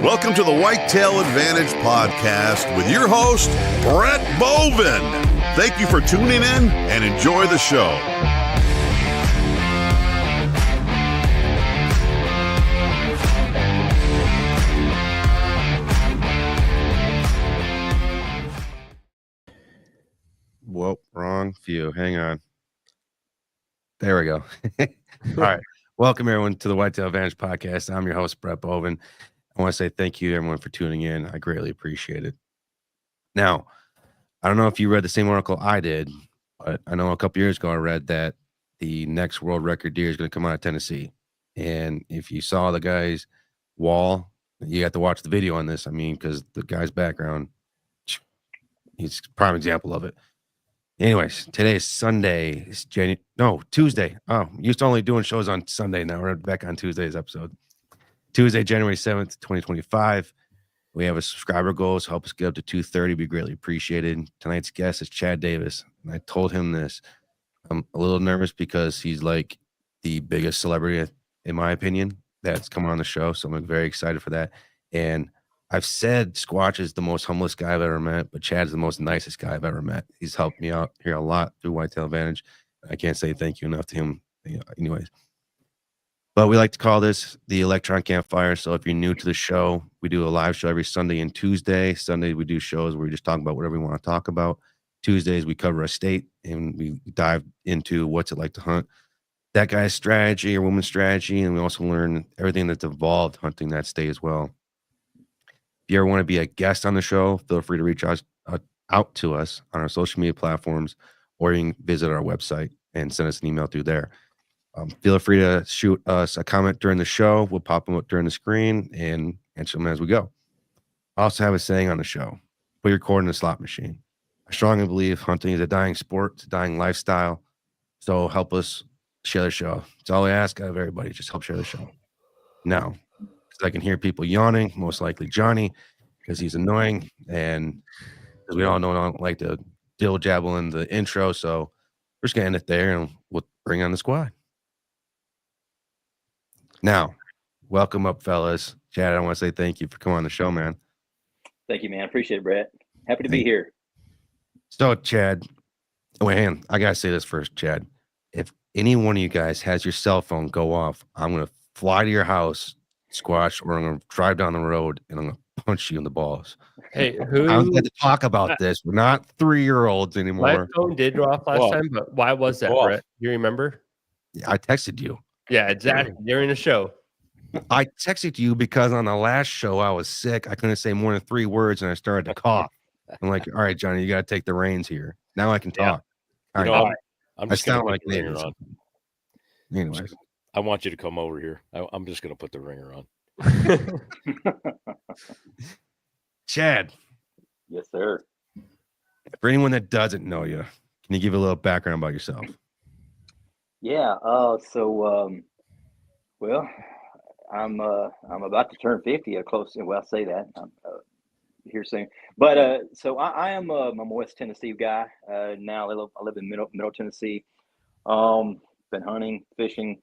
Welcome to the Whitetail Advantage Podcast with your host, Brett Bovin. Thank you for tuning in and enjoy the show. Whoa, wrong view. Hang on. There we go. All right. Welcome, everyone, to the Whitetail Advantage Podcast. I'm your host, Brett Bovin. I want to say thank you, everyone, for tuning in. I greatly appreciate it. Now, I don't know if you read the same article I did, but I know a couple years ago I read that the next world record deer is going to come out of Tennessee. And if you saw the guy's wall, you have to watch the video on this. I mean, because the guy's background, he's a prime example of it. Anyways, today is Sunday. It's Tuesday. Oh, used to only doing shows on Sunday. Now we're back on Tuesday's episode. Tuesday, January 7th, 2025. We have a subscriber goal. So help us get up to 230. Be greatly appreciated. Tonight's guest is Chad Davis. And I told him this. I'm a little nervous because he's like the biggest celebrity, in my opinion, that's coming on the show. So I'm very excited for that. And I've said Squatch is the most humblest guy I've ever met, but Chad's the most nicest guy I've ever met. He's helped me out here a lot through Whitetail Advantage. I can't say thank you enough to him. Anyways. But we like to call this the Electron Campfire. So if you're new to the show, we do a live show every Sunday and Tuesday. Sunday, we do shows where we just talk about whatever we want to talk about. Tuesdays, we cover a state and we dive into what's it like to hunt that guy's strategy or woman's strategy. And we also learn everything that's involved hunting that state as well. If you ever want to be a guest on the show, feel free to reach out to us on our social media platforms, or you can visit our website and send us an email through there. Feel free to shoot us a comment during the show. We'll pop them up during the screen and answer them as we go. I also have a saying on the show: put your cord in the slot machine. I strongly believe hunting is a dying sport, it's a dying lifestyle. So help us share the show. It's all I ask of everybody. Just help share the show. Now, because I can hear people yawning, most likely Johnny, because he's annoying. And as we all know, I don't like to dill-jabble in the intro. So we're just going to end it there and we'll bring on the squad. Now, welcome up, fellas. Chad, I want to say thank you for coming on the show, man. Thank you, man. Appreciate it, Brett. Happy to be here. So, Chad, hang on. I got to say this first, Chad. If any one of you guys has your cell phone go off, I'm going to fly to your house, Squash, or I'm going to drive down the road and I'm going to punch you in the balls. Hey, I don't get to talk about this. We're not 3-year-olds anymore. My phone did go off last time, but why was that, Brett? You remember? Yeah, I texted you. Yeah, exactly. During the show. I texted you because on the last show I was sick. I couldn't say more than 3 words and I started to cough. I'm like, all right, Johnny, you got to take the reins here. Now I can talk. Yeah. All right. I'm just I sound gonna like put the ringer on. Anyways. I want you to come over here. I'm just going to put the ringer on. Chad. Yes, sir. For anyone that doesn't know you, can you give a little background about yourself? Yeah. Well, I'm about to turn 50. Close. Well, I say that. I'm here soon. But so I am I'm a West Tennessee guy. Now I live in Middle Tennessee. Been hunting, fishing.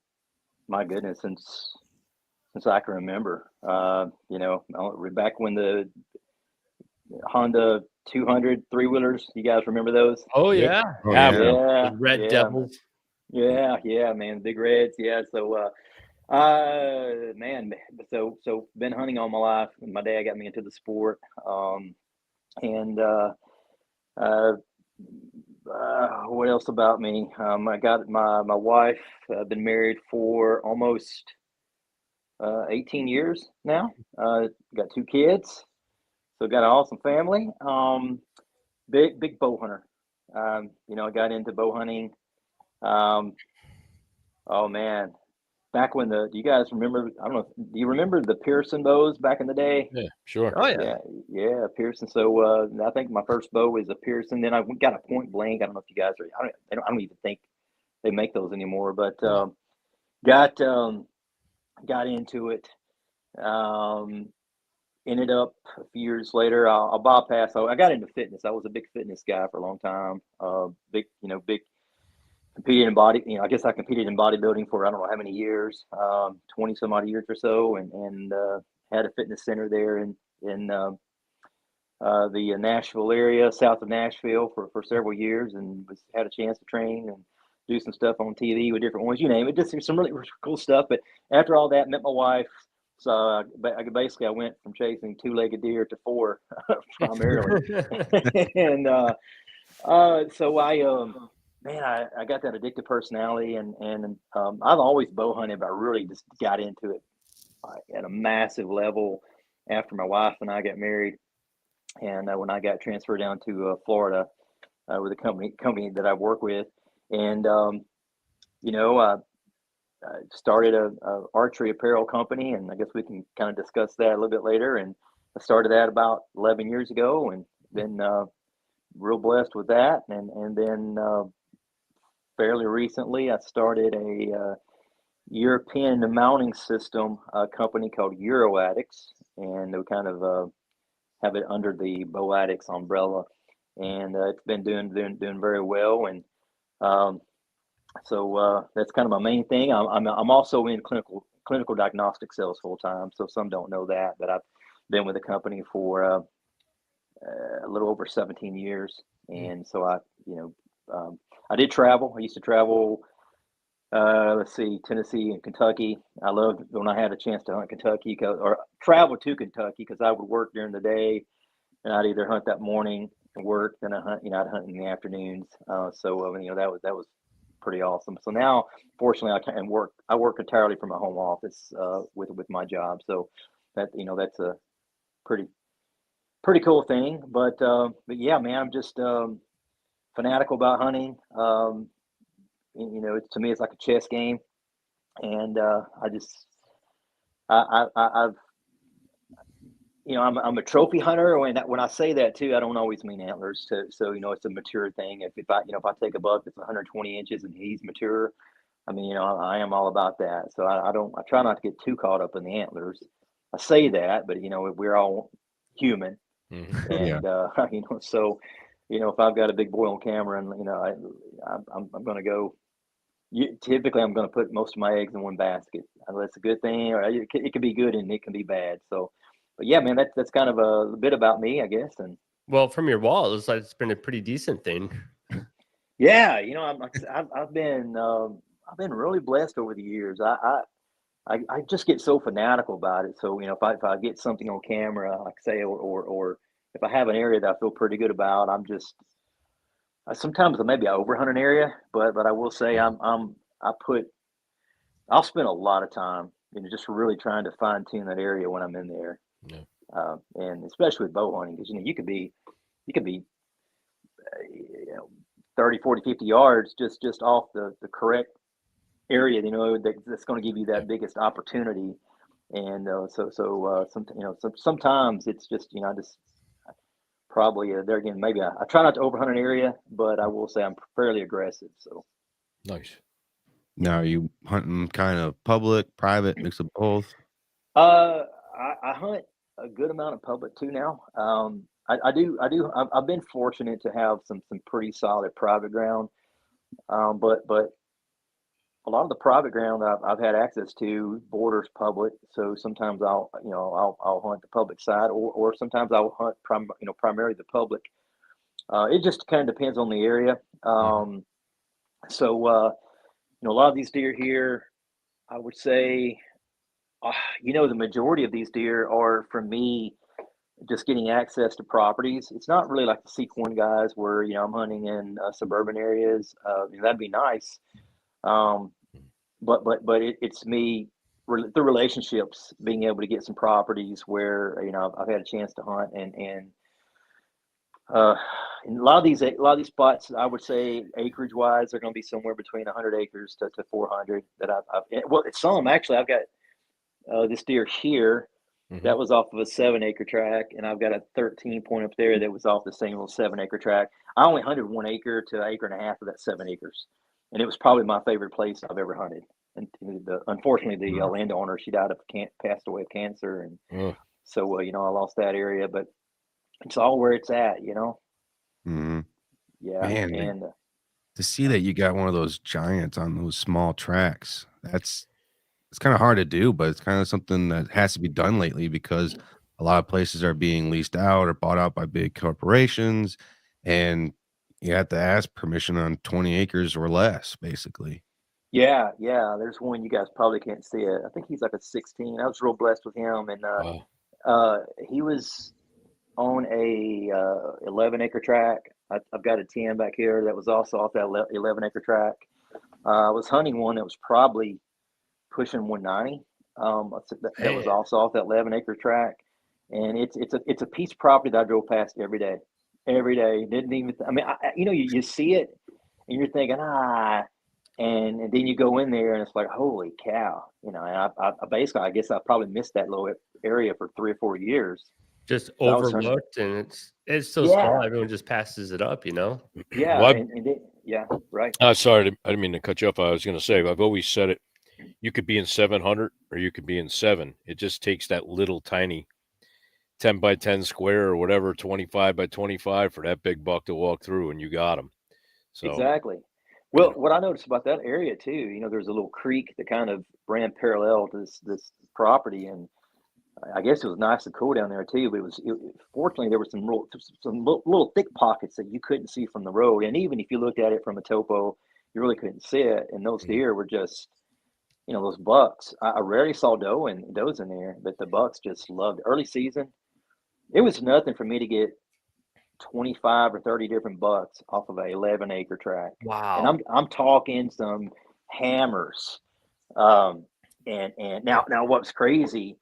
My goodness, since I can remember. Back when the Honda 200 3-wheelers. You guys remember those? Oh yeah. Oh, yeah. Yeah. Red Devils. Yeah, man, big reds. Yeah. So man, so been hunting all my life. My dad got me into the sport. What else about me? I got my wife. I've been married for almost 18 years now. Got 2 kids. So got an awesome family. Big bow hunter. I got into bow hunting. Oh man, back when do you guys remember? I don't know. Do you remember the Pearson bows back in the day? Yeah, sure. Oh yeah. Yeah, Pearson. So I think my first bow was a Pearson. Then I got a point blank. I don't know if you guys are. I don't even think they make those anymore. But got into it. Ended up a few years later. I'll bypass. I got into fitness. I was a big fitness guy for a long time. Big competed in I guess I competed in bodybuilding for I don't know how many years, 20 some odd years or so, and had a fitness center there in the Nashville area, south of Nashville, for several years, and had a chance to train and do some stuff on TV with different ones, you name it. Just some really cool stuff. But after all that, met my wife. So I went from chasing 2-legged deer to 4 primarily. And so I got that addictive personality, and I've always bow hunted, but I really just got into it at a massive level after my wife and I got married. And when I got transferred down to Florida with a company that I work with, and I started a archery apparel company, and I guess we can kind of discuss that a little bit later. And I started that about 11 years ago, and been real blessed with that. And then fairly recently, I started a European mounting system company called Euro Addicts, and we kind of have it under the Bow Addicts umbrella, and it's been doing very well. And so that's kind of my main thing. I'm also in clinical diagnostic sales full time. So some don't know that, but I've been with the company for a little over 17 years, and so I did travel. I used to travel. Tennessee and Kentucky. I loved when I had a chance to hunt Kentucky or travel to Kentucky, because I would work during the day, and I'd either hunt that morning and work, then I'd hunt in the afternoons. That was pretty awesome. So now, fortunately, I work entirely from my home office with my job. So that's a pretty cool thing. But yeah, man, I'm just fanatical about hunting. To me, it's like a chess game, and I'm a trophy hunter. When I say that too, I don't always mean antlers. So it's a mature thing. If I take a buck that's 120 inches and he's mature, I am all about that. So I try not to get too caught up in the antlers. I say that, but we're all human, Mm-hmm. and so if I've got a big boy on camera, and I'm going to go. Typically, I'm going to put most of my eggs in one basket. That's a good thing, or it can be good and it can be bad. So, but yeah, man, that's kind of a bit about me, I guess. And well, from your wall, it looks like it's been a pretty decent thing. Yeah, I've been really blessed over the years. I just get so fanatical about it. So if I get something on camera, like say, or if I have an area that I feel pretty good about, I'm just. Sometimes maybe I overhunt an area, but I will say I'll spend a lot of time, just really trying to fine tune that area when I'm in there. Yeah. And especially with bow hunting, because you could be 30, 40, 50 yards just off the correct area, that's going to give you that biggest opportunity. And sometimes it's just I just. Probably there again, maybe I try not to overhunt an area, but I will say I'm fairly aggressive. So Nice. Now, are you hunting kind of public, private, mix of both? I hunt a good amount of public too now. I've been fortunate to have some pretty solid private ground, but a lot of the private ground I've had access to borders public. So sometimes I'll hunt the public side, or sometimes I'll hunt primarily the public. It just kind of depends on the area. So a lot of these deer here, I would say, the majority of these deer are, for me, just getting access to properties. It's not really like the Sequoia guys where I'm hunting in suburban areas. That'd be nice. But it's me the relationships, being able to get some properties where I've had a chance to hunt, and a lot of these spots, I would say acreage wise, they're going to be somewhere between 100 acres to 400 that it's some actually. I've got this deer here that was off of a 7-acre tract, and I've got a 13 point up there that was off the same little 7-acre tract. I only hunted 1 acre to 1.5 acres of that 7 acres. And it was probably my favorite place I've ever hunted. And unfortunately, the landowner, she passed away of cancer, and so I lost that area. But it's all where it's at, Mm-hmm. Yeah, Man, and to see that you got one of those giants on those small tracks, it's kind of hard to do, but it's kind of something that has to be done lately because a lot of places are being leased out or bought out by big corporations, and you have to ask permission on 20 acres or less, basically. Yeah, yeah. There's one you guys probably can't see it. I think he's like a 16. I was real blessed with him, and he was on a 11-acre track. I've got a 10 back here that was also off that 11-acre track. I was hunting one that was probably pushing 190. That was also off that 11-acre track, and it's a piece of property that I drove past every day. Every day. Didn't even. I mean, you see it, and you're thinking, and then you go in there, and it's like, holy cow, And I basically, I guess I probably missed that little area for 3 or 4 years. Just overlooked, and it's so small. Everyone just passes it up, Yeah. Well, right. Sorry, I didn't mean to cut you off. I was going to say, I've always said it. You could be in 700 or you could be in 7. It just takes that little tiny 10 by 10 square or whatever, 25 by 25 for that big buck to walk through, and you got him. So exactly. Well, what I noticed about that area too, there's a little creek that kind of ran parallel to this property, and I guess it was nice and cool down there too. But fortunately there were some little thick pockets that you couldn't see from the road, and even if you looked at it from a topo, you really couldn't see it. And those deer were just, those bucks. I rarely saw does in there, but the bucks just loved it. Early season. It was nothing for me to get 25 or 30 different bucks off of a 11-acre track. Wow. And I'm talking some hammers. And now what's crazy,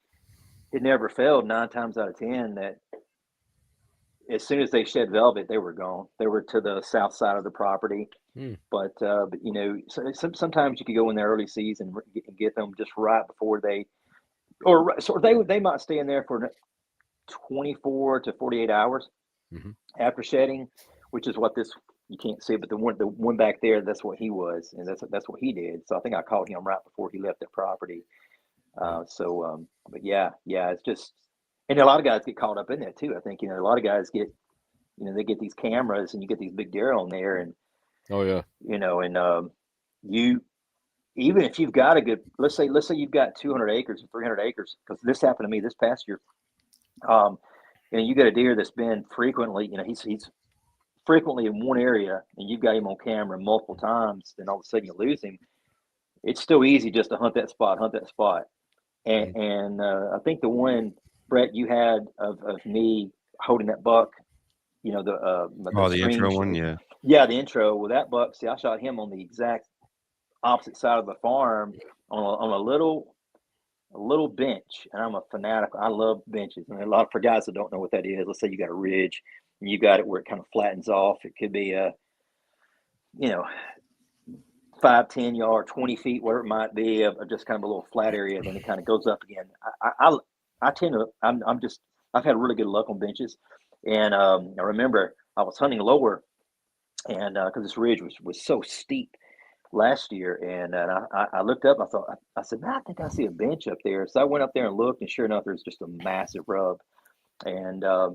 it never failed 9 times out of 10 that as soon as they shed velvet, they were gone. They were to the south side of the property. But sometimes you could go in the early season and get them just right before they might stay in there for 24 to 48 hours after shedding, which is what you can't see, but the one back there, that's what he was, and that's what he did. So I think I caught him right before he left the property. But yeah, it's just, and a lot of guys get caught up in that too. I think a lot of guys get, they get these cameras and you get these big deer on there, and you, even if you've got a good, let's say you've got 200 acres or 300 acres, because this happened to me this past year. You got a deer that's been frequently, he's frequently in one area, and you've got him on camera multiple times, then all of a sudden you lose him. It's still easy just to hunt that spot. And I think the one, Brett, you had of me holding that buck, the intro one, yeah. Yeah, the intro. Well, that buck, see, I shot him on the exact opposite side of the farm on a little bench, and I'm a fanatic. I love benches, and for guys that don't know what that is, let's say you got a ridge and you got it where it kind of flattens off. It could be 5, 10 yards, 20 feet, whatever it might be, of just kind of a little flat area. Then it kind of goes up again. I tend to, I've had really good luck on benches, and I remember I was hunting lower, and because this ridge was so steep last year, and I looked up. I said, man, I think I see a bench up there. So I went up there and looked, and sure enough, there's just a massive rub. And I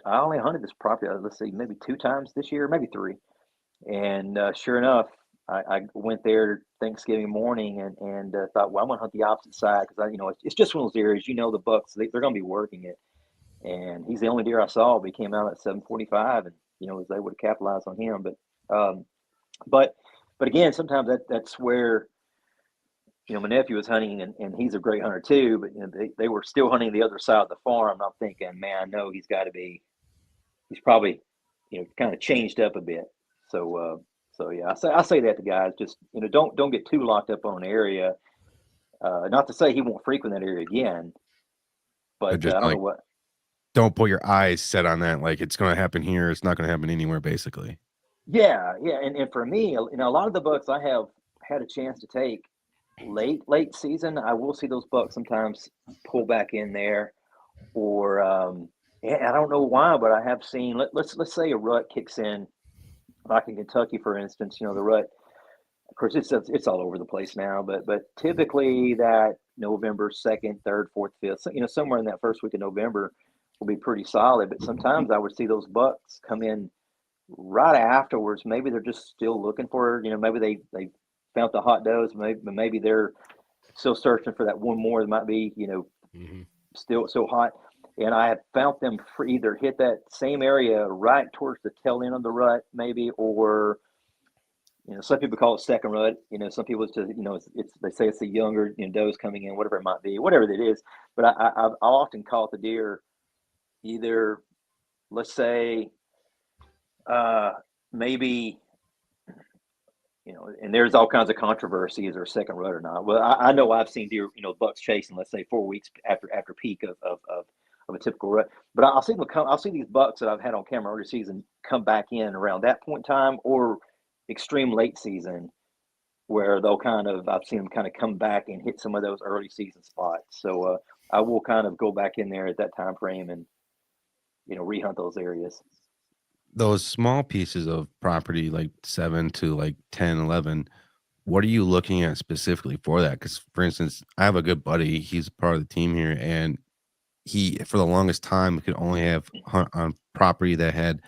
only hunted this property, let's see, maybe 2 times this year, maybe 3. And sure enough, I went there Thanksgiving morning and thought, well, I'm gonna hunt the opposite side because it's just one of those areas. The bucks, they're gonna be working it. And he's the only deer I saw. But he came out at 7:45, and was able to capitalize on him. But again, sometimes that's where my nephew was hunting, and he's a great hunter too. But they were still hunting the other side of the farm. And I'm thinking, man, I know he's probably kind of changed up a bit. So yeah, I say that to guys, just don't get too locked up on an area. Not to say he won't frequent that area again, but just I don't know what. Don't put your eyes set on that. Like it's going to happen here. It's not going to happen anywhere, basically. Yeah. And for me, a lot of the bucks I have had a chance to take late season, I will see those bucks sometimes pull back in there, or I don't know why, but I have seen. Let's say a rut kicks in, like in Kentucky, for instance. The rut. Of course, it's all over the place now, but typically that November 2nd, 3rd, 4th, 5th, somewhere in that first week of November will be pretty solid. But sometimes I would see those bucks come in, right afterwards, maybe they're just still looking for, maybe they found the hot does, maybe they're still searching for that one more that might be, Mm-hmm. still so hot. And I have found them for either hit that same area right towards the tail end of the rut, maybe, or some people call it second rut. Some people it's they say it's the younger does coming in, whatever it might be, whatever it is. But I'll often call it the deer either, let's say, maybe. And there's all kinds of controversies or second rut or not. Well, I know I've seen deer, bucks chasing, let's say 4 weeks after peak of a typical rut. But I'll see them I'll see these bucks that I've had on camera early season come back in around that point in time, or extreme late season, where I've seen them kind of come back and hit some of those early season spots. So I will kind of go back in there at that time frame and rehunt those areas. Those small pieces of property, like 7 to like 10, 11, what are you looking at specifically for that? Because, for instance, I have a good buddy. He's part of the team here, and he, for the longest time, could only have hunt on property that had,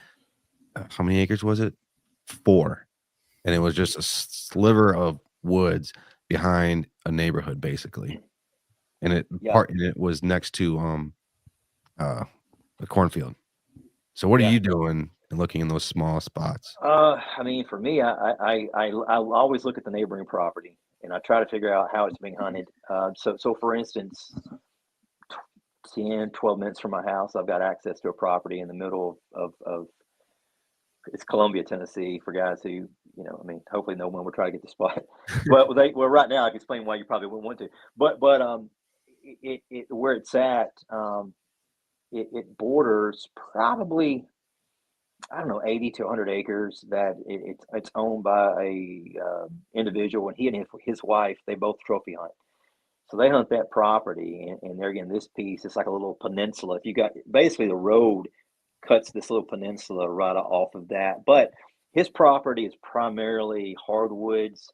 how many acres was it? 4. And it was just a sliver of woods behind a neighborhood, basically. And it was next to a cornfield. So what are you doing and looking in those small spots? I mean, for me, I always look at the neighboring property, and I try to figure out how it's being hunted. So for instance, 10, 12 minutes from my house, I've got access to a property in the middle of it's Columbia, Tennessee, for guys who, hopefully no one will try to get the spot. Well, right now I can explain why you probably wouldn't want to, but it where it's at, it borders probably, I don't know, 80 to 100 acres that it's owned by a individual, and he and his wife, they both trophy hunt. So they hunt that property, and there again, this piece, it's like a little peninsula. If you got, basically the road cuts this little peninsula right off of that, but his property is primarily hardwoods.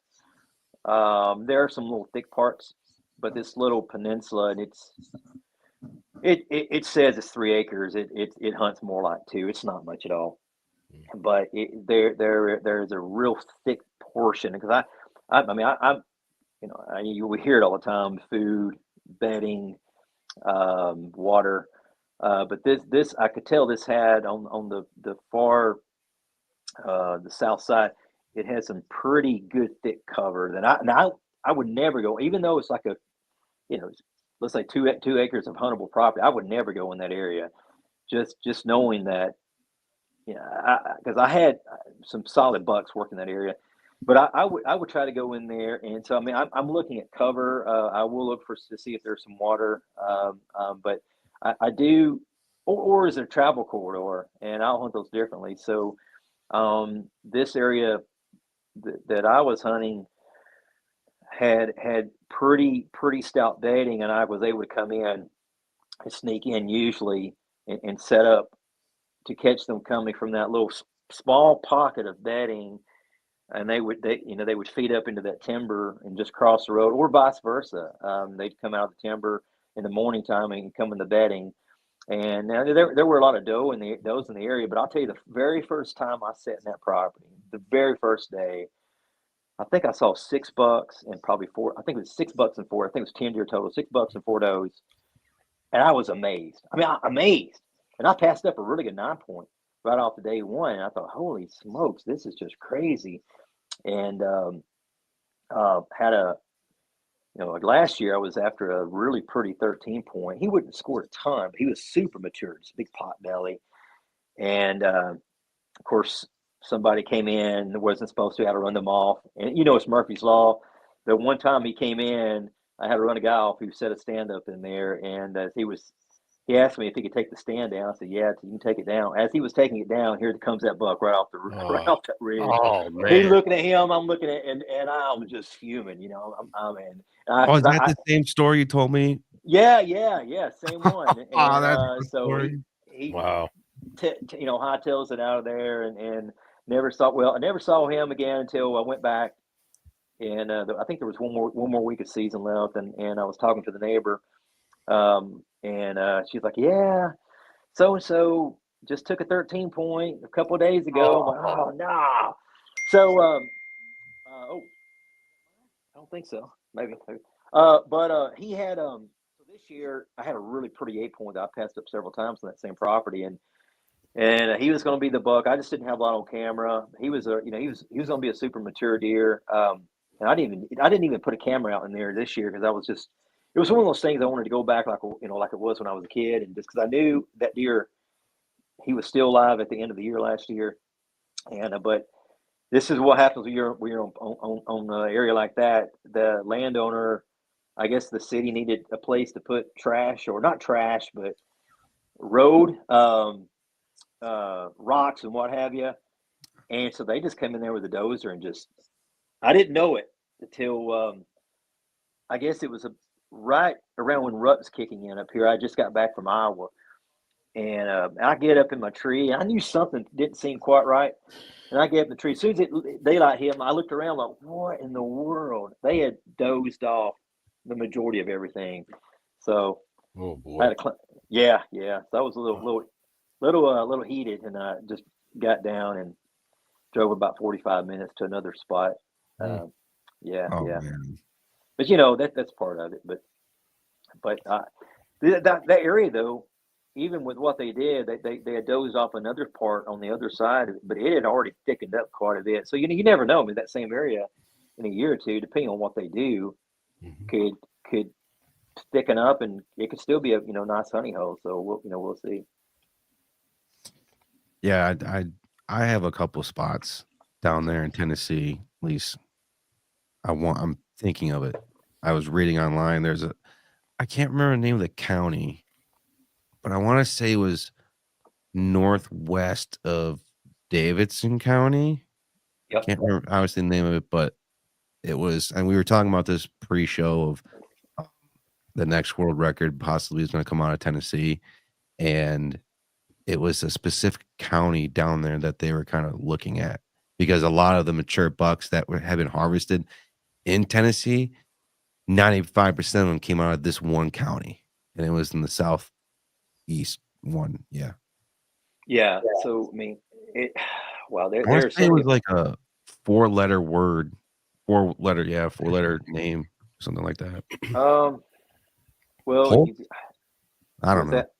There are some little thick parts, but this little peninsula, and it says it's 3 acres. It hunts more like 2. It's not much at all, but there's a real thick portion, because we hear it all the time: food, bedding, water. But this I could tell this had on the far the south side, it had some pretty good thick cover that I would never go, even though it's like a, let's say 2 acres of huntable property. I would never go in that area, just knowing that, because I had some solid bucks working that area. But I would try to go in there, and so I'm looking at cover. I will look to see if there's some water, but I do, or is there a travel corridor, and I'll hunt those differently. So this area that I was hunting had pretty stout bedding, and I was able to come in and sneak in usually and set up to catch them coming from that little small pocket of bedding. And they would feed up into that timber and just cross the road, or vice versa. They'd come out of the timber in the morning time and come in the bedding. And now there were a lot of does in the area, but I'll tell you, the very first time I sat in that property, the very first day, I think I saw 6 bucks and probably 4. I think it was 6 bucks and 4. I think it was 10 deer total, 6 bucks and 4 does. And I was amazed. Amazed. And I passed up a really good 9 point right off the day one. And I thought, holy smokes, this is just crazy. And had a, like last year I was after a really pretty 13 point. He wouldn't score a ton, but he was super mature. Just a big pot belly. And of course, somebody came in that wasn't supposed to, had to run them off. And it's Murphy's Law. The one time he came in, I had to run a guy off who set a stand up in there. And he asked me if he could take the stand down. I said, yeah, you can take it down. As he was taking it down, here comes that buck right off that ridge. Oh, man. He's looking at him. I'm looking at, and I'm just fuming, is that the same story you told me? Yeah, same one. And, that's so he Wow. hightails it out of there, and I never saw him again until I went back, and I think there was one more week of season left, and I was talking to the neighbor, and she's like, yeah, so just took a 13 point a couple of days ago. I'm like, oh no. So I don't think so. Maybe. But he had so this year I had a really pretty 8-point that I passed up several times on that same property, and he was going to be the buck. I just didn't have a lot on camera. He was he was going to be a super mature deer. And I didn't even put a camera out in there this year because it was one of those things I wanted to go back like it was when I was a kid, and just because I knew that deer, he was still alive at the end of the year last year, and but this is what happens when you're on an area like that. The landowner, I guess the city needed a place to put trash, or not trash, but road, rocks and what have you, and so they just came in there with a dozer and just. I didn't know it until I guess it was right around when rut was kicking in up here. I just got back from Iowa, and I get up in my tree. I knew something didn't seem quite right, and I get up in the tree. As soon as daylight hit, I looked around like, what in the world? They had dozed off the majority of everything. So, oh boy, I had yeah. So I was a little heated, and I just got down and drove about 45 minutes to another spot. Yeah. Man. But that's part of it. But that area though, even with what they did, they had dozed off another part on the other side, but it had already thickened up quite a bit. So you never know. I mean, that same area in a year or two, depending on what they do, could thicken up, and it could still be a nice honey hole. So we'll see. Yeah, I have a couple spots down there in Tennessee. At least I'm thinking of it. I was reading online. I can't remember the name of the county, but I want to say it was northwest of Davidson County. Yep. Can't remember obviously the name of it, but it was, and we were talking about this pre-show of the next world record possibly is going to come out of Tennessee, and it was a specific county down there that they were kind of looking at, because a lot of the mature bucks that have been harvested in Tennessee, 95% of them came out of this one county, and it was in the southeast one. Yeah. So I mean, there's it was like a four-letter name, something like that. Well, Holt? I don't know. that?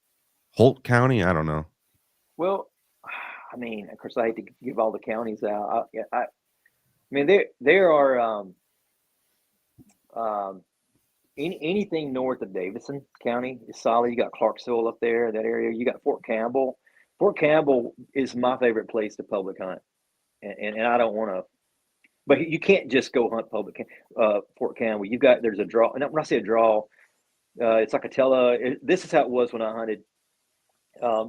Holt County? I don't know. Well, I mean, of course, I hate to give all the counties out. I mean, there are anything north of Davidson County is solid. You got Clarksville up there, that area. You got Fort Campbell. Fort Campbell is my favorite place to public hunt, and I don't want to. But you can't just go hunt Fort Campbell. There's a draw. And when I say a draw, it's like a this is how it was when I hunted.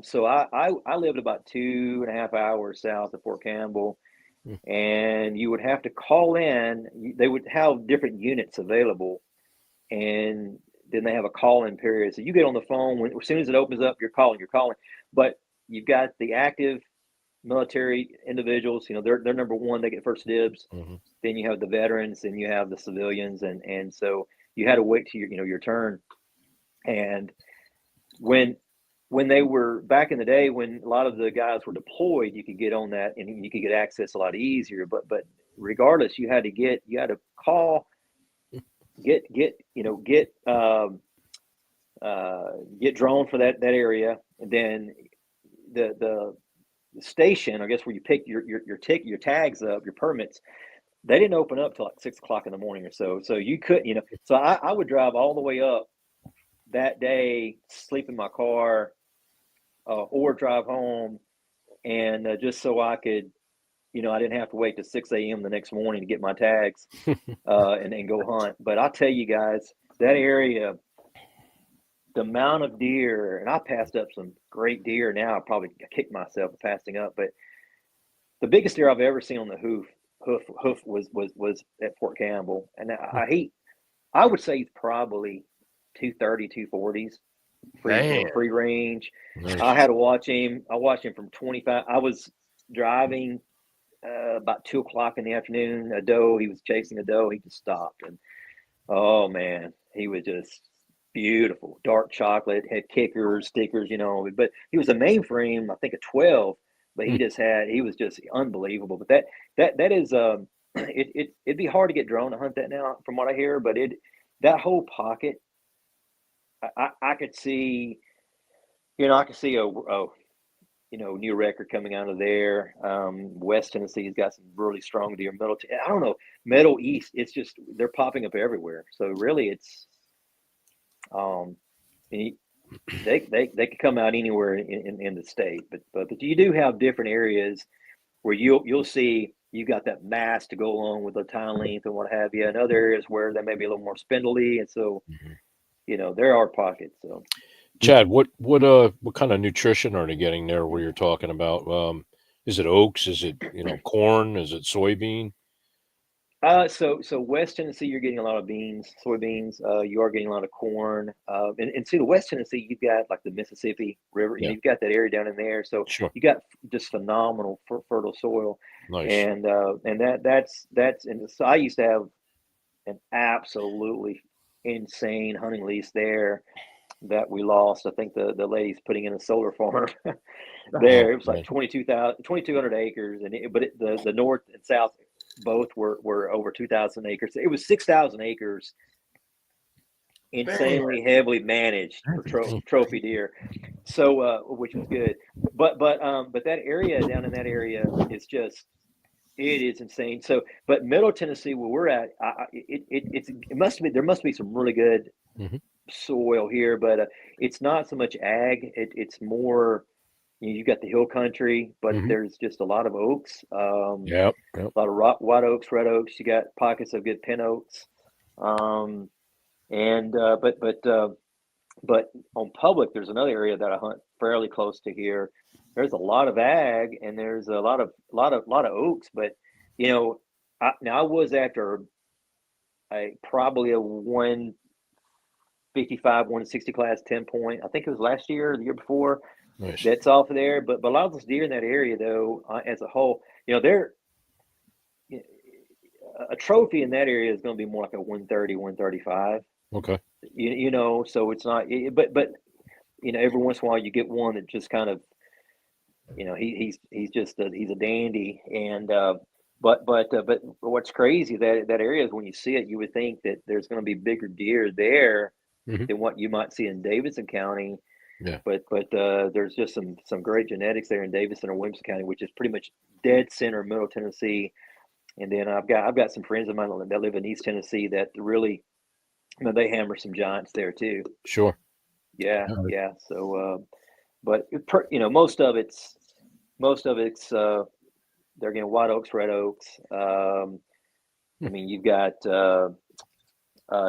So I lived about 2.5 hours south of Fort Campbell, and you would have to call in. They would have different units available, and then they have a call-in period. So you get on the phone as soon as it opens up, you're calling. But you've got the active military individuals. They're number one. They get first dibs. Then you have the veterans, and you have the civilians, and so you had to wait till your turn. And when they were back in the day, when a lot of the guys were deployed, you could get on that and you could get access a lot easier. But regardless, you had to call, get drawn for that area, and then the station, I guess, where you pick your tags up, your permits, they didn't open up till like 6 o'clock in the morning or so. So you couldn't, so I would drive all the way up that day, sleep in my car, or drive home, and just so I could, I didn't have to wait till 6 a.m. the next morning to get my tags and go hunt. But I'll tell you guys, that area, the amount of deer, and I passed up some great deer. Now I probably kicked myself for passing up, but the biggest deer I've ever seen on the hoof was at Fort Campbell, and I would say he's probably 230, 240s, free range. Nice. I had to watch him. I watched him from 25. I was driving about 2 o'clock in the afternoon. He was chasing a doe. He just stopped, and oh man, he was just beautiful, dark chocolate, had kickers, stickers, but he was a mainframe, I think a 12, but he was just unbelievable. But that is, it'd be hard to get drone to hunt that now from what I hear, but that whole pocket, I could see, I could see a new record coming out of there. West Tennessee's got some really strong deer. I don't know, Middle East. It's just they're popping up everywhere. So really, it's they could come out anywhere in the state. But you do have different areas where you'll see you got that mass to go along with the time length and what have you, and other areas where they may be a little more spindly, and so there are pockets. So. Chad, what kind of nutrition are they getting there where you're talking about? Is it oats? Is it, corn? Is it soybean? So West Tennessee, you're getting a lot of beans, soybeans. You are getting a lot of corn. And see, the West Tennessee, you've got like the Mississippi River. Yeah. You've got that area down in there. So Sure. you got just phenomenal fertile soil. Nice. And that's and so I used to have an absolutely insane hunting lease there that we lost. I think the lady's putting in a solar farm there. It was like 2,200 acres, but the north and south both were over 2,000 acres. It was 6,000 acres, insanely heavily managed for trophy deer. So which was good. But that area down in that area is just, it is insane. So, but Middle Tennessee, where we're at, there must be some really good soil here, but it's not so much ag. It's more, you got the hill country, but there's just a lot of oaks. A lot of white oaks, red oaks. You got pockets of good pin oaks. But on public, there's another area that I hunt fairly close to here. There's a lot of ag and there's a lot of oaks, but I was after probably a 155, 160 class 10 point. I think it was last year or the year before. Nice. That's off of there. But a lot of those deer in that area, though, as a whole, they're a trophy in that area is going to be more like a 130, 135. Okay. So it's not, but every once in a while you get one that just kind of, he's a dandy. And, but what's crazy that area is when you see it, you would think that there's going to be bigger deer there than what you might see in Davidson County. Yeah. But there's just some great genetics there in Davidson or Williamson County, which is pretty much dead center Middle Tennessee. And then I've got some friends of mine that live in East Tennessee that really, they hammer some giants there too. Sure. Yeah. So, but most of it's they're getting white oaks, red oaks. You've got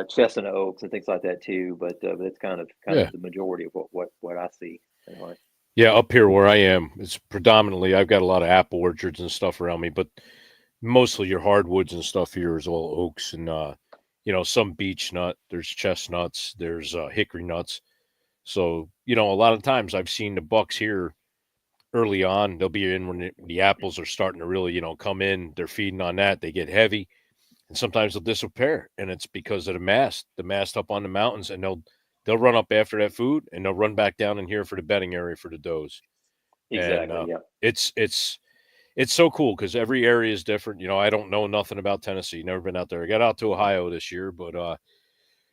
chestnut oaks and things like that too. But it's kind of the majority of what I see. Anyway. Yeah, up here where I am, it's predominantly, I've got a lot of apple orchards and stuff around me, but mostly your hardwoods and stuff here is all oaks and some beech nut. There's chestnuts. There's hickory nuts. So a lot of times I've seen the bucks here early on. They'll be in when the apples are starting to really come in. They're feeding on that. They get heavy, and sometimes they'll disappear, and it's because of the mast up on the mountains, and they'll run up after that food, and they'll run back down in here for the bedding area for the does. Exactly. And, yeah. It's so cool because every area is different. I don't know nothing about Tennessee. Never been out there. I got out to Ohio this year, but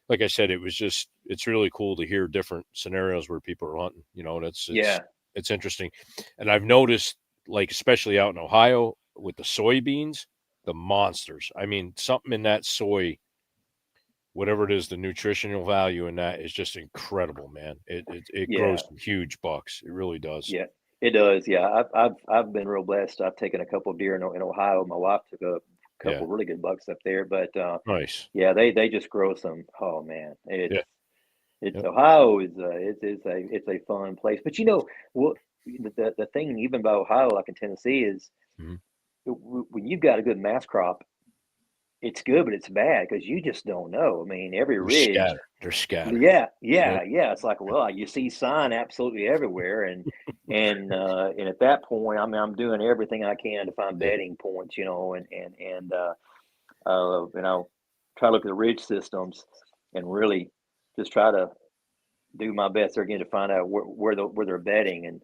like I said, it's really cool to hear different scenarios where people are hunting. It's interesting. And I've noticed, like, especially out in Ohio with the soybeans, the monsters. I mean, something in that soy, whatever it is, the nutritional value in that is just incredible, man. It grows some huge bucks. It really does. Yeah, it does. Yeah. I've been real blessed. I've taken a couple of deer in Ohio. My wife took a couple really good bucks up there, but nice. Yeah, they just grow some. Oh man, Ohio is it's a fun place. But what the thing even about Ohio, like in Tennessee, is when you've got a good mass crop, it's good, but it's bad because you just don't know. I mean, every ridge, they're scattered. Yeah. It's like, well, you see sign absolutely everywhere, and at that point, I'm doing everything I can to find bedding points, and try to look at the ridge systems and really just try to do my best there again to find out where they're bedding. And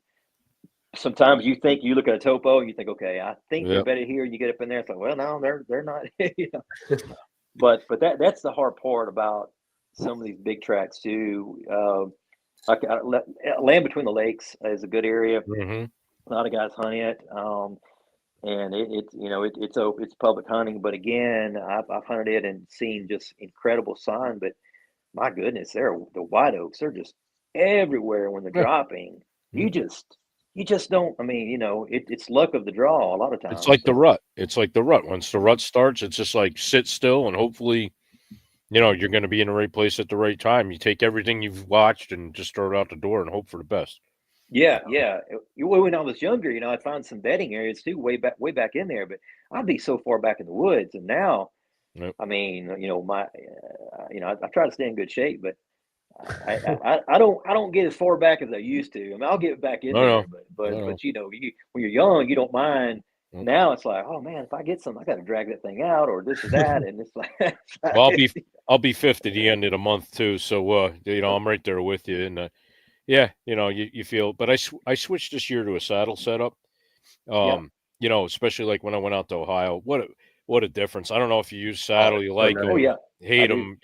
sometimes you think you look at a topo and you think, okay, I think they're bedded here. You get up in there, it's like, well, no, they're not. You know? But that's the hard part about some of these big tracks too. Land between the lakes is a good area. Mm-hmm. A lot of guys hunt it, and it's public hunting. But again, I've hunted it and seen just incredible sign. But my goodness, the white oaks, they're just everywhere when they're dropping. You just don't. I mean, it's luck of the draw a lot of times. It's like the rut. It's like the rut. Once the rut starts, it's just like sit still and hopefully, you're going to be in the right place at the right time. You take everything you've watched and just throw it out the door and hope for the best. Yeah. When I was younger, I'd find some bedding areas too, way back in there, but I'd be so far back in the woods. And now, I mean, I try to stay in good shape, but I don't get as far back as I used to. I mean, I'll get back in there, but when you're young, you don't mind. Now it's like, oh man, if I get something, I got to drag that thing out or this or that, and it's like. Well, I'll be 50 at the end of the month too, so I'm right there with you, and you feel. But I switched this year to a saddle setup. Especially like when I went out to Ohio, what a difference. I don't know if you use saddle, you like them, hate them,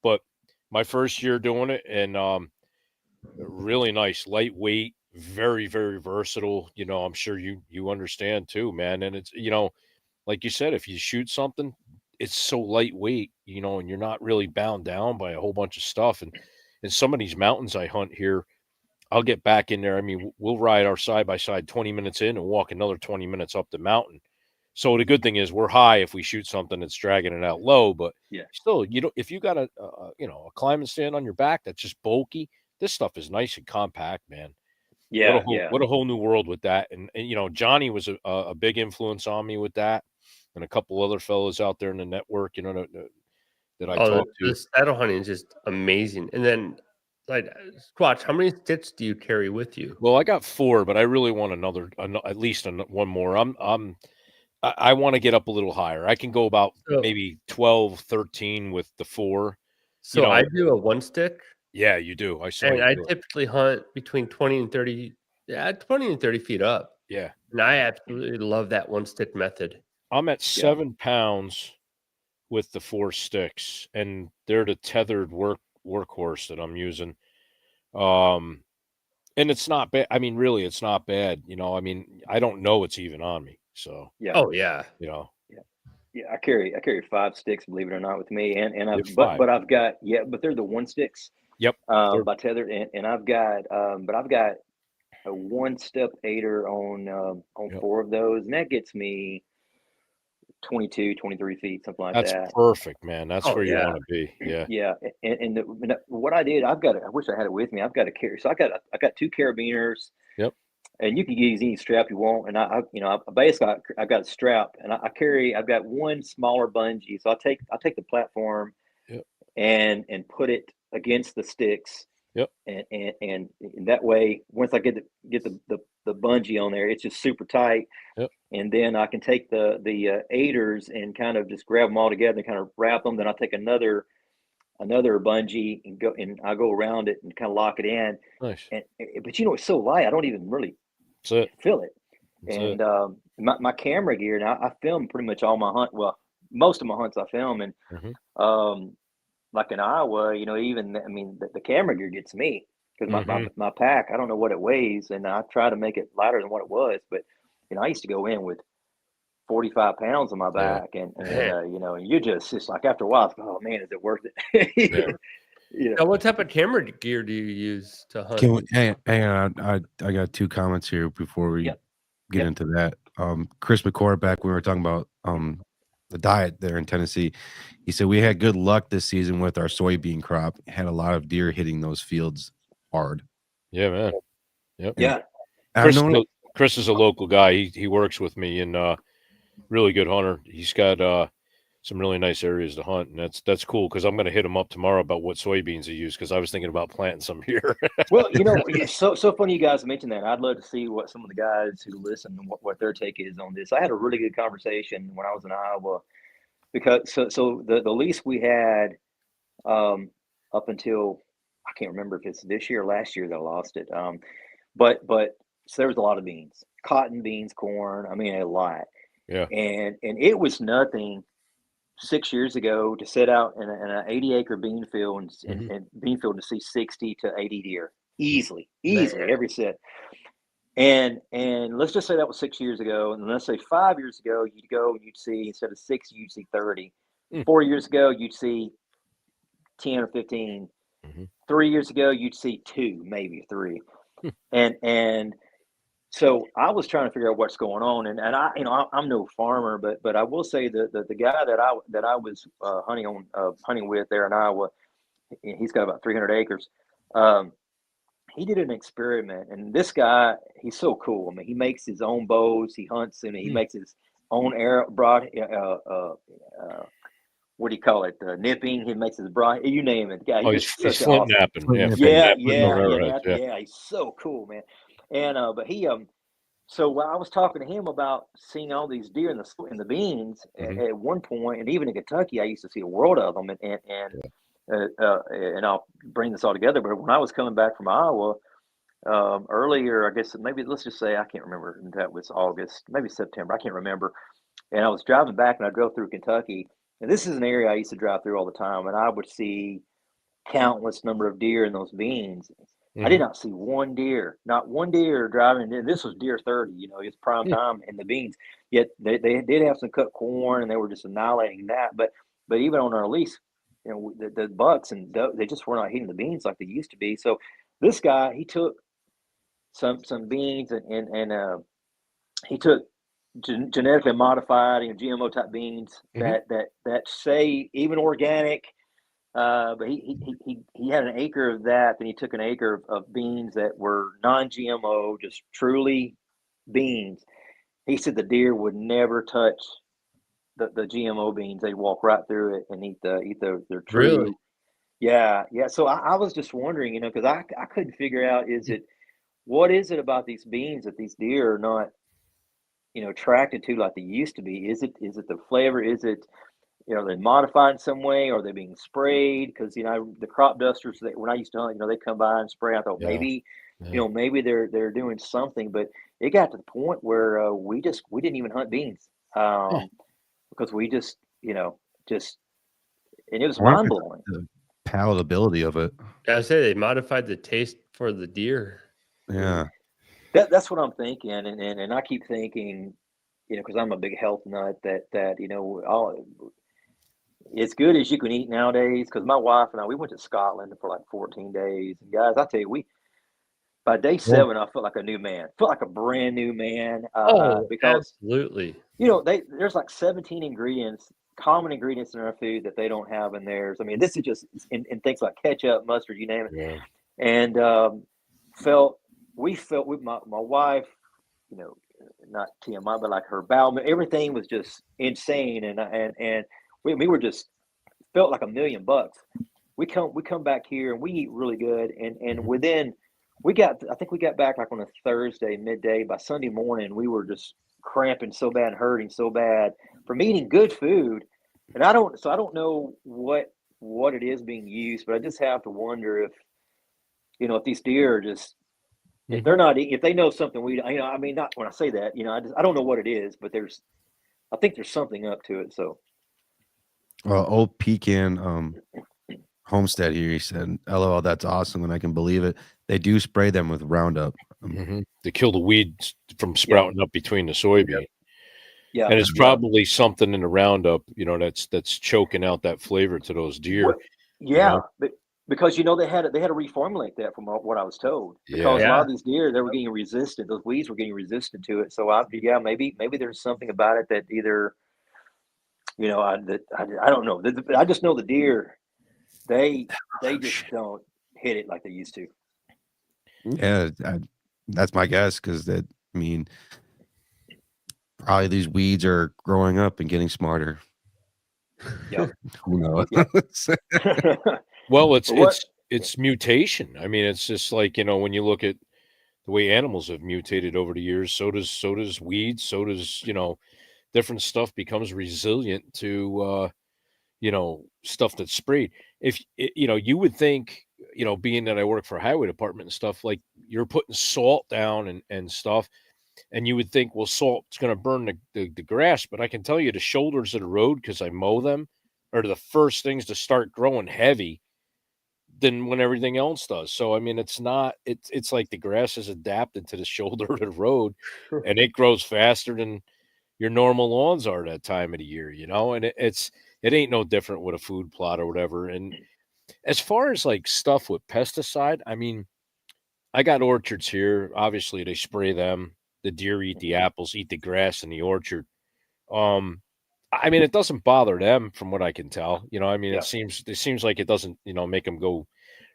but my first year doing it, and really nice, lightweight, very, very versatile. I'm sure you understand too, man. And it's, like you said, if you shoot something, it's so lightweight, and you're not really bound down by a whole bunch of stuff. And in some of these mountains I hunt here, I'll get back in there. I mean, we'll ride our side by side 20 minutes in and walk another 20 minutes up the mountain. So the good thing is we're high if we shoot something that's dragging it out low, but still, if you got a climbing stand on your back that's just bulky, this stuff is nice and compact, man. Yeah, what a whole new world with that. And Johnny was a big influence on me with that, and a couple other fellows out there in the network, that I talked to. The saddle hunting is just amazing. And then, like, Squatch, how many sticks do you carry with you? Well, I got 4, but I really want at least one more. I want to get up a little higher. I can go about maybe 12, 13 with the 4. So I do a 1 stick. Yeah, you do. I typically hunt between 20 and 30 feet up. Yeah. And I absolutely love that 1 stick method. I'm at 7 pounds with the 4 sticks, and they're the tethered workhorse that I'm using. And it's not bad. I mean, really, it's not bad. I mean, I don't know it's even on me. So yeah. Oh yeah. Yeah, I carry 5 sticks, believe it or not, with me, and I've got but they're the 1 sticks. Yep. By tethered, and I've got a 1-step aider on 4 of those, and that gets me 22, 23 feet, something like that. That's perfect, man. That's where you want to be. Yeah. Yeah. And what I did, I wish I had it with me. I've got to carry. So I got 2 carabiners. Yep. And you can use any strap you want. And I I've got a strap, and I've got 1 smaller bungee. So I'll take the platform and put it against the sticks. Yep. And that way, once I get the bungee on there, it's just super tight. Yep. And then I can take the aiders and kind of just grab them all together and kind of wrap them. Then I'll take another bungee and I'll go around it and kind of lock it in. Nice. But it's so light, I don't even really feel it. And my camera gear, now I film pretty much all my hunt. Well, most of my hunts I film, and like in Iowa, the camera gear gets me because my pack, I don't know what it weighs, and I try to make it lighter than what it was. But I used to go in with 45 pounds on my back, and you just like after a while, it's like, oh man, is it worth it? Now, what type of camera gear do you use to hunt? Hang on, I got 2 comments here before we get into that. Chris McCorback, we were talking about the diet there in Tennessee. He said we had good luck this season with our soybean crop. Had a lot of deer hitting those fields hard. Yeah, man. Yep. Yeah. Chris is a local guy. He works with me, and really good hunter. He's got some really nice areas to hunt, and that's cool because I'm going to hit him up tomorrow about what soybeans he used because I was thinking about planting some here. Well, it's so funny you guys mentioned that. I'd love to see what some of the guys who listen, what their take is on this. I had a really good conversation when I was in Iowa because so the lease we had up until I can't remember if it's this year or last year that I lost it. But so there was a lot of beans, cotton, beans, corn. I mean, a lot. Yeah. And it was nothing 6 years ago to sit out in an 80-acre bean field and bean field to see 60 to 80 deer easily every sit. And let's just say that was 6 years ago, and let's say 5 years ago you'd go and you'd see, instead of 60, you'd see 30. 4 years ago you'd see 10 or 15. 3 years ago you'd see 2, maybe 3. And so I was trying to figure out what's going on, and I, I'm no farmer, but I will say that the guy that I was hunting with there in Iowa, he's got about 300 acres. He did an experiment, and this guy, he's so cool. I mean, he makes his own bows, he hunts, and he makes his own arrow broad. What do you call it? Nipping. He makes his broad. You name it. Guy. He's flint napping. Yeah. He's so cool, man. And but he so I was talking to him about seeing all these deer in the beans at one point, and even in Kentucky, I used to see a world of them. And I'll bring this all together. But when I was coming back from Iowa earlier, I guess maybe let's just say I can't remember. That was August, maybe September. I can't remember. And I was driving back, and I drove through Kentucky. And this is an area I used to drive through all the time, and I would see countless number of deer in those beans. I did not see one deer, not one deer driving. And this was deer 30, it's prime time in the beans. Yet they did have some cut corn, and they were just annihilating that. But even on our lease, the bucks and they just were not hitting the beans like they used to be. So this guy, he took some beans and he took genetically modified, GMO type beans that say even organic. But he had an acre of that. Then he took an acre of beans that were non-GMO, just truly beans. He said the deer would never touch the GMO beans. They'd walk right through it and eat their true. Really? Yeah. So I was just wondering, because I couldn't figure out, what is it about these beans that these deer are not, attracted to like they used to be? Is it the flavor? Is it, they modified in some way, or are they being sprayed? Because the crop dusters that when I used to hunt, they come by and spray. I thought maybe maybe they're doing something, but it got to the point where we didn't even hunt beans because we just and it was mind blowing. The palatability of it. I say they modified the taste for the deer. Yeah. That's what I'm thinking, and I keep thinking, because I'm a big health nut, that all as good as you can eat nowadays. Because my wife and I, we went to Scotland for like 14 days, and guys, I tell you, by day 7, I felt like a new man, felt like a brand new man. Because absolutely, there's like 17 common ingredients in our food that they don't have in theirs. I mean, this is just in things like ketchup, mustard, you name it. Yeah. And we felt with my wife, not TMI, but like her bowel, everything was just insane, and we were just felt like $1 million. We come back here and we eat really good, and within I think we got back like on a Thursday midday. By Sunday morning, we were just cramping so bad and hurting so bad from eating good food, and I don't know what it is being used, but I just have to wonder if if these deer are just. If they're not, if they know something not when I say that, I don't know what it is, but I think there's something up to it. So, well, old Pecan Homestead here, he said, "LOL, that's awesome, and I can believe it. They do spray them with Roundup to kill the weeds from sprouting up between the soybean. Yeah, and it's probably something in the Roundup, that's choking out that flavor to those deer. But because they had to reformulate that from what I was told. Because a lot of these deer, they were getting resistant. Those weeds were getting resistant to it. So maybe there's something about it that either, I don't know. I just know the deer, they just don't hit it like they used to. Yeah, that's my guess, because probably these weeds are growing up and getting smarter. Yeah. Who knows? Well, it's mutation. I mean, it's just like, when you look at the way animals have mutated over the years, so does weeds, so does, different stuff becomes resilient to, stuff that's sprayed. If you would think being that I work for a highway department and stuff, like you're putting salt down and stuff. And you would think, well, salt's going to burn the grass. But I can tell you the shoulders of the road, because I mow them, are the first things to start growing heavy than when everything else does. So, I mean, it's like the grass is adapted to the shoulder of the road, and it grows faster than your normal lawns are that time of the year, and it ain't no different with a food plot or whatever. And as far as like stuff with pesticide, I mean, I got orchards here. Obviously, they spray them. The deer eat the apples, eat the grass in the orchard. I mean, it doesn't bother them from what I can tell. I mean, Yeah. it seems like it doesn't, make them go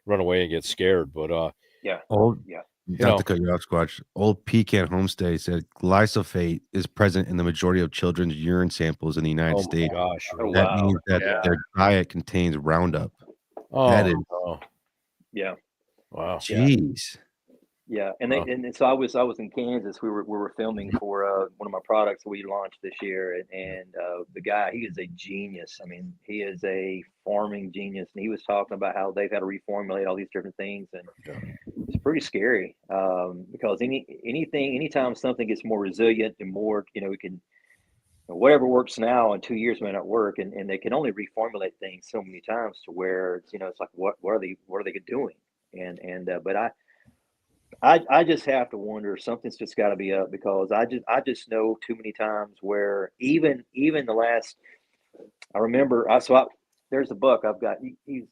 run away and get scared. But Yeah. Not to cut you off, Squatch. Old Pecan Homestay said glyphosate is present in the majority of children's urine samples in the United States. Gosh, Oh, That wow. means that their diet contains Roundup. That is, Yeah. Wow. jeez. Yeah, and so I was in Kansas. We were filming for one of my products we launched this year, and the guy, he is a genius. I mean, he is a farming genius, and he was talking about how they've had to reformulate all these different things, and it's pretty scary because anytime something gets more resilient and more, we can, whatever works now in 2 years may not work, and they can only reformulate things so many times to where it's, it's like what are they doing, but I just have to wonder, something's just got to be up, because I just know too many times where even the last, I remember there's a buck I've got, he's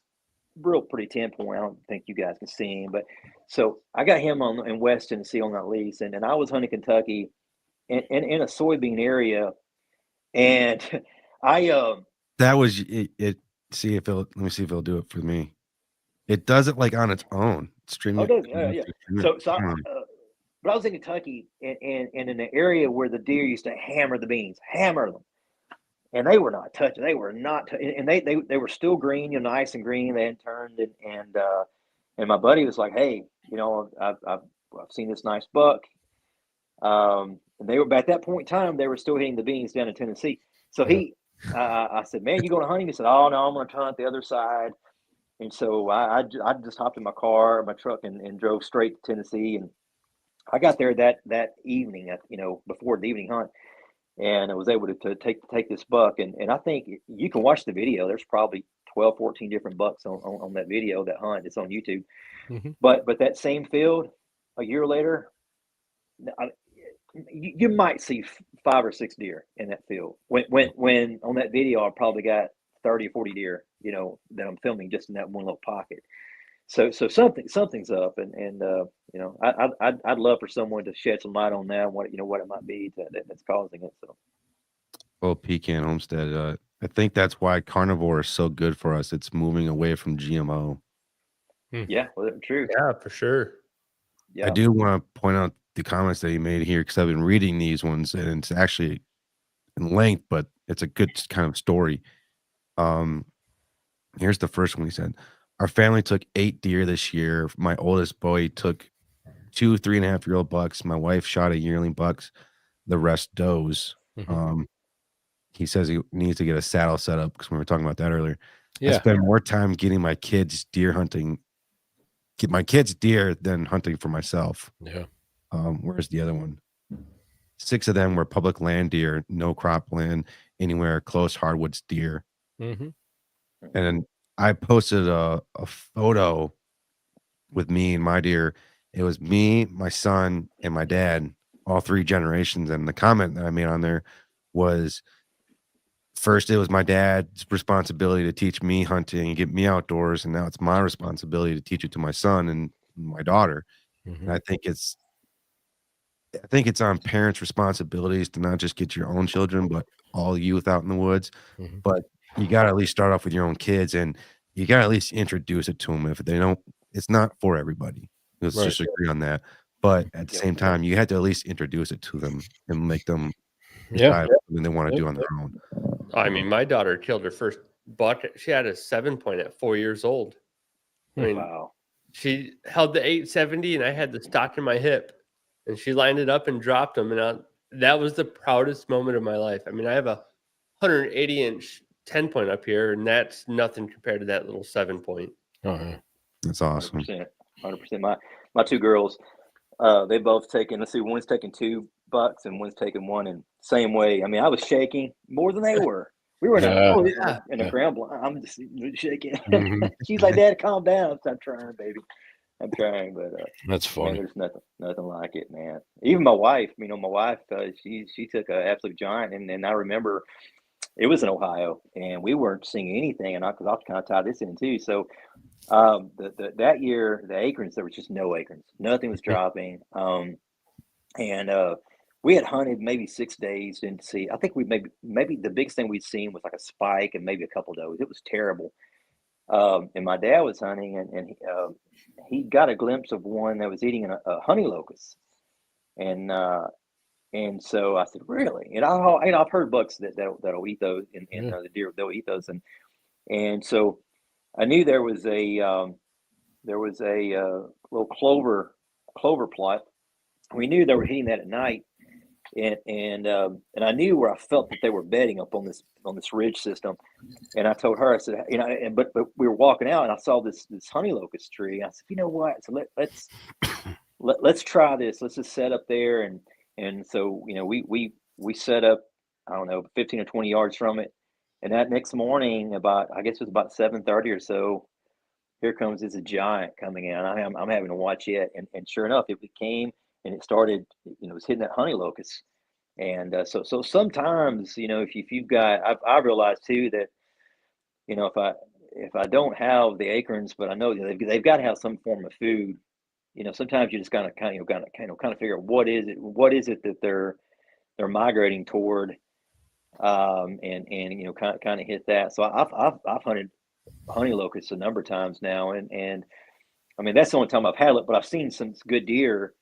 real pretty 10-point. I don't think you guys can see him, but so I got him in West Tennessee on that lease, and I was hunting Kentucky in a soybean area, and That was it. See if let me see if it'll do it for me. It does it like on its own. Streaming. Yeah. But I was in Kentucky and in an area where the deer used to hammer the beans, hammer them, and they were not touching. They were not, and they were still green, nice and green. They hadn't turned, and my buddy was like, "Hey, I've seen this nice buck." And they were, at that point in time, they were still hitting the beans down in Tennessee. So I said, "Man, you going to hunt him?" He said, "Oh no, I'm going to hunt the other side." And so I just hopped in my truck, and drove straight to Tennessee. And I got there that evening, before the evening hunt, and I was able to take this buck. And I think you can watch the video. There's probably 12, 14 different bucks on that video, that hunt. It's on YouTube. Mm-hmm. But that same field, a year later, you might see 5 or 6 deer in that field. When on that video, I probably got 30 or 40 deer, that I'm filming just in that one little pocket. So something's up, and I'd love for someone to shed some light on that, what it might be that's causing it. So, Well, Pecan Homestead, I think that's why carnivore is so good for us. It's moving away from GMO. Yeah, well, true. Yeah, for sure. Yeah. I do want to point out the comments that he made here, because I've been reading these ones, and it's actually in length, but it's a good kind of story. Here's the first one. He said, "Our family took 8 deer this year. My oldest boy took 2 3.5-year-old bucks. My wife shot a yearling bucks. The rest does." He says he needs to get a saddle set up, because we were talking about that earlier. I spend more time getting my kids deer than hunting for myself. Yeah. Where's the other one? 6 of them were public land deer, no cropland anywhere, close hardwoods deer. Mm-hmm. And then I posted a photo with me and my deer. It was me, my son, and my dad, all 3 generations. And the comment that I made on there was, first, it was my dad's responsibility to teach me hunting and get me outdoors, and now it's my responsibility to teach it to my son and my daughter. Mm-hmm. And I think it's on parents' responsibilities to not just get your own children, but all youth out in the woods. Mm-hmm. But you got to at least start off with your own kids, and you got to at least introduce it to them. If they don't, it's not for everybody. Let's just agree on that. But at the same time, you had to at least introduce it to them and make them decide something they want to do on their own. I mean, my daughter killed her first buck. She had a 7-point at 4 years old. I mean, wow. She held the 870, and I had the stock in my hip, and she lined it up and dropped them. And that was the proudest moment of my life. I mean, I have a 180-inch 10-point up here, and that's nothing compared to that little 7-point. Uh-huh. That's awesome. 100%. My two girls, they both taken. Let's see, one's taking 2 bucks and one's taking 1, and same way. I mean, I was shaking more than they were. We were in a ground blind. I'm just shaking. Mhm. She's like, "Dad, calm down." I'm trying, baby. I'm trying, but That's funny. man, there's nothing like it, man. Even my wife, she took an absolute giant, and I remember it was in Ohio, and we weren't seeing anything, and I'll kind of tie this in too. So, that year, the acorns, there was just no acorns, nothing was dropping, and we had hunted maybe 6 days, didn't see. I think we maybe the biggest thing we'd seen was like a spike and maybe a couple does. It was terrible. And my dad was hunting, and he got a glimpse of one that was eating a honey locust, and so I said, "Really?" And I've heard bucks that'll eat those, and the deer they'll eat those, and so I knew there was a little clover plot. We knew they were hitting that at night, and I knew where I felt that they were bedding up on this ridge system. And I told her, I said, but we were walking out, and I saw this honey locust tree. And I said, you know what? So let's try this. Let's just set up there, and so we set up, I don't know, 15 or 20 yards from it. And that next morning, I guess it was about 7:30 or so, here comes this giant coming in. I'm having to watch it, and sure enough, it came. And it started, it was hitting that honey locust. And so sometimes, if you've got, I've realized too that, if I don't have the acorns, but I know they've got to have some form of food, sometimes you just kind of figure out what is it that they're migrating toward, and kind of hit that. So I've hunted honey locusts a number of times now, and I mean, that's the only time I've had it, but I've seen some good deer,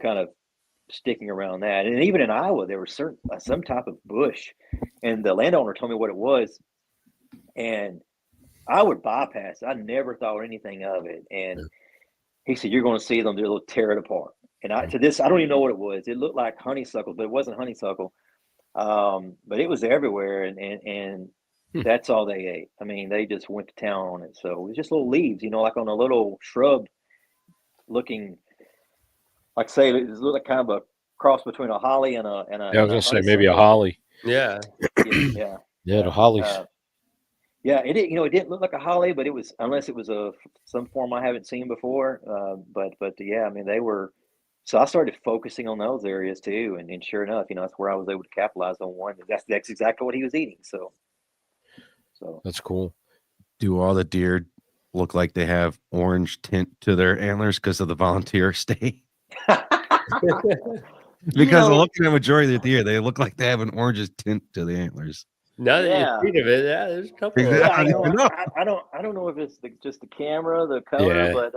kind of sticking around that. And even in Iowa, there was some type of bush, and the landowner told me what it was, and I would bypass. I never thought anything of it. And he said, "You're going to see them; they'll tear it apart." And I don't even know what it was. It looked like honeysuckle, but it wasn't honeysuckle. But it was everywhere, and that's all they ate. I mean, they just went to town on it. So it was just little leaves, like on a little shrub looking. Like say, it looked like kind of a cross between a holly and a. Yeah, I was gonna say maybe a holly. Yeah. Yeah. The hollies. Yeah, it didn't look like a holly, but it was, unless it was some form I haven't seen before. But yeah, I mean, they were. So I started focusing on those areas too, and sure enough, that's where I was able to capitalize on one. That's exactly what he was eating. So that's cool. Do all the deer look like they have orange tint to their antlers because of the volunteer stay? Because looking at the majority of the deer, they look like they have an orange tint to the antlers. Now that you think of it, there's a couple. I don't know if it's just the camera, the color, but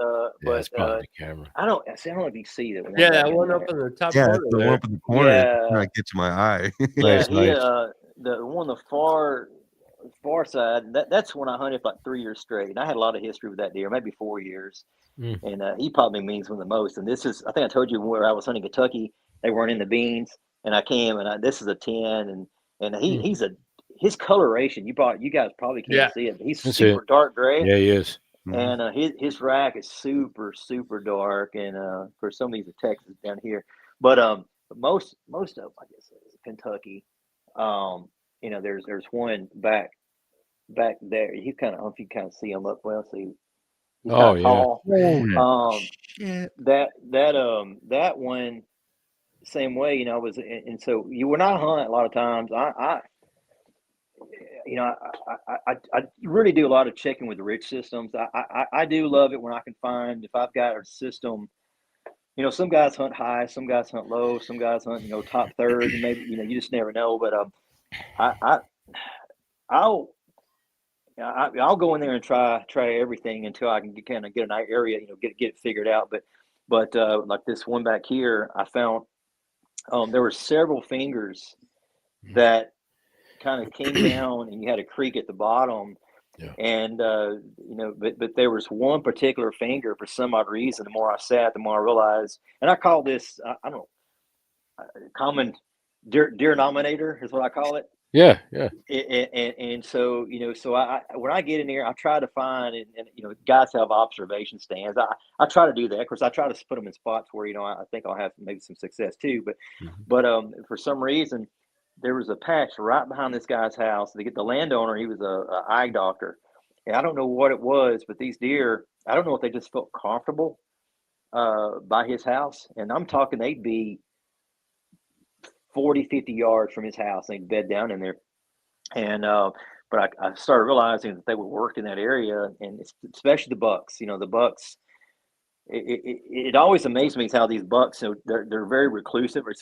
it's probably the camera. I don't know if you see that. That one up in the top corner. The one up in the corner trying to get to my eye. The one on the far side. That's when I hunted for like 3 years straight, and I had a lot of history with that deer, maybe 4 years. And he probably means one of the most. And this is, I think I told you where I was hunting Kentucky, they weren't in the beans, and I came, and this is a 10, and his coloration, you guys probably can't see it, but he's super dark gray. Yeah, he is. And his rack is super, super dark, and for some of these are Texas down here, but most of them, I guess, is Kentucky. There's one back there. You kind of, I don't know if you kind of see him up well. See, tall. That one, same way. Was, and so you were not hunt a lot of times. I really do a lot of checking with the ridge systems. I do love it when I can find, if I've got a system. Some guys hunt high, some guys hunt low, some guys hunt top thirds, and maybe you just never know. But I'll go in there and try everything until I can kind of get an area, get it figured out. But like this one back here, I found there were several fingers that kind of came down, and you had a creek at the bottom. Yeah. And but there was one particular finger, for some odd reason, the more I sat, the more I realized, and I call this, I don't know, common denominator is what I call it. Yeah. And so, so I when I get in there, I try to find, and guys have observation stands. I try to do that. Of course, I try to put them in spots where, I think I'll have maybe some success too. But for some reason, there was a patch right behind this guy's house. The landowner, he was a eye doctor. And I don't know what it was, but these deer, I don't know if they just felt comfortable by his house. And I'm talking, they'd be 40, 50 yards from his house. They'd bed down in there. And but I started realizing that they would work in that area, and especially the bucks. The bucks. It always amazes me how these bucks, they're very reclusive, or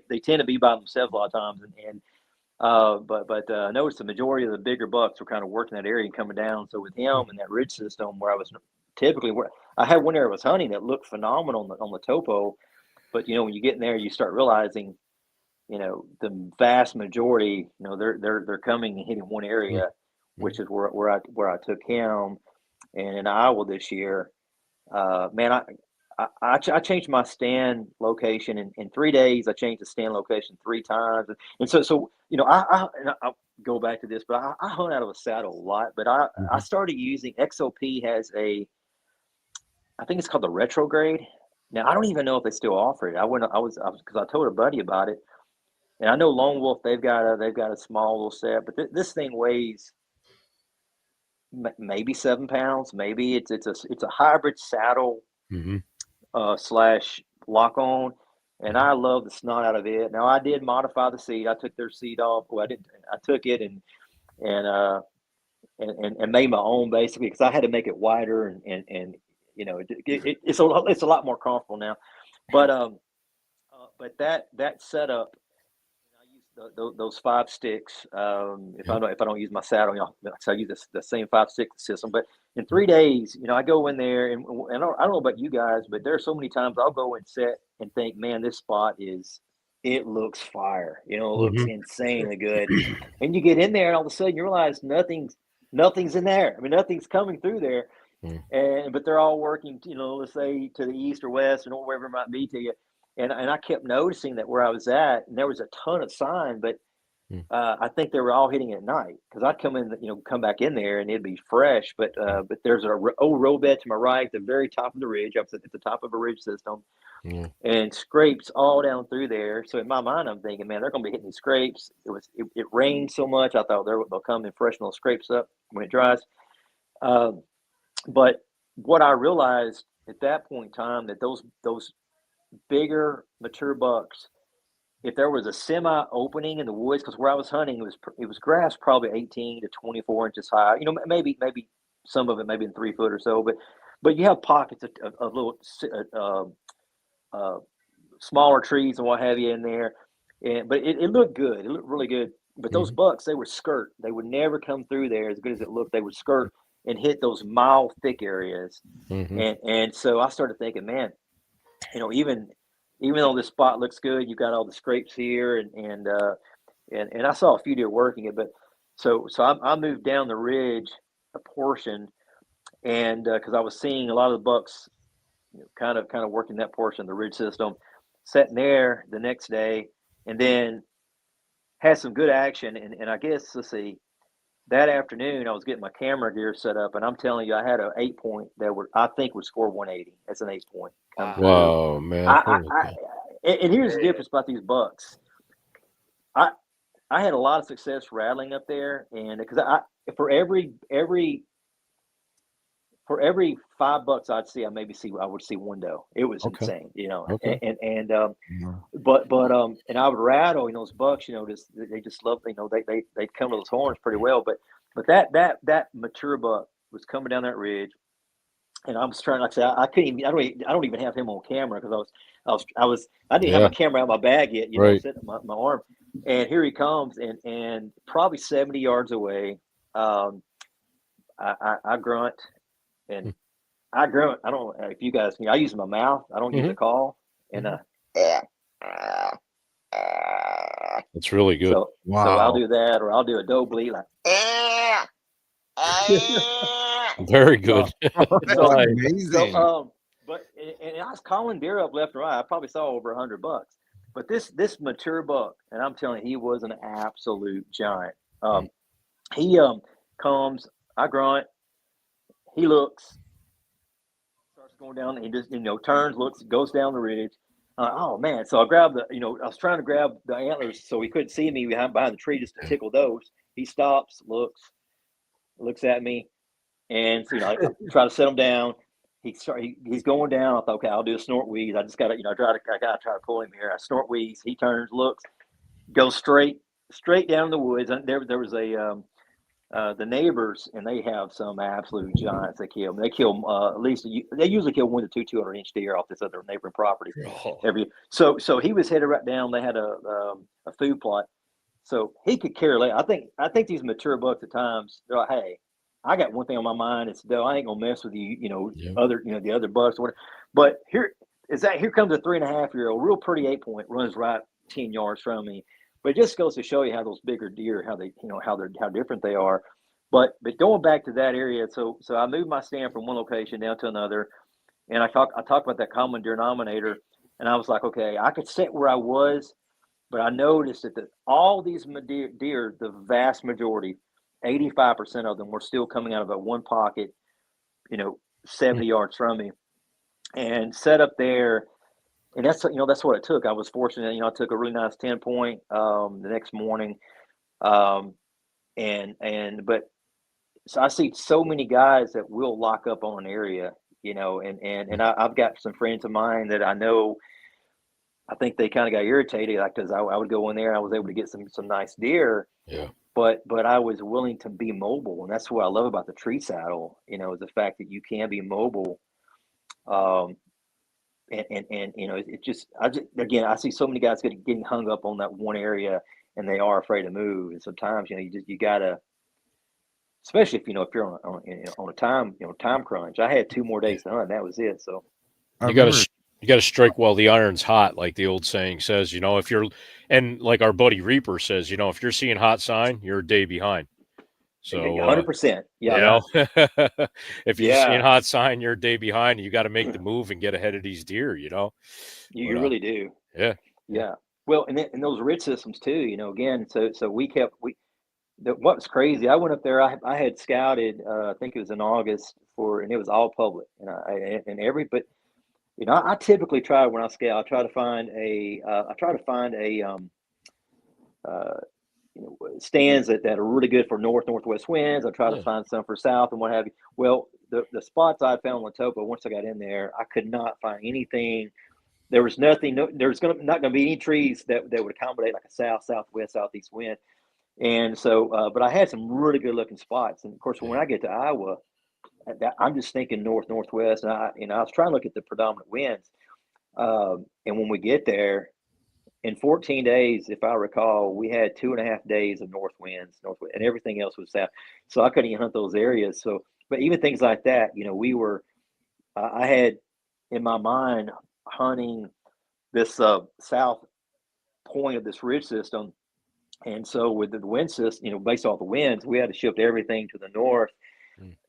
they tend to be by themselves a lot of times. But I noticed the majority of the bigger bucks were kind of working that area and coming down. So with him and that ridge system where I was typically, where I had one area I was hunting that looked phenomenal on the topo, but when you get in there, you start realizing, the vast majority, they're coming and hitting one area, which is where I took him. And in Iowa this year, man, I changed my stand location in 3 days. I changed the stand location 3 times, and so I'll go back to this, but I hunt out of a saddle a lot. But I started using XOP has I think it's called the Retrograde. Now I don't even know if they still offer it. Because I told a buddy about it. And I know Lone Wolf, they've got a small little set, but this thing weighs maybe 7 pounds. Maybe it's a hybrid saddle slash lock on, and I love the snot out of it. Now I did modify the seat. I took their seat off. Well, I didn't. I took it and made my own basically, because I had to make it wider and it's a lot more comfortable now. But that setup, I use those 5 sticks. If I don't use my saddle, so I use the same 5-stick system. But in 3 days, I go in there and I don't know about you guys, but there are so many times I'll go and set and think, man, this spot it looks fire. It looks insanely good. And you get in there and all of a sudden you realize nothing's in there. I mean, nothing's coming through there. But they're all working, let's say to the east or west or wherever it might be to you. And I kept noticing that where I was at, and there was a ton of sign, but I think they were all hitting at night, because I'd come back in there and it'd be fresh. But there's an old road bed to my right, at the very top of the ridge. I was at the top of a ridge system, and scrapes all down through there. So in my mind, I'm thinking, man, they're going to be hitting these scrapes. It rained so much, I thought they'll come and freshen those scrapes up when it dries. But what I realized at that point in time, that those bigger mature bucks, if there was a semi opening in the woods, because where I was hunting, it was grass probably 18 to 24 inches high, maybe some of it maybe in 3 foot or so, but you have pockets of little smaller trees and what have you in there, but it looked good. It looked really good. But those bucks, they would skirt. They would never come through there as good as it looked. They would skirt and hit those mile thick areas. And so I started thinking, man, even though this spot looks good, you've got all the scrapes here, and I saw a few deer working it, but so I moved down the ridge a portion, and because I was seeing a lot of the bucks, kind of working that portion of the ridge system, sitting there the next day, and then had some good action, and I guess, let's see, that afternoon I was getting my camera gear set up, and I'm telling you, I had an 8-point that I think would score 180. That's an 8-point. Wow, man! And here's the difference about these bucks. I had a lot of success rattling up there, and because for every 5 bucks I'd see, I would see one doe. It was insane, Okay. And I would rattle, those bucks, they just love, they come to those horns pretty well. But that mature buck was coming down that ridge, and I was trying, like I say, I couldn't even, I don't even have him on camera, because I didn't have my camera out of my bag yet, sitting on my arm, and here he comes, and probably 70 yards away, I grunt. And I grunt. I don't know if you guys, I use my mouth. I don't use a call. And it's really good. So I'll do that, or I'll do a doe bleat like. Very good. Amazing. But I was calling deer up left and right. I probably saw over 100 bucks. But this mature buck, and I'm telling you, he was an absolute giant. He comes, I grunt, he looks, starts going down, and he just turns, looks, goes down the ridge. Oh man! So I grabbed I was trying to grab the antlers so he couldn't see me behind the tree just to tickle those. He stops, looks at me, and so I try to set him down. He's going down. I thought, okay, I'll do a snort wheeze. I just got to I gotta try to pull him here. I snort wheeze. He turns, looks, goes straight down the woods. And there was the neighbors, and they have some absolute giants. They kill them. They kill at least they usually kill 1 to 2 200-inch deer off this other neighboring property every year. So he was headed right down. They had a food plot, so he could care less. I think these mature bucks at times they're like, hey, I got one thing on my mind. It's though I ain't gonna mess with you. The other bucks or whatever. But here comes a 3.5-year-old, real pretty 8-point, runs right 10 yards from me. But it just goes to show you how those bigger deer, how different they are. But going back to that area, so I moved my stand from one location down to another, and I talked about that common denominator, and I was like, okay, I could sit where I was, but I noticed that all these deer, the vast majority, 85% of them were still coming out of a one pocket, 70 yards from me, and set up there. And that's what it took. I was fortunate, I took a really nice 10-point the next morning. But so I see so many guys that will lock up on an area, and I've got some friends of mine that I know, I think they kind of got irritated, like, because I would go in there and I was able to get some nice deer. Yeah. But I was willing to be mobile. And that's what I love about the tree saddle, is the fact that you can be mobile. It just again, I see so many guys getting hung up on that one area, and they are afraid to move. And sometimes you gotta, especially if you're on a time crunch. I had 2 more days to hunt, and that was it. So you gotta strike while the iron's hot, like the old saying says. If you're, and like our buddy Reaper says, if you're seeing hot sign, you're a day behind. So 100%. If you're seeing hot sign, you're a day behind. You got to make the move and get ahead of these deer. You really do. Yeah. Well, and those ridge systems too. Again, so what was crazy? I went up there. I had scouted. I think it was in August and it was all public. I typically try when I scout. I try to find stands that are really good for northwest winds. I try to find some for south and what have you. Well, the spots I found on Latopa, once I got in there, I could not find anything. There was nothing. There's not going to be any trees that would accommodate like a south, southwest, southeast wind. And so, but I had some really good looking spots. And of course, when I get to Iowa, I'm just thinking northwest. And I was trying to look at the predominant winds. And when we get there, in 14 days, if I recall, we had 2.5 days of northwest, and everything else was south. So I couldn't even hunt those areas. So, but even things like that, I had in my mind hunting this south point of this ridge system. And so with the wind system, based off the winds, we had to shift everything to the north.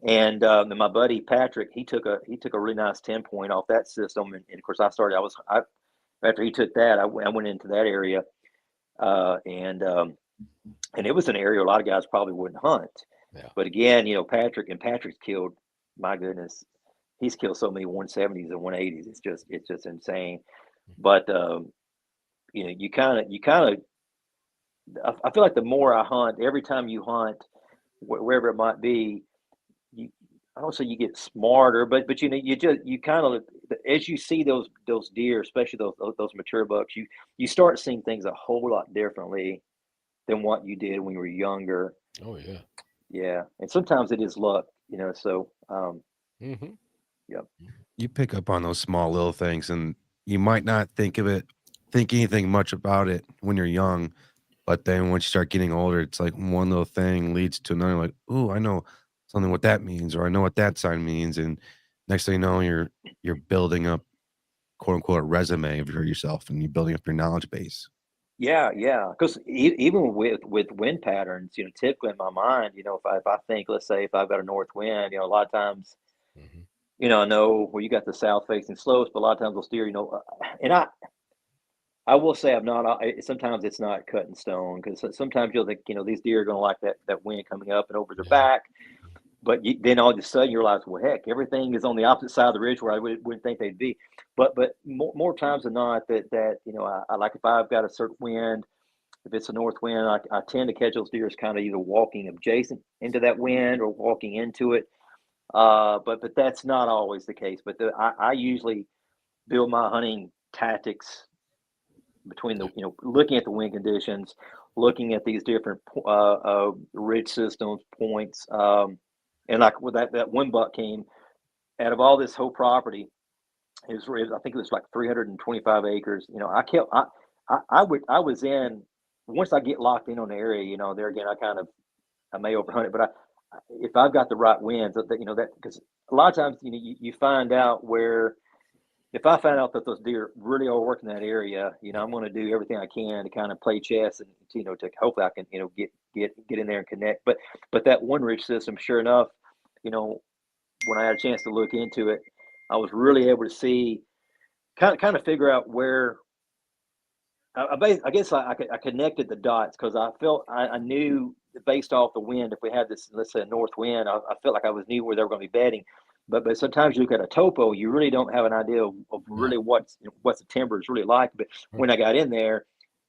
And my buddy Patrick, he took a really nice 10-point off that system. And of course, after he took that, I went into that area, and it was an area a lot of guys probably wouldn't hunt. Yeah. But again, Patrick's killed. My goodness, he's killed so many 170s and 180s. It's just insane. But you kind of. I feel like the more I hunt, every time you hunt, wherever it might be, I don't say you get smarter, but you kind of, as you see those deer, especially those mature bucks, you start seeing things a whole lot differently than what you did when you were younger. Oh yeah. Yeah, and sometimes it is luck, So, Yep. You pick up on those small little things, and you might not think anything much about it when you're young, but then once you start getting older, it's like one little thing leads to another. Like, oh, I know something what that means, or I know what that sign means, and next thing you know, you're building up, quote unquote, a resume of yourself, and you're building up your knowledge base. Yeah. Because even with wind patterns, typically in my mind, if I think, let's say if I've got a north wind, a lot of times, I know you got the south facing slopes, but a lot of times they'll steer, and I will say I'm not. Sometimes it's not cut in stone because sometimes you'll think these deer are going to like that wind coming up and over their back, but then all of a sudden you realize, well, heck, everything is on the opposite side of the ridge where I wouldn't think they'd be. But more times than not that I like if I've got a certain wind. If it's a north wind, I tend to catch those deer as kind of either walking adjacent into that wind or walking into it. But that's not always the case. But I usually build my hunting tactics between looking at the wind conditions, looking at these different ridge systems, points, and like with that one buck came out of all this whole property. I think it was like 325 acres. I was in. Once I get locked in on the area, there again, I may overhunt it, but if I've got the right winds, that because a lot of times, you find out where, if I find out that those deer really are working that area, I'm going to do everything I can to kind of play chess and, to hopefully I can, get in there and connect. But that one ridge system, sure enough, when I had a chance to look into it, I was really able to see, kind of figure out where, I guess I connected the dots because I felt I knew based off the wind, if we had this, let's say, a north wind, I felt like I knew where they were going to be bedding. But sometimes you look at a topo, you really don't have an idea of really what's the timber is really like. But when I got in there,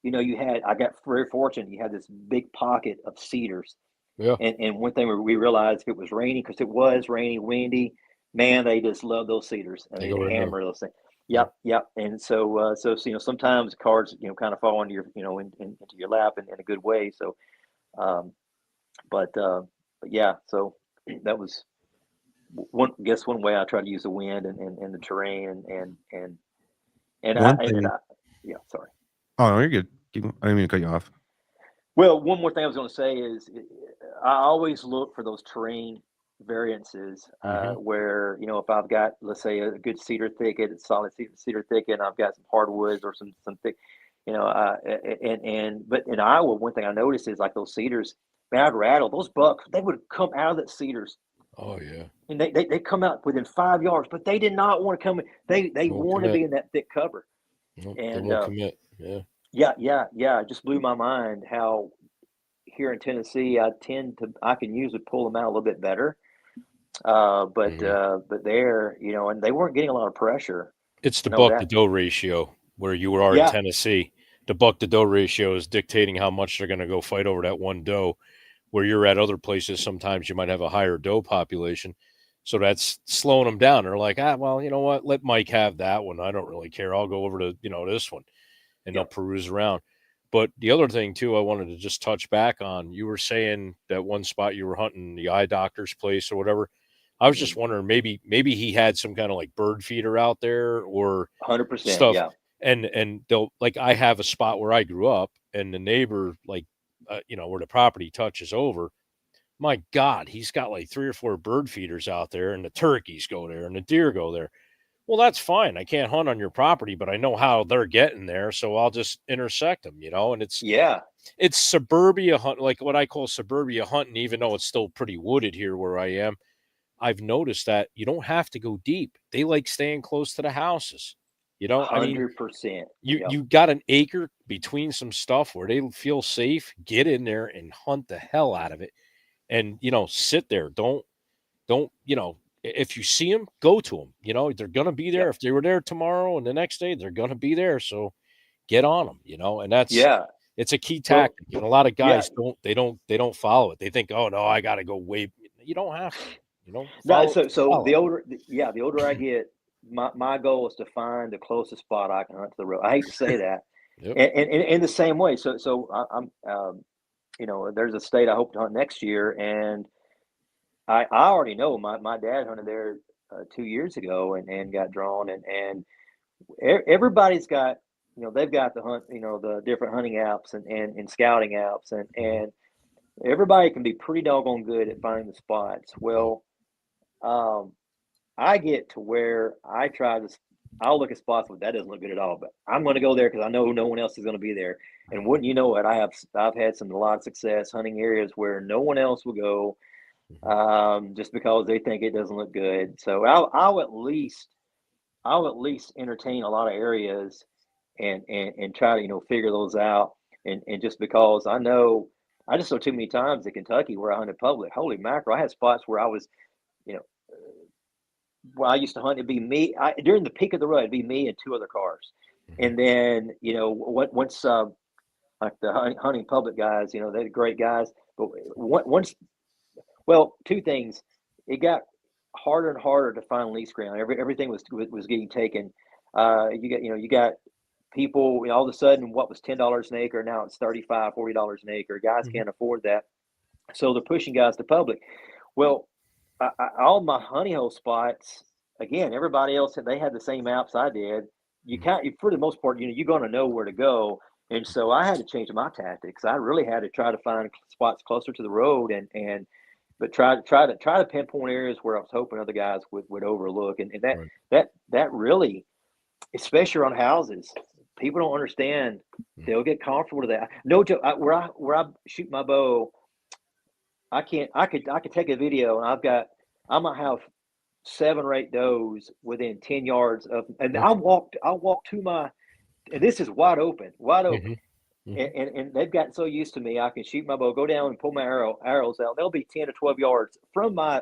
I got very fortunate. You had this big pocket of cedars. Yeah. And one thing we realized, if it was rainy, because it was rainy, windy, man, they just love those cedars and they hammer those things. Yep. And so sometimes cards kind of fall into your into your lap in a good way. So, but yeah, so that was one way I try to use the wind and the terrain and yeah, sorry. Oh, no, you're good. I didn't mean to cut you off. Well, one more thing I was going to say is I always look for those terrain variances where, if I've got, let's say, a good cedar thicket, a solid cedar thicket, and I've got some hardwoods or some thick, but in Iowa, one thing I noticed is like those cedars, man, I'd rattle those bucks. They would come out of the cedars. Oh yeah. And they come out within 5 yards, but they did not want to come in. They want to be in that thick cover. Nope, and they won't commit. Yeah. Yeah. It just blew my mind how here in Tennessee, I can usually pull them out a little bit better. But there, and they weren't getting a lot of pressure. It's the buck to doe ratio where you are in Tennessee. The buck to doe ratio is dictating how much they're going to go fight over that one doe. Where you're at other places, sometimes you might have a higher doe population. So that's slowing them down. They're like, well, you know what? Let Mike have that one. I don't really care. I'll go over to, this one. And they'll peruse around. But the other thing, too, I wanted to just touch back on, you were saying that one spot you were hunting, the eye doctor's place or whatever. I was just wondering, maybe he had some kind of like bird feeder out there or 100% stuff. Yeah. And they'll, like, I have a spot where I grew up and the neighbor, like, where the property touches over, my God, he's got like 3 or 4 bird feeders out there and the turkeys go there and the deer go there. Well, that's fine. I can't hunt on your property, but I know how they're getting there. So I'll just intersect them, and it's suburbia hunt, like what I call suburbia hunting, even though it's still pretty wooded here where I am. I've noticed that you don't have to go deep. They like staying close to the houses. 100%. You got an acre between some stuff where they feel safe. Get in there and hunt the hell out of it, and sit there. Don't if you see them, go to them. They're gonna be there. If they were there tomorrow and the next day, they're gonna be there. So get on them. And that's it's a key tactic. And a lot of guys don't follow it. They think, oh no, I got to go way. You don't have to. So the older I get, my goal is to find the closest spot I can hunt to the road. I hate to say that, and in the same way. So I'm, there's a state I hope to hunt next year, and I already know my dad hunted there 2 years ago and got drawn, and everybody's got they've got the hunt the different hunting apps and scouting apps and everybody can be pretty doggone good at finding the spots. Well, I get to where I'll look at spots where that doesn't look good at all, but I'm going to go there because I know no one else is going to be there. And wouldn't you know it, I've had a lot of success hunting areas where no one else will go, just because they think it doesn't look good. So I'll at least entertain a lot of areas and try to figure those out. And just because I just saw too many times in Kentucky where I hunted public. Holy mackerel! I had spots where I was, where I used to hunt. It'd be me during the peak of the rut. It'd be me and 2 other cars, and then once like the hunting public guys, they're great guys. But once, well, 2 things. It got harder and harder to find lease ground. Everything was getting taken. You got people, all of a sudden, what was $10 an acre, now it's $35, $40 an acre. Guys can't afford that, so they're pushing guys to public. Well, all my honey hole spots, again, everybody else they had the same maps I did. You can't, for the most part, you're going to know where to go. And so I had to change my tactics. I really had to try to find spots closer to the road but try to pinpoint areas where I was hoping other guys would overlook. And that really, especially around houses, people don't understand. They'll get comfortable to that. No joke. Where I shoot my bow, I could take a video, and I might have 7 or 8 does within 10 yards of, and I walked to my, and this is wide open. And they've gotten so used to me, I can shoot my bow, go down and pull my arrows out. They'll be 10 to 12 yards from my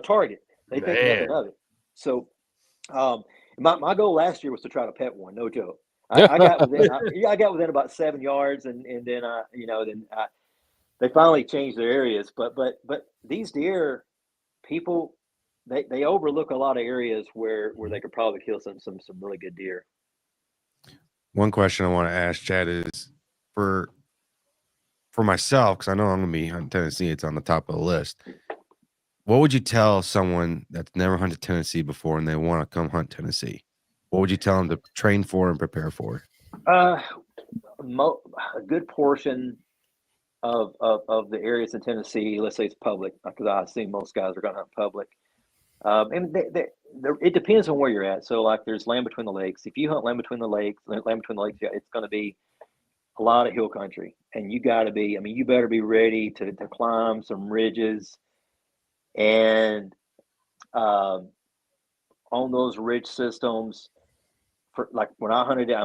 target. They think nothing of it. So, my goal last year was to try to pet one. No joke. I got within about 7 yards, and then they finally changed their areas. But these deer, people, they overlook a lot of areas where they could probably kill some really good deer. One question I want to ask Chad is for myself, because I know I'm going to be hunting Tennessee. It's on the top of the list. What would you tell someone that's never hunted Tennessee before and they want to come hunt Tennessee? What would you tell them to train for and prepare for? A good portion of the areas in Tennessee, let's say it's public, because I assume most guys are going to hunt public. And it depends on where you're at. So, like, there's land between the lakes. If you hunt land between the lakes, it's going to be a lot of hill country, and you better be ready to climb some ridges. And on those ridge systems, for like when I hunted, I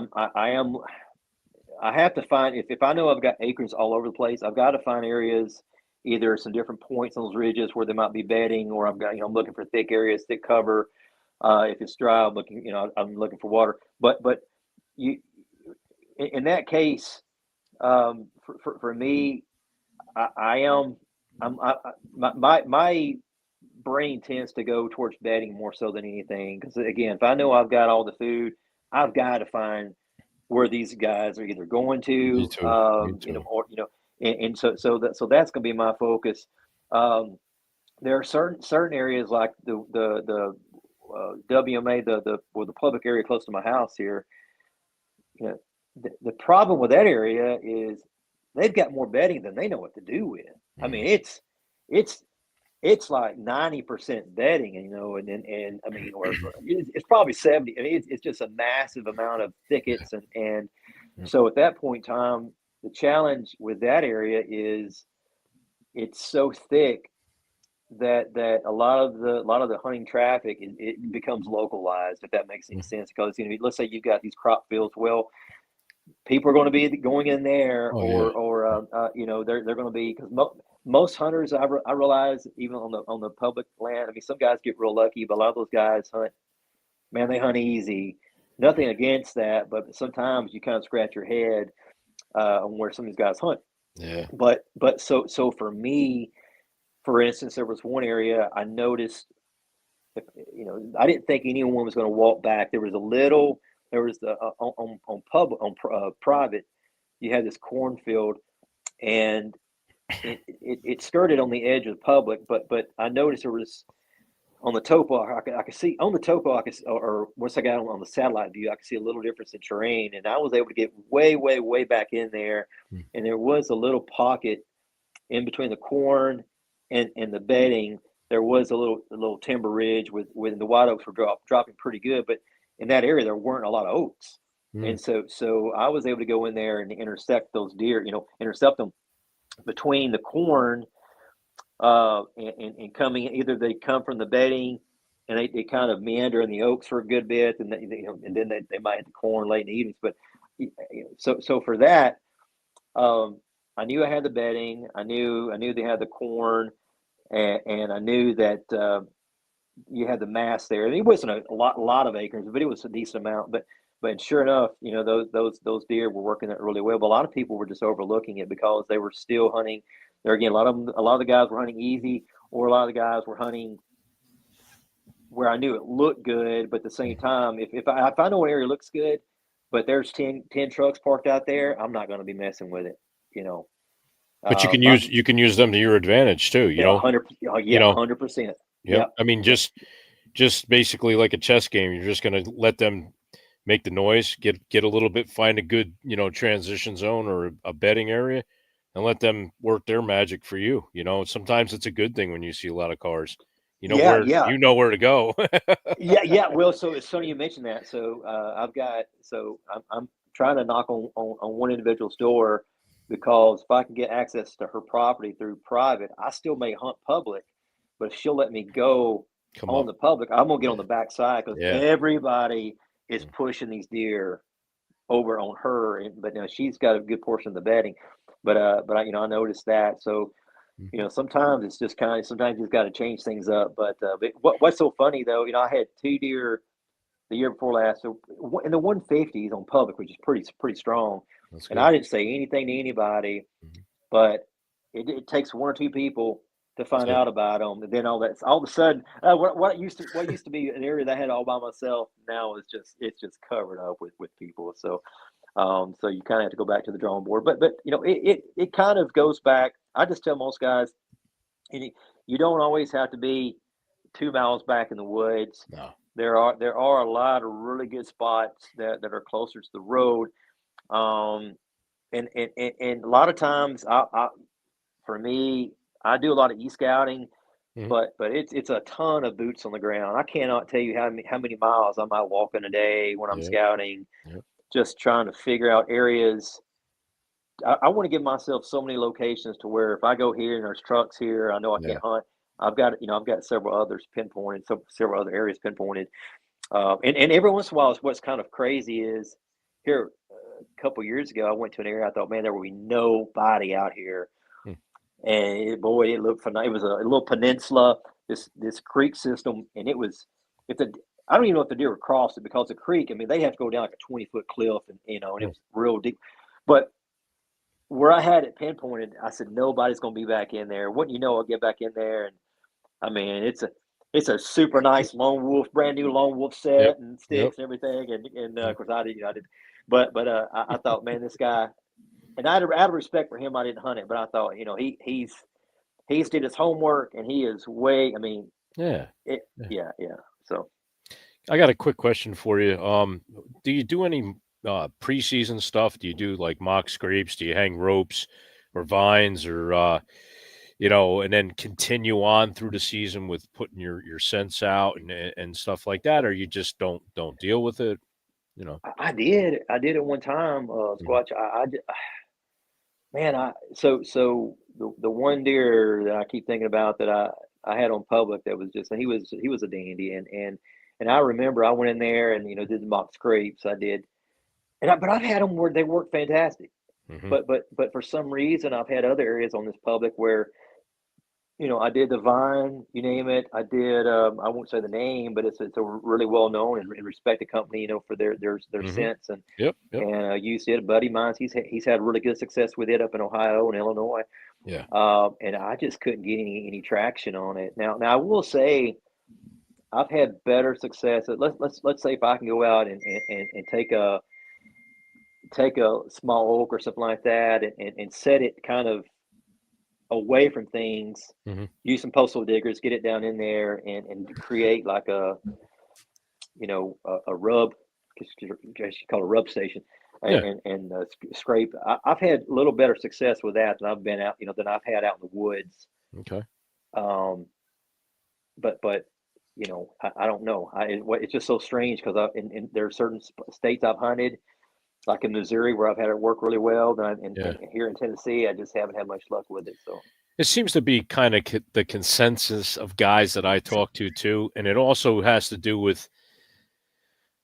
have to find, if I know I've got acres all over the place, I've got to find areas, either some different points on those ridges where there might be bedding, or I'm looking for thick areas, thick cover. If it's dry, I'm looking for water. But you, in that case, for me, my brain tends to go towards bedding more so than anything. Because again, if I know I've got all the food, I've got to find where these guys are either going to, Me too. and so that's going to be my focus. There are certain areas like the WMA, the public area close to my house here. The problem with that area is they've got more bedding than they know what to do with. I mean, it's like 90% bedding, or it's probably 70. I mean, it's just a massive amount of thickets, and so at that point in time, the challenge with that area is it's so thick that a lot of the hunting traffic it becomes localized, if that makes any sense. Because let's say you've got these crop fields, well, people are going to be going in there, they're going to be, because most hunters, I realize, even on the public land, I mean, some guys get real lucky, but a lot of those guys they hunt easy. Nothing against that, but sometimes you kind of scratch your head on where some of these guys hunt. Yeah. But so for me, for instance, there was one area I noticed. I didn't think anyone was going to walk back. There was on private, you had this cornfield, and it skirted on the edge of the public, but I noticed there was on the topo, I could see on the topo, or once I got on the satellite view, I could see a little difference in terrain, and I was able to get way, way, way back in there, and there was a little pocket in between the corn and the bedding. There was a little timber ridge with the white oaks were dropping pretty good, but in that area there weren't a lot of oaks, and so I was able to go in there and intercept those deer, intercept them between the corn and coming, either they come from the bedding and they kind of meander in the oaks for a good bit, and and then they might hit the corn late in the evenings. But so for that, I knew I had the bedding. I knew they had the corn, and I knew that you had the mass there. And it wasn't a lot of acres, but it was a decent amount. But sure enough, those deer were working that really well. But a lot of people were just overlooking it because they were still hunting. There again, a lot of the guys were hunting easy, or a lot of the guys were hunting where I knew it looked good, but at the same time, if I know an area looks good, but there's 10 trucks parked out there, I'm not going to be messing with it, But you can use them to your advantage too, you know. 100%. Yeah, 100%. Yeah. I mean, just basically like a chess game. You're just going to let them make the noise, get a little bit, find a good, transition zone or a bedding area, and let them work their magic for you. Sometimes it's a good thing when you see a lot of cars. You know where to go. yeah. Well, so it's funny you mentioned that. So I'm trying to knock on one individual's door, because if I can get access to her property through private, I still may hunt public, but if she'll let me go on the public, I'm gonna get on the back side, because everybody is pushing these deer over on her, but she's got a good portion of the bedding. But I noticed that. So sometimes it's just sometimes you've got to change things up. But what's so funny though, I had 2 deer the year before last, so in the 150s on public, which is pretty strong. And I didn't say anything to anybody, but it takes 1 or 2 people to find out about them, and then all of a sudden, what used to be an area that I had all by myself, now it's just covered up with people. So you kind of have to go back to the drawing board. But it kind of goes back. I just tell most guys, you don't always have to be 2 miles back in the woods. No. There are a lot of really good spots that are closer to the road. And a lot of times, for me, I do a lot of e-scouting, but it's a ton of boots on the ground. I cannot tell you how many miles I might walk in a day when I'm scouting, just trying to figure out areas. I want to give myself so many locations to where if I go here and there's trucks here, I know I can't hunt. I've got several others pinpointed, several other areas pinpointed. And every once in a while, what's kind of crazy is here a couple years ago, I went to an area I thought, man, there will be nobody out here. And it looked phenomenal. It was a little peninsula, this creek system, and I don't even know if the deer would cross it, because the creek, I mean, they have to go down like a 20-foot cliff, and and it was real deep. But where I had it pinpointed, I said nobody's going to be back in there. Wouldn't you know, I'll get back in there, and I mean, it's a super nice brand new lone wolf set and sticks and everything, and of course I did, but I thought, man, this guy. And out of respect for him, I didn't hunt it, but I thought, he's did his homework, and he is way. I mean, So, I got a quick question for you. Do you do any preseason stuff? Do you do like mock scrapes? Do you hang ropes or vines, or and then continue on through the season with putting your scents out and stuff like that, or you just don't deal with it? I did it one time, Squatch. So the one deer that I keep thinking about that I had on public, that was just, he was a dandy, and I remember I went in there and did the mock scrapes. I did, but I've had them where they work fantastic, but for some reason I've had other areas on this public where I did the vine, you name it. I did. I won't say the name, but it's a really well known and respected company, for their scents, and and used it. A buddy of mine, he's had really good success with it up in Ohio and Illinois. Yeah. And I just couldn't get any traction on it. Now I will say, I've had better success. Let's say if I can go out and take a small oak or something like that and set it kind of away from things, use some postal diggers, get it down in there and create like a rub, you call it a rub station, and scrape. I've had a little better success with that than I've been out, than I've had out in the woods. Okay. But I don't know. It's just so strange, because there are certain states I've hunted, like in Missouri, where I've had it work really well. And here in Tennessee, I just haven't had much luck with it. So It seems to be kind of the consensus of guys that I talk to too, and it also has to do with,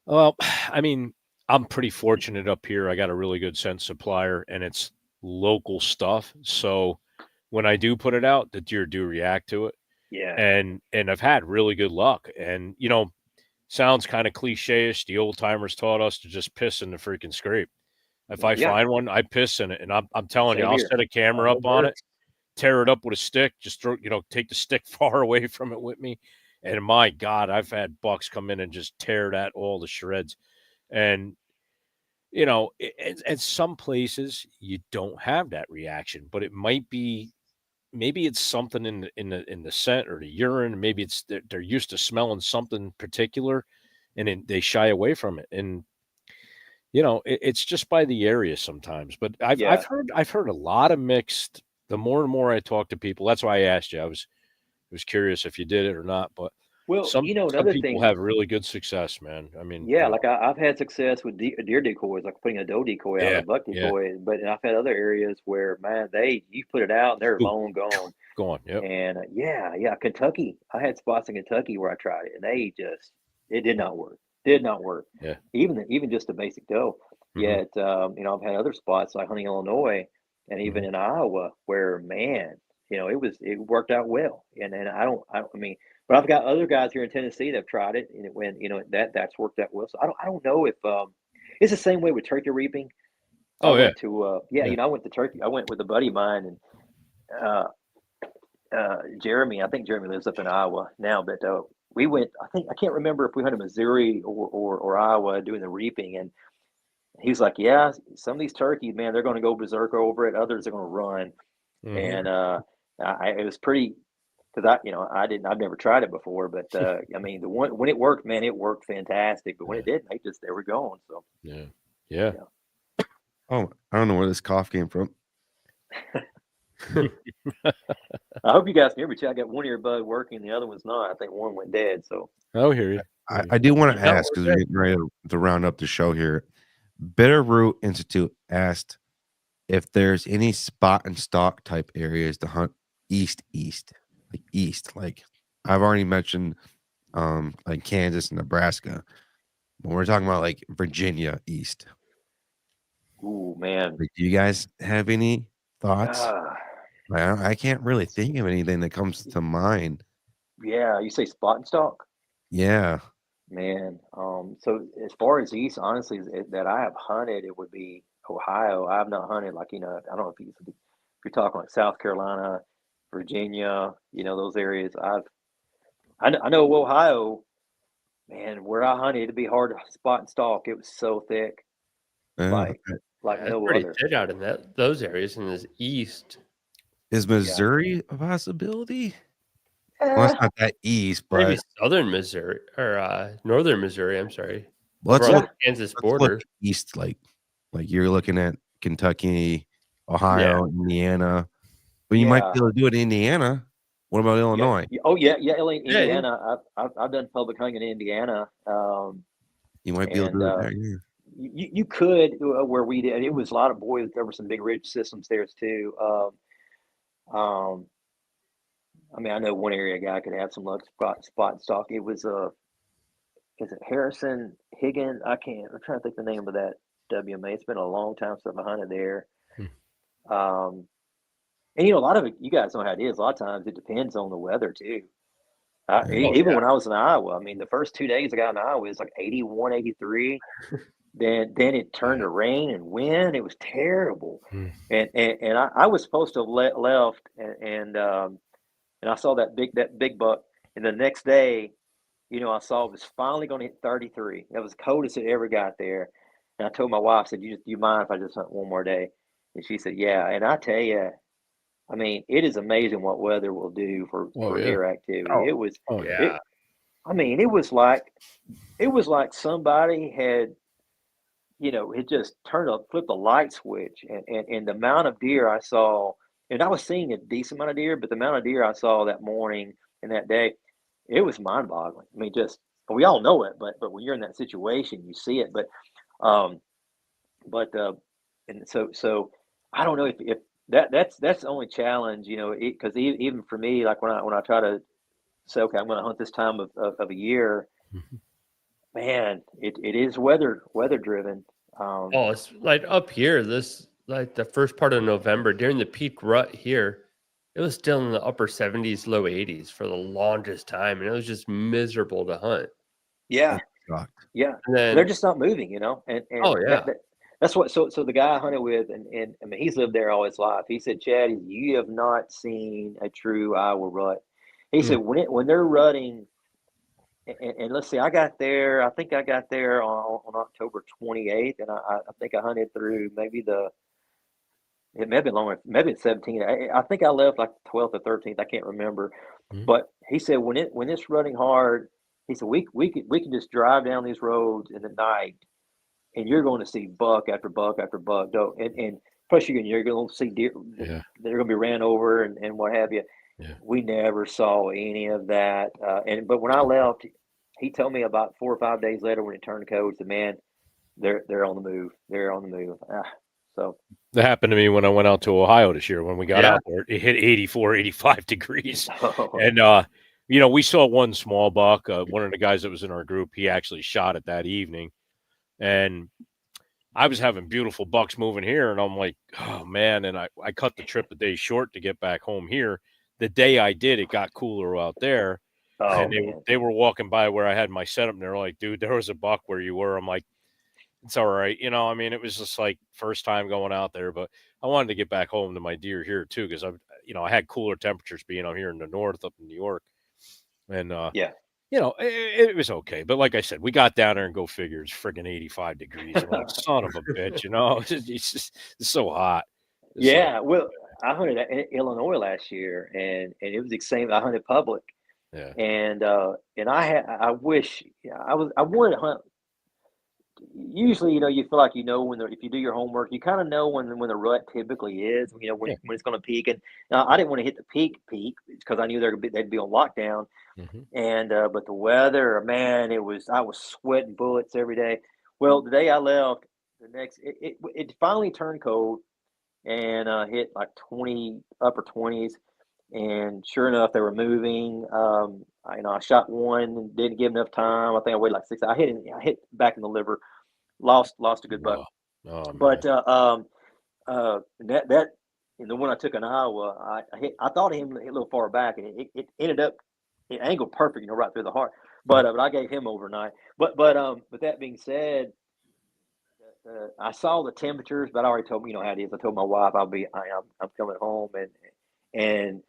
well, I mean, I'm pretty fortunate up here. I got a really good scent supplier, and it's local stuff. So when I do put it out, the deer do react to it, Yeah. and I've had really good luck. And sounds kind of cliche-ish. The old timers taught us to just piss in the freaking scrape. If I find one, I piss in it, and I'm telling you, Same I'll here. set a camera up on it, tear it up with a stick, just throw, take the stick far away from it with me. And my God, I've had bucks come in and just tear that all to shreds. And, at some places you don't have that reaction, but it might be, maybe it's something in the scent or the urine. Maybe it's they're used to smelling something particular, and they shy away from it. And it's just by the area sometimes. But I've heard a lot of mixed. The more and more I talk to people, that's why I asked you. I was curious if you did it or not. But Well, some another people thing, have really good success, man. I mean, yeah, like I've had success with deer decoys, like putting a doe decoy out, Yeah, a buck yeah. decoy. But I've had other areas where, man, you put it out and they're Ooh. long gone. Go on. Yep. And Kentucky, I had spots in Kentucky where I tried it, and it did not work. Did not work. Yeah. Even just a basic doe. Mhm. Yet, I've had other spots like hunting Illinois and even in Iowa where, man, it worked out well. And I mean, but I've got other guys here in Tennessee that have tried it, and it went, that's worked out well. So I don't know if it's the same way with turkey reaping. I Oh, yeah. went to Yeah. I went to turkey. I went with a buddy of mine, and Jeremy. I think Jeremy lives up in Iowa now, but we went. I can't remember if we went to Missouri or Iowa doing the reaping, and he's like, yeah, some of these turkeys, man, they're going to go berserk over it. Others are going to run, Mhm. and it was pretty. Because I've never tried it before, but I mean, the one when it worked, man, it worked fantastic. But when it didn't, they were gone. So Yeah. Oh, I don't know where this cough came from. I hope you guys can hear me. I got one earbud working, the other one's not. I think one went dead. So I'll hear you. I do want to Yeah, ask, because we're we're getting ready to round up the show here. Bitterroot Institute asked if there's any spot and stalk type areas to hunt east. Like I've already mentioned like Kansas and Nebraska, but we're talking about like Virginia east. ooh, man. Like, do you guys have any thoughts? Ah, I can't really think of anything that comes to mind. yeah, you say spot and stalk? Yeah. Man. So as far as east, honestly, that I have hunted, it would be Ohio. I have not hunted like, I don't know if you're talking like South Carolina, Virginia, those areas. I know Ohio, man, where I hunted, it'd be hard to spot and stalk. It was so thick, like Okay. like That's no pretty other. thick out in those areas in the east. Is Missouri a possibility? Well, it's not that east, Maybe but southern Missouri or northern Missouri. I'm sorry. let's Over on look, the Kansas let's border. look east, like you're looking at Kentucky, Ohio, Indiana. But you might Yeah. be able to do it in Indiana. What about Illinois? Oh yeah, Yeah. Indiana. I've done public hunting in Indiana. You might be able to do it there. Yeah. You could where we did. It was a lot of boys. There were some big ridge systems there too. I mean, I know one area a guy could have some luck spot and stalk. It was is it Harrison Higgins? I'm trying to think the name of that WMA. It's been a long time since I hunted there. And a lot of it, you guys know how it is. A lot of times it depends on the weather too. Even when I was in Iowa, I mean, the first 2 days I got in Iowa, it was like 81, 83. Then it turned to rain and wind. It was terrible. And I was supposed to have left and I saw that big buck. And the next day, I saw it was finally going to hit 33. That was the coldest it ever got there. And I told my wife, I said, do you mind if I just hunt one more day? And she said, yeah. And I tell you, I mean, it is amazing what weather will do for deer activity. It was, I mean, it was like somebody had, it just flipped the light switch, and the amount of deer I saw, and I was seeing a decent amount of deer, but the amount of deer I saw that morning and that day, it was mind-boggling. I mean, we all know it, but when you're in that situation, you see it. And so I don't know if that's the only challenge, because even for me, like when I try to say, okay, I'm going to hunt this time of a year, Mhm. man, it is weather driven. Oh, it's like up here, this like the first part of November during the peak rut here, it was still in the upper 70s, low 80s for the longest time, and it was just miserable to hunt. Yeah, Sucked. yeah, And they're then, just not moving, and oh yeah, that's what. So the guy I hunted with, and I mean, he's lived there all his life. He said, Chad, you have not seen a true Iowa rut. He Hmm. said when they're rutting. And let's see, I think I got there on October 28th, and I think I hunted through it may have been longer, maybe it's 17th. I think I left like 12th or 13th. I can't remember. Mhm. But he said when it's running hard, he said we can just drive down these roads in the night, and you're going to see buck after buck after buck. And plus you're going to see deer. Yeah. They're going to be ran over and what have you. Yeah. We never saw any of that. But when I left, he told me about 4 or 5 days later when he turned codes, the man, they're on the move. They're on the move. So That happened to me when I went out to Ohio this year. When we got Yeah. out there, it hit 84, 85 degrees. oh, And, we saw one small buck. One of the guys that was in our group, he actually shot it that evening. And I was having beautiful bucks moving here. And I'm like, oh, man. And I cut the trip a day short to get back home here. The day I did, it got cooler out there. And man. they were walking by where I had my setup. And they're like, dude, there was a buck where you were. I'm like, it's all right. I mean, it was just like first time going out there, but I wanted to get back home to my deer here too, because I had cooler temperatures being out here in the north up in New York. And, Yeah. it was okay. But like I said, we got down there and go figure it's friggin' 85 degrees. I'm like, son of a bitch, it's so hot. It's like, Yeah. Well, I hunted in Illinois last year, and it was the same. I hunted public, yeah, and I wish I wanted to hunt. Usually, you feel like when if you do your homework, you kind of know when the rut typically is. yeah. When it's going to peak. And I didn't want to hit the peak because I knew they'd be on lockdown. Hmm. And but the weather, man, I was sweating bullets every day. Well, the day I left, it finally turned cold and hit like 20 upper 20s, and sure enough, they were moving. I shot one and didn't give enough time. I think I waited like 6. I hit back in the liver, lost a good buck. Oh, man. But that and the one I took in Iowa, I thought him hit a little far back, and it ended up it angled perfect, right through the heart. But I gave him overnight. But that being said, I saw the temperatures, but I already told how it is. I told my wife I'm coming home, and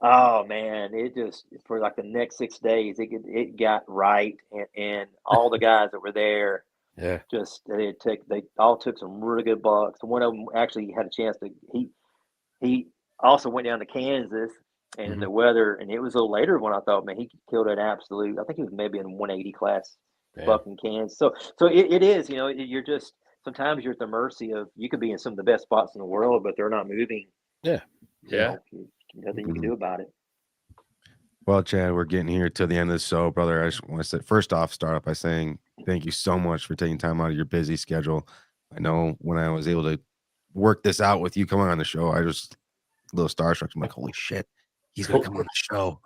oh man, it just for like the next 6 days it got right, and all the guys that were there Yeah. they all took some really good bucks. One of them actually had a chance to he also went down to Kansas, and Mhm. the weather, and it was a little later when I thought, man, he killed an absolute. I think he was maybe in 180 class Yeah. buck in Kansas. So it is, you're just sometimes you're at the mercy of you could be in some of the best spots in the world, but they're not moving. Yeah. yeah. Nothing you can do about it. Well, Chad, we're getting here to the end of the show, brother. I just want to say, first off, start off by saying thank you so much for taking time out of your busy schedule. I know when I was able to work this out with you coming on the show, I was a little starstruck. I'm like, holy shit, he's gonna come on the show.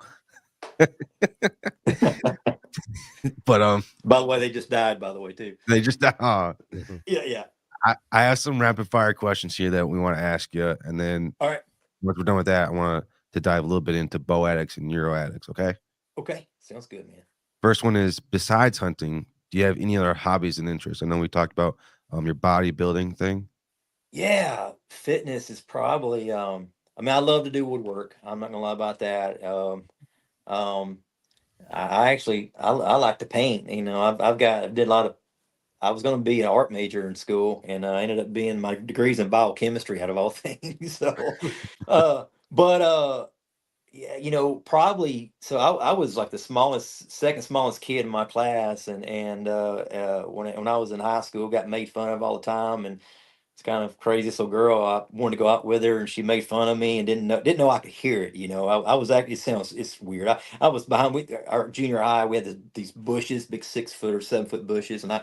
But By the way, they just died. By the way, too. they just Mhm. Yeah. I have some rapid fire questions here that we want to ask you, and then All right. once we're done with that, I want to dive a little bit into bow addicts and Euro addicts. Okay. Okay. Sounds good, man. First one is, besides hunting, do you have any other hobbies and interests? I know we talked about your bodybuilding thing. Yeah, fitness is probably. I mean, I love to do woodwork. I'm not gonna lie about that. Um, I actually I like to paint. I did a lot of. I was going to be an art major in school, and I ended up being my degrees in biochemistry out of all things. So, but yeah, probably. So I was like the second smallest kid in my class, and when I was in high school, got made fun of all the time, and it's kind of crazy. So, girl, I wanted to go out with her, and she made fun of me, and didn't know I could hear it. I was actually it's weird. I was behind our junior high. We had these bushes, big 6 foot or 7 foot bushes, and I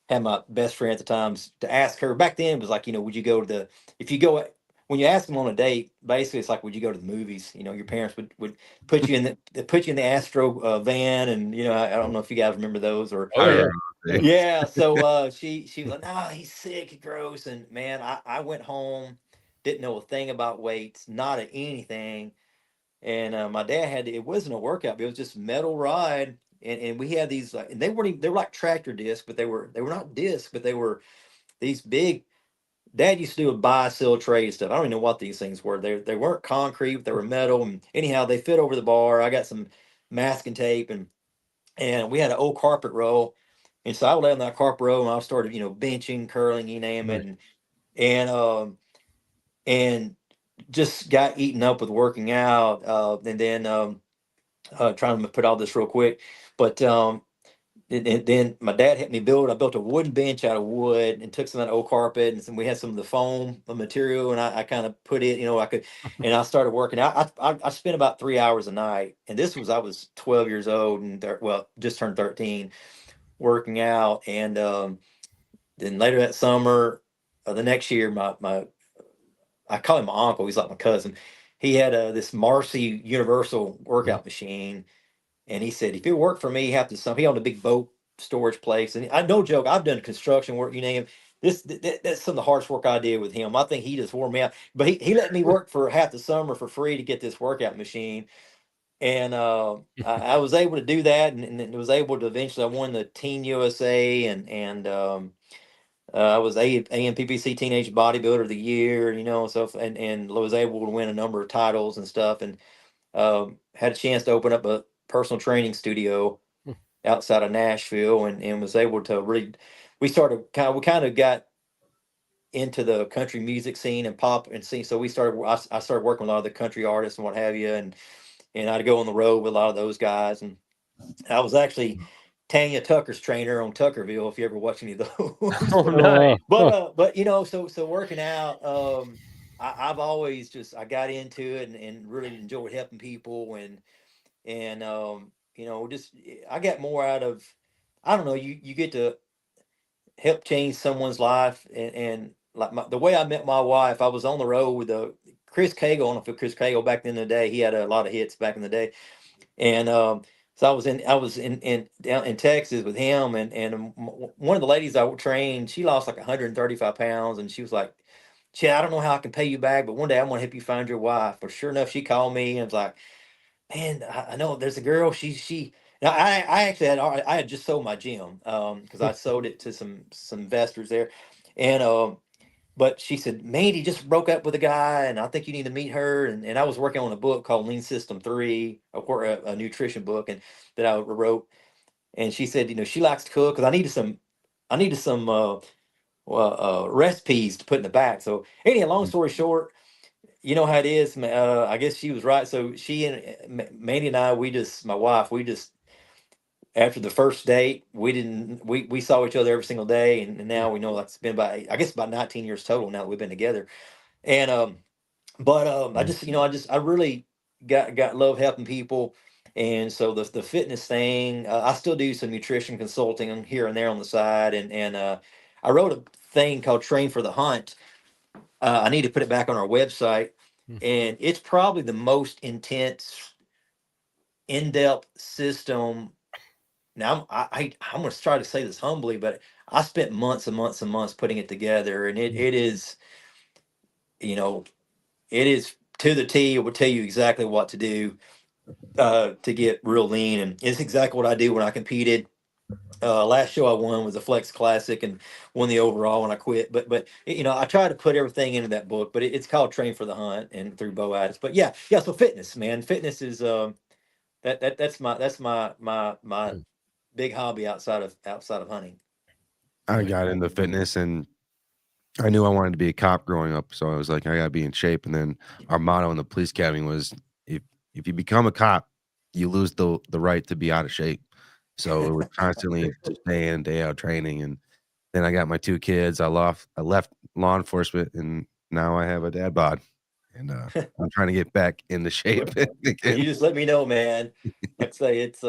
had my best friend at the time to ask her back then. It was like, would you go to if you go when you ask them on a date, basically it's like, would you go to the movies? You know, your parents would put you in the Astro van, and you know, I don't know if you guys remember those or. Oh yeah. Yeah, so she was like, no, he's sick, he's gross. And man, I went home, didn't know a thing about weights, not at anything. And my dad it wasn't a workout, but it was just metal ride. And we had these and they weren't even, they were like tractor discs, but they were not discs, but they were these big. Dad used to do a buy, sell, trade stuff. I don't even know what these things were. They weren't concrete, but they were metal. And anyhow, they fit over the bar. I got some masking tape, and we had an old carpet roll. And so I would lay on that carpet roll, and I started, benching, curling, you name it, and just got eaten up with working out. And then trying to put all this real quick, but and then my dad helped me build. I built a wooden bench out of wood and took some of that old carpet, and we had some of the foam material, and I kind of put it, and I started working out. I spent about 3 hours a night, and I was 12 years old, and just turned 13, working out. And then later that summer, the next year, my I call him my uncle. He's like my cousin. He had this Marcy Universal workout machine. And he said, if it worked for me, he owned a big boat storage place. And I no joke, I've done construction work, you name it. That's some of the hardest work I did with him. I think he just wore me out. But he let me work for half the summer for free to get this workout machine. And I was able to do that, and was able to eventually. I won the Teen USA, and I was AMPPC Teenage Bodybuilder of the Year, and was able to win a number of titles and stuff, and had a chance to open up a personal training studio outside of Nashville, and was able to really. We kind of got into the country music scene and pop and scene, so I started working with a lot of the country artists and what have you, and I'd go on the road with a lot of those guys, and I was actually Tanya Tucker's trainer on Tuckerville, if you ever watch any of those. Oh, nice. But so working out, I've always I got into it and really enjoyed helping people, and I got more out of, I don't know, you get to help change someone's life, and like the way I met my wife, I was on the road with Chris Cagle. I don't know if Chris Cagle back in the day, he had a lot of hits back in the day, and so I was down in Texas with him, and one of the ladies I trained, she lost like 135 pounds, and she was like, Chad, I don't know how I can pay you back, but one day I'm gonna help you find your wife. But sure enough, she called me and was like, man, I know there's a girl. Now I actually I had just sold my gym because I sold it to some investors there, and but she said, Mandy just broke up with a guy, and I think you need to meet her. And I was working on a book called Lean System 3, a nutrition book, and that I wrote. And she said, she likes to cook, because I needed some recipes to put in the back. So anyhow, long story short, you know how it is. I guess she was right. So she and Mandy and I, my wife, after the first date, we saw each other every single day, and now we know, like, it's been about 19 years total now that we've been together. And I really got love helping people. And so the fitness thing, I still do some nutrition consulting here and there on the side, and I wrote a thing called Train for the Hunt. I need to put it back on our website, and it's probably the most intense, in-depth system. Now I'm going to try to say this humbly, but I spent months and months and months putting it together, and it is, it is to the T. It will tell you exactly what to do to get real lean, and it's exactly what I do when I competed. Last show I won was a Flex Classic and won the overall when I quit. But I try to put everything into that book. But it's called Train for the Hunt and through Bo Addis. But yeah. So fitness, man, fitness is that's my big hobby outside of hunting. I got into fitness, and I knew I wanted to be a cop growing up, so I was like, I gotta be in shape. And then our motto in the police academy was, if you become a cop, you lose the right to be out of shape. So it was constantly day in, day out training. And then I got my 2 kids. I left law enforcement, and now I have a dad bod. And I'm trying to get back into shape. You just let me know, man. Like I say, it's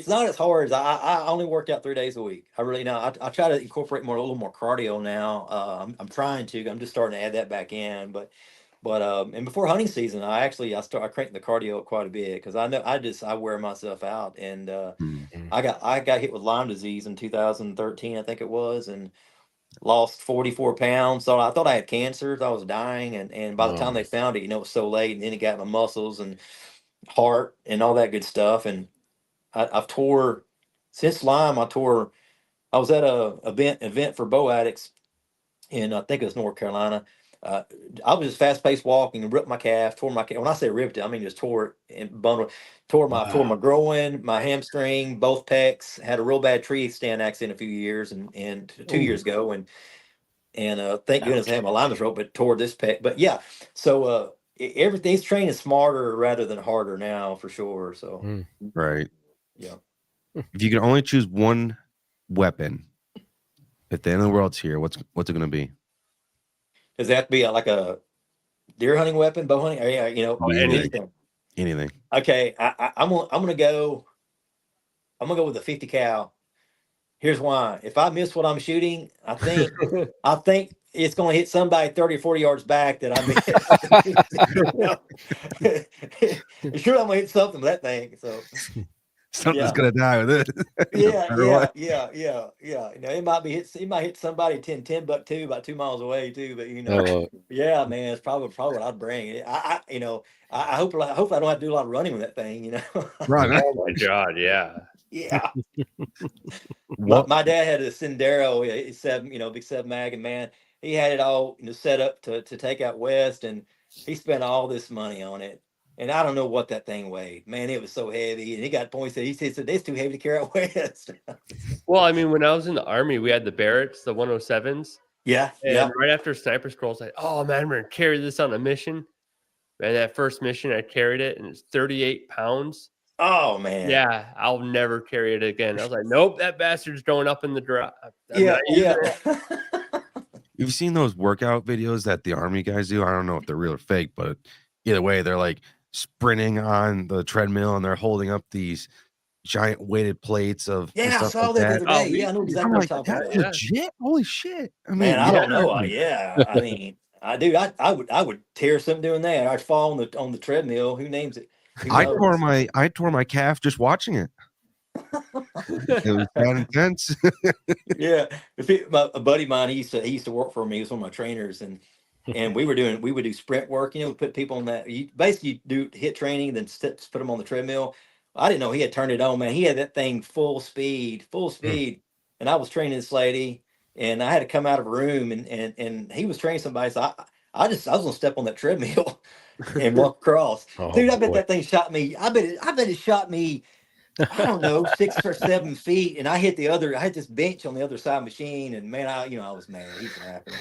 not as hard as I only work out 3 days a week. I really know. I try to incorporate a little more cardio now. I'm trying to. I'm just starting to add that back in. But But and before hunting season, I cranked the cardio up quite a bit because I know I wear myself out, and I got hit with Lyme disease in 2013, I think it was, and lost 44 pounds. So I thought I had cancer. Thought I was dying, and by the time they found it, it was so late, and then it got my muscles and heart and all that good stuff. And I've tore since Lyme. I was at a event for bow addicts in, I think it was North Carolina. I was just fast paced walking and ripped my calf, tore my calf. When I say ripped it, I mean just tore it and bundled, tore my groin, my hamstring, both pecs. Had a real bad tree stand accident a few years and 2 years ago, and thank goodness I had my lineman's rope, but tore this pec. But yeah, so everything's training smarter rather than harder now for sure. So right, yeah. If you could only choose one weapon, if the end of the world's here, what's it going to be? Does it have to be like a deer hunting weapon, bow hunting? Or, Anything. Okay, I'm gonna go with a 50 cal. Here's why. If I miss what I'm shooting, I think it's gonna hit somebody 30 or 40 yards back that I missed. Sure, I'm gonna hit something with that thing. So something's gonna die with it. Yeah. It might hit somebody 10 buck too, about 2 miles away too. But yeah, man, it's probably what I'd bring. I hope I don't have to do a lot of running with that thing. Right. Oh my God, yeah. Yeah. My dad had a Sendero, big 7 mag, and man, he had it all set up to take out west, and he spent all this money on it. And I don't know what that thing weighed. Man, it was so heavy. And he got points that he said it's too heavy to carry out west. Well, I mean, when I was in the Army, we had the Barretts, the 107s. Yeah. And right after Sniper Scrolls, oh man, we're gonna carry this on a mission. And that first mission, I carried it, and it's 38 pounds. Oh man. Yeah, I'll never carry it again. I was like, nope, that bastard's going up in the drop. Yeah. You've seen those workout videos that the Army guys do? I don't know if they're real or fake, but either way, they're like sprinting on the treadmill and they're holding up these giant weighted plates of I saw like that the other day. I know exactly what you're talking about. Legit? Holy shit! I mean, man, I don't know. I mean, I would tear something doing that. I'd fall on the treadmill. Who names it? I tore my calf just watching it. It was that intense. Yeah, a buddy of mine, he used to work for me. He was one of my trainers, and we would do sprint work. We put people on that. You basically do hit training, then put them on the treadmill. I didn't know he had turned it on, man. He had that thing full speed, and I was training this lady, and I had to come out of a room, and he was training somebody. So I was gonna step on that treadmill and walk across. Dude, I bet that thing shot me. I bet it shot me. I don't know, 6 or 7 feet, and I hit this bench on the other side of the machine, and man, I was mad. He's laughing.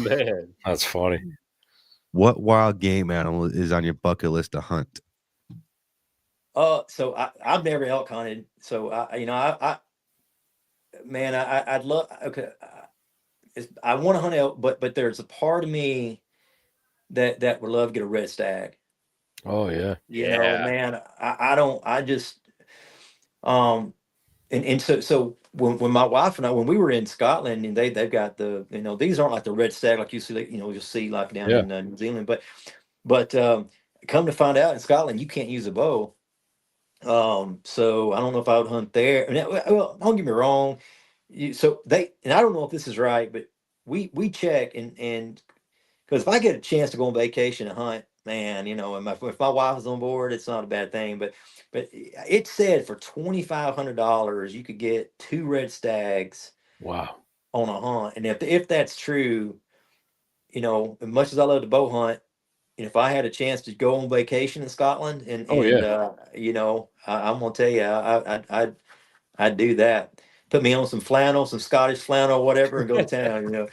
Man, that's funny. What wild game animal is on your bucket list to hunt? So I've never elk hunted. So I'd love. Okay, I want to hunt elk, but there's a part of me that would love to get a red stag. Oh yeah, man, I just and so when my wife and I, when we were in Scotland, and they've got the these aren't like the red stag like you see you'll see like down in New Zealand, but come to find out in Scotland you can't use a bow. So I don't know if I would hunt there. Well, don't get me wrong. I don't know if this is right, but we check and because if I get a chance to go on vacation and hunt, man, and if my wife is on board, it's not a bad thing. But it said for $2,500 you could get 2 red stags. Wow. On a hunt, and if that's true, as much as I love to bow hunt, if I had a chance to go on vacation in Scotland, I'm gonna tell you, I'd do that. Put me on some flannel, some Scottish flannel, whatever, and go to town.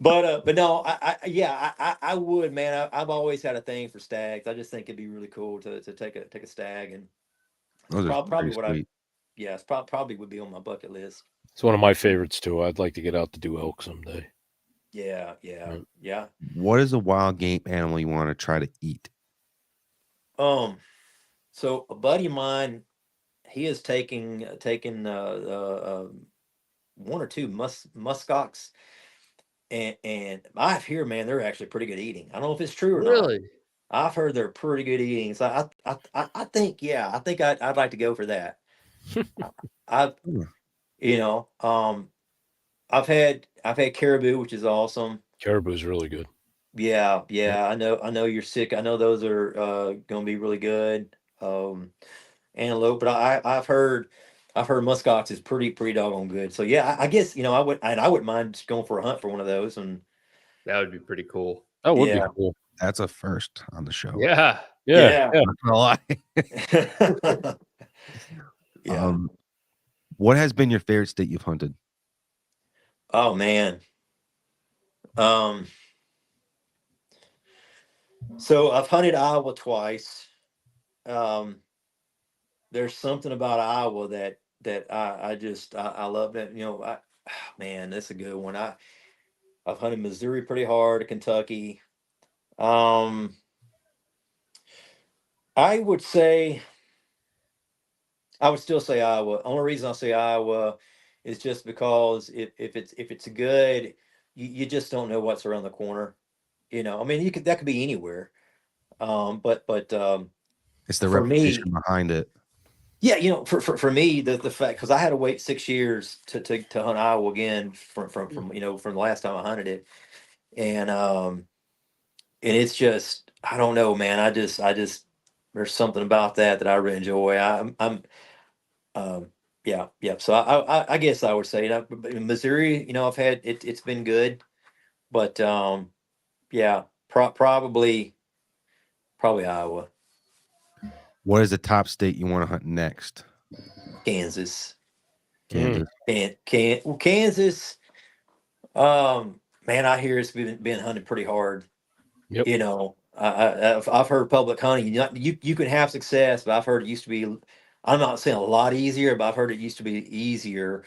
But no, I would, man. I've always had a thing for stags. I just think it'd be really cool to take a stag, and probably what it's probably would be on my bucket list. It's one of my favorites too. I'd like to get out to do elk someday. Yeah. What is a wild game animal you want to try to eat? So a buddy of mine, he is taking 1 or 2 muskox. and I've heard, man, they're actually pretty good eating. I don't know if it's true or not. Really? I've heard they're pretty good eating. So I think, yeah, I think I'd like to go for that. I, Hmm. you know, I've had caribou, which is awesome. Caribou's really good. Yeah, I know you're sick. I know those are going to be really good. Antelope, but I've heard muskox is pretty doggone good. So yeah, I guess I wouldn't mind just going for a hunt for one of those. And That would be pretty cool. That would Yeah. be cool. That's a first on the show. Yeah. Yeah. Not gonna lie. Yeah. What has been your favorite state you've hunted? Oh man. So I've hunted Iowa twice. There's something about Iowa that I love that. Man, that's a good one. I've hunted Missouri pretty hard, Kentucky. I would still say Iowa. Only reason I say Iowa is just because if it's good, you just don't know what's around the corner. I mean, that could be anywhere. But It's the for me, reputation behind it. yeah, for me, the fact, because I had to wait 6 years to hunt Iowa again from the last time I hunted it, and it's just, I don't know, man. I just there's something about that I really enjoy. Yeah. So I guess I would say that. But in Missouri, I've had it. It's been good, but yeah, probably Iowa, What is the top state you want to hunt next? Kansas, Kansas. Kansas. Man, I hear it's been hunted pretty hard. Yep. I've heard public hunting. You can have success, but I've heard it used to be. I'm not saying a lot easier, but I've heard it used to be easier.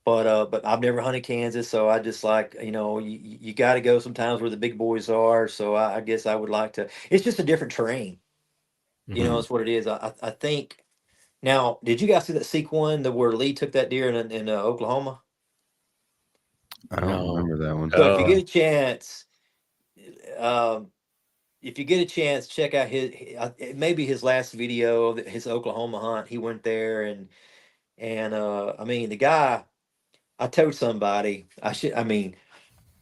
But I've never hunted Kansas, so I just like, you got to go sometimes where the big boys are. So I guess I would like to. It's just a different terrain. Mhm. That's what it is. I think. Now, did you guys see that seek one where Lee took that deer in Oklahoma? I don't No. remember that one. So if you get a chance, um, check out maybe his last video of his Oklahoma hunt. He went there and I mean, the guy. I told somebody I mean,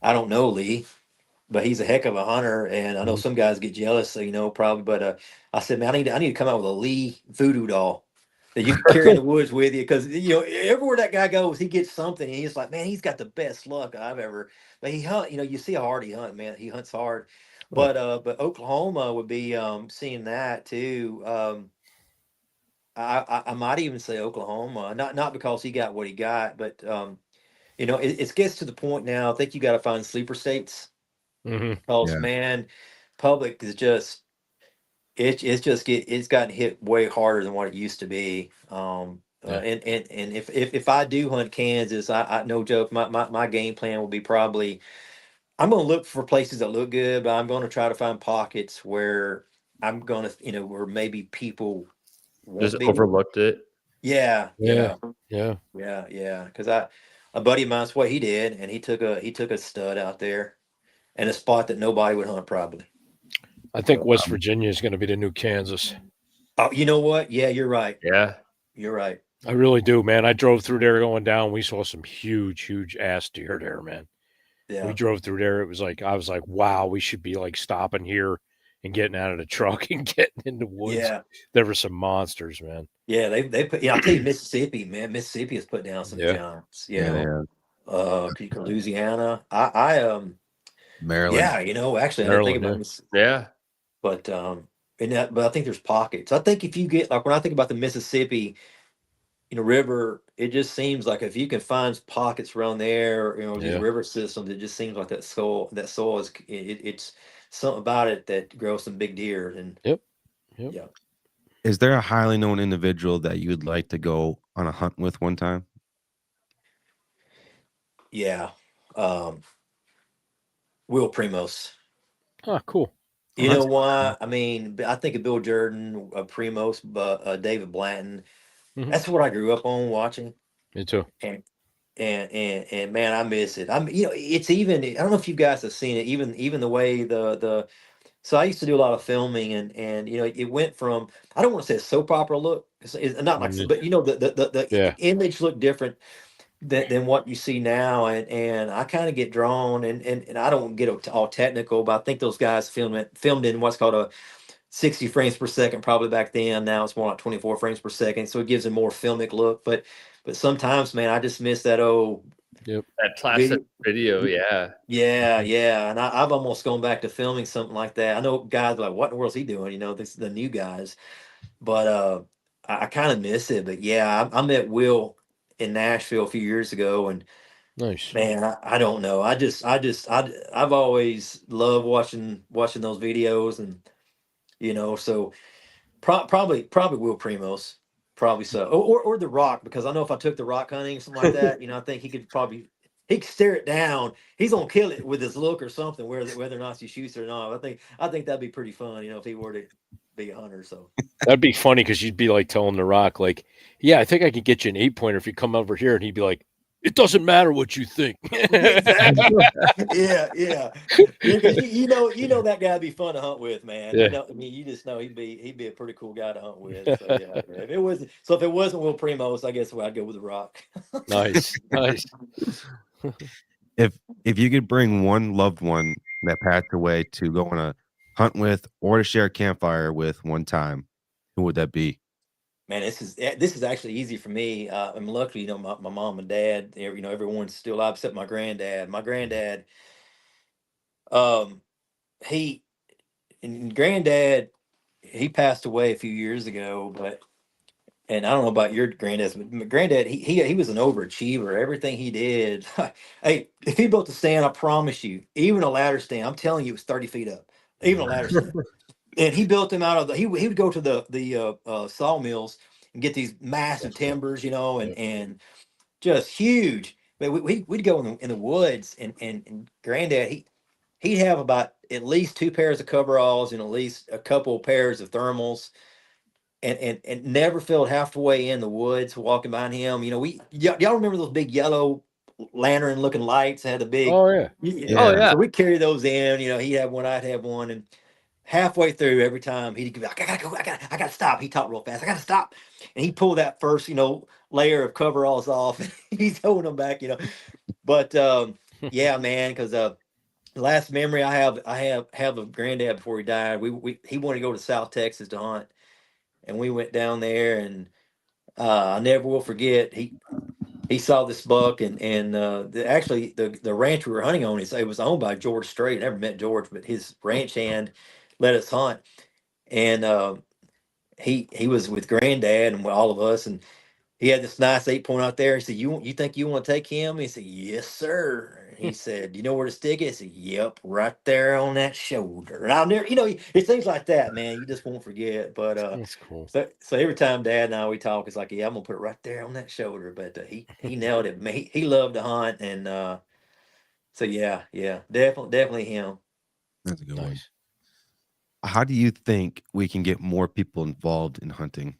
I don't know Lee, but he's a heck of a hunter, and I know Mhm. some guys get jealous, so probably. But I said, man, I need to come out with a Lee voodoo doll that you can carry in the woods with you, because everywhere that guy goes, he gets something. And he's like, man, he's got the best luck I've ever. But he hunt, you see how hard he hunt, man. He hunts hard. But Oklahoma would be seeing that too. I might even say Oklahoma, not because he got what he got, but it gets to the point now. I think you got to find sleeper states. Mhm. Because Yeah. man, public is just it's gotten hit way harder than what it used to be. Yeah. And if I do hunt Kansas, I no joke, my game plan will be probably, I'm going to look for places that look good, but I'm going to try to find pockets where I'm going to where maybe people won't Just be. overlooked it. Yeah. Yeah. Because a buddy of mine's what he did, and he took a stud out there in a spot that nobody would hunt probably. I think West Virginia is going to be the new Kansas. Oh, you know what? Yeah, you're right. Yeah. You're right. I really do, man. I drove through there going down. We saw some huge ass deer there, man. Yeah. We drove through there. It was like, I was like, wow, we should be like stopping here and getting out of the truck and getting in the woods. Yeah. There were some monsters, man. Yeah, they put. Yeah, I'll tell you, Mississippi, man. Mississippi has put down some Yeah. giants. Yeah. Louisiana. Maryland. Yeah, actually, I didn't think about this, Yeah. but but I think there's pockets. I think if you get, like, when I think about the Mississippi, river, it just seems like if you can find pockets around there, these Yeah. river systems, it just seems like that soil is it's something about it that grows some big deer. And Yep. yeah. Is there a highly known individual that you would like to go on a hunt with one time? Yeah. Will Primos. Ah, cool. You know why? I mean, I think of Bill Jordan, Primos, but David Blanton. Mhm. That's what I grew up on watching. Me too. and man, I miss it. It's even, I don't know if you guys have seen it, even the way so I used to do a lot of filming, and it went from, I don't want to say a soap opera look, it's not like, Mhm. but the Yeah. image looked different than what you see now, and I kind of get drawn, and I don't get all technical, but I think those guys filmed in what's called a 60 frames per second probably back then. Now it's more like 24 frames per second, so it gives a more filmic look. But sometimes, man, I just miss that old Yep. That classic video, yeah. yeah. And I've almost gone back to filming something like that. I know guys are like, what in the world's he doing? This the new guys. But I kind of miss it. But yeah, I met Will in Nashville a few years ago, and Nice. man, I don't know. I've always loved watching those videos, and so probably Will Primos, probably so, or The Rock, because I know if I took The Rock hunting, something like that, I think he could stare it down. He's gonna kill it with his look or something, whether or not he shoots it or not. I think that'd be pretty fun, if he were to be a hunter. So That'd be funny because you'd be like telling The Rock, like, yeah, I think I could get you an 8-pointer if you come over here. And he'd be like, it doesn't matter what you think. exactly, yeah. Because that guy'd be fun to hunt with, man. Yeah. I mean, you just know he'd be a pretty cool guy to hunt with. So yeah. If it wasn't Will Primos, I guess I'd go with The Rock. Nice. If you could bring one loved one that passed away to go on a hunt with or to share a campfire with one time, who would that be? Man, this is actually easy for me. I'm lucky, my mom and dad, everyone's still alive except my granddad. My granddad, um, he and granddad, he passed away a few years ago, and I don't know about your granddad, but my granddad, he was an overachiever. Everything he did, hey, if he built a stand, I promise you, even a ladder stand, I'm telling you, it was 30 feet up, even a ladder stand. And he built them out of he would go to the sawmills and get these massive timbers, and just huge. But we'd go in the woods, and granddad, he'd have about at least 2 pairs of coveralls and at least a couple of pairs of thermals, and never felt halfway in the woods walking behind him. Y'all remember those big yellow lantern looking lights that had the big, Oh, yeah. Oh, yeah. so we carry those in. He'd have one, I'd have one, and halfway through every time he'd be like, I gotta go, I gotta stop. He talked real fast, I gotta stop. And he pulled that first, layer of coveralls off. He's holding them back, But yeah, man, because the last memory I have of granddad before he died, he wanted to go to South Texas to hunt. And we went down there, and I never will forget. He saw this buck, and actually the ranch we were hunting on, it was owned by George Strait. I never met George, but his ranch hand let us hunt, and he was with granddad and all of us, and he had this nice 8-point out there. He said, "You think you want to take him?" He said, "Yes, sir." He said, "You know where to stick it?" I said, "Yep, right there on that shoulder." And I'll never, it's things like that, man. You just won't forget. But That's cool. so every time Dad and I we talk, it's like, "Yeah, I'm gonna put it right there on that shoulder." But he nailed it. Man, he loved to hunt, and so yeah, definitely him. That's a good one. Nice. How do you think we can get more people involved in hunting?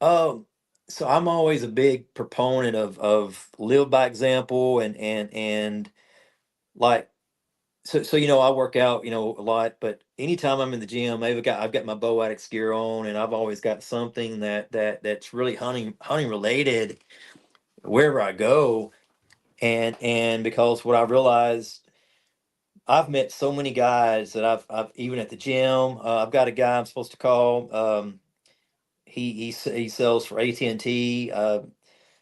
So I'm always a big proponent of live by example, and like, so I work out a lot, but anytime I'm in the gym, I've got my bow addicts gear on, and I've always got something that's really hunting related wherever I go. And because what I realized, I've met so many guys that I've even at the gym, I've got a guy I'm supposed to call. He sells for AT&T.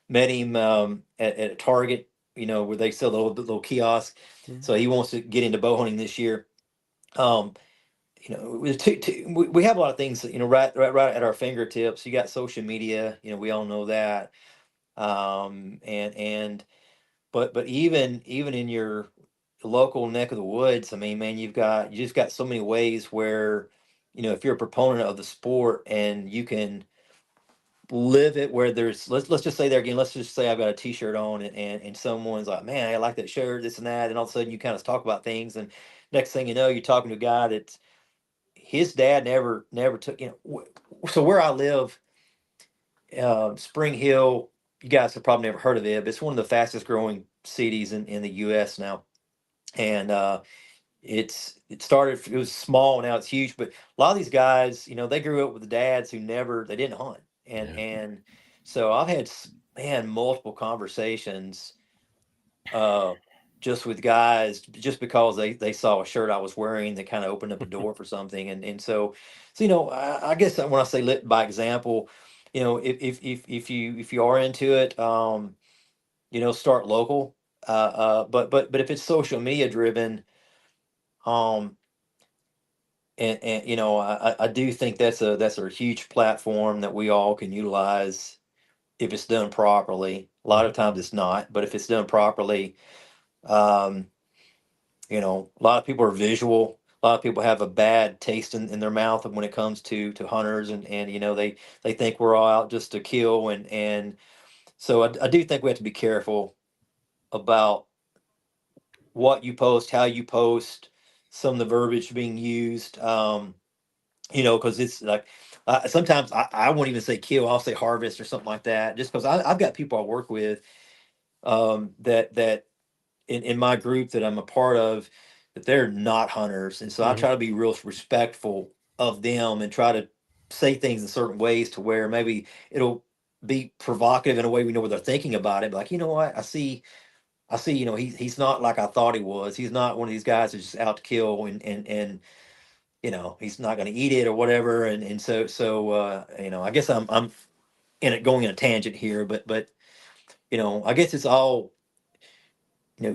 Met him at a Target, where they sell the little kiosk. Mhm. So he wants to get into bow hunting this year. We have a lot of things, right at our fingertips. You got social media, we all know that. And but even in your local neck of the woods, I mean, man, you just got so many ways where, if you're a proponent of the sport and you can live it, where there's, let's just say there again, let's just say I've got a t-shirt on, and someone's like, man, I like that shirt, this and that, and all of a sudden you kind of talk about things, and next thing you know, you're talking to a guy that's, his dad never took, so where I live, Spring Hill, you guys have probably never heard of it, but it's one of the fastest growing cities in the U.S. now. And it was small, now it's huge. But a lot of these guys, they grew up with dads who they didn't hunt. And so I've had, man, multiple conversations just with guys, just because they saw a shirt I was wearing that kind of opened up a door for something. And so I guess when I say lit by example, if you are into it, start local. But if it's social media driven, and I do think that's a huge platform that we all can utilize if it's done properly. A lot of times it's not, but if it's done properly, a lot of people are visual. A lot of people have a bad taste in their mouth when it comes to hunters, and they think we're all out just to kill, and so I do think we have to be careful about what you post, how you post, some of the verbiage being used, because it's like sometimes I won't even say kill, I'll say harvest or something like that, just because I've got people I work with that in my group that I'm a part of, that they're not hunters. And so I try to be real respectful of them and try to say things in certain ways to where maybe it'll be provocative in a way we know what they're thinking about it. But like, you know what, I see, he's not like I thought he was. He's not one of these guys that's just out to kill, and he's not going to eat it or whatever. And so I guess I'm in it going in a tangent here, but I guess it's all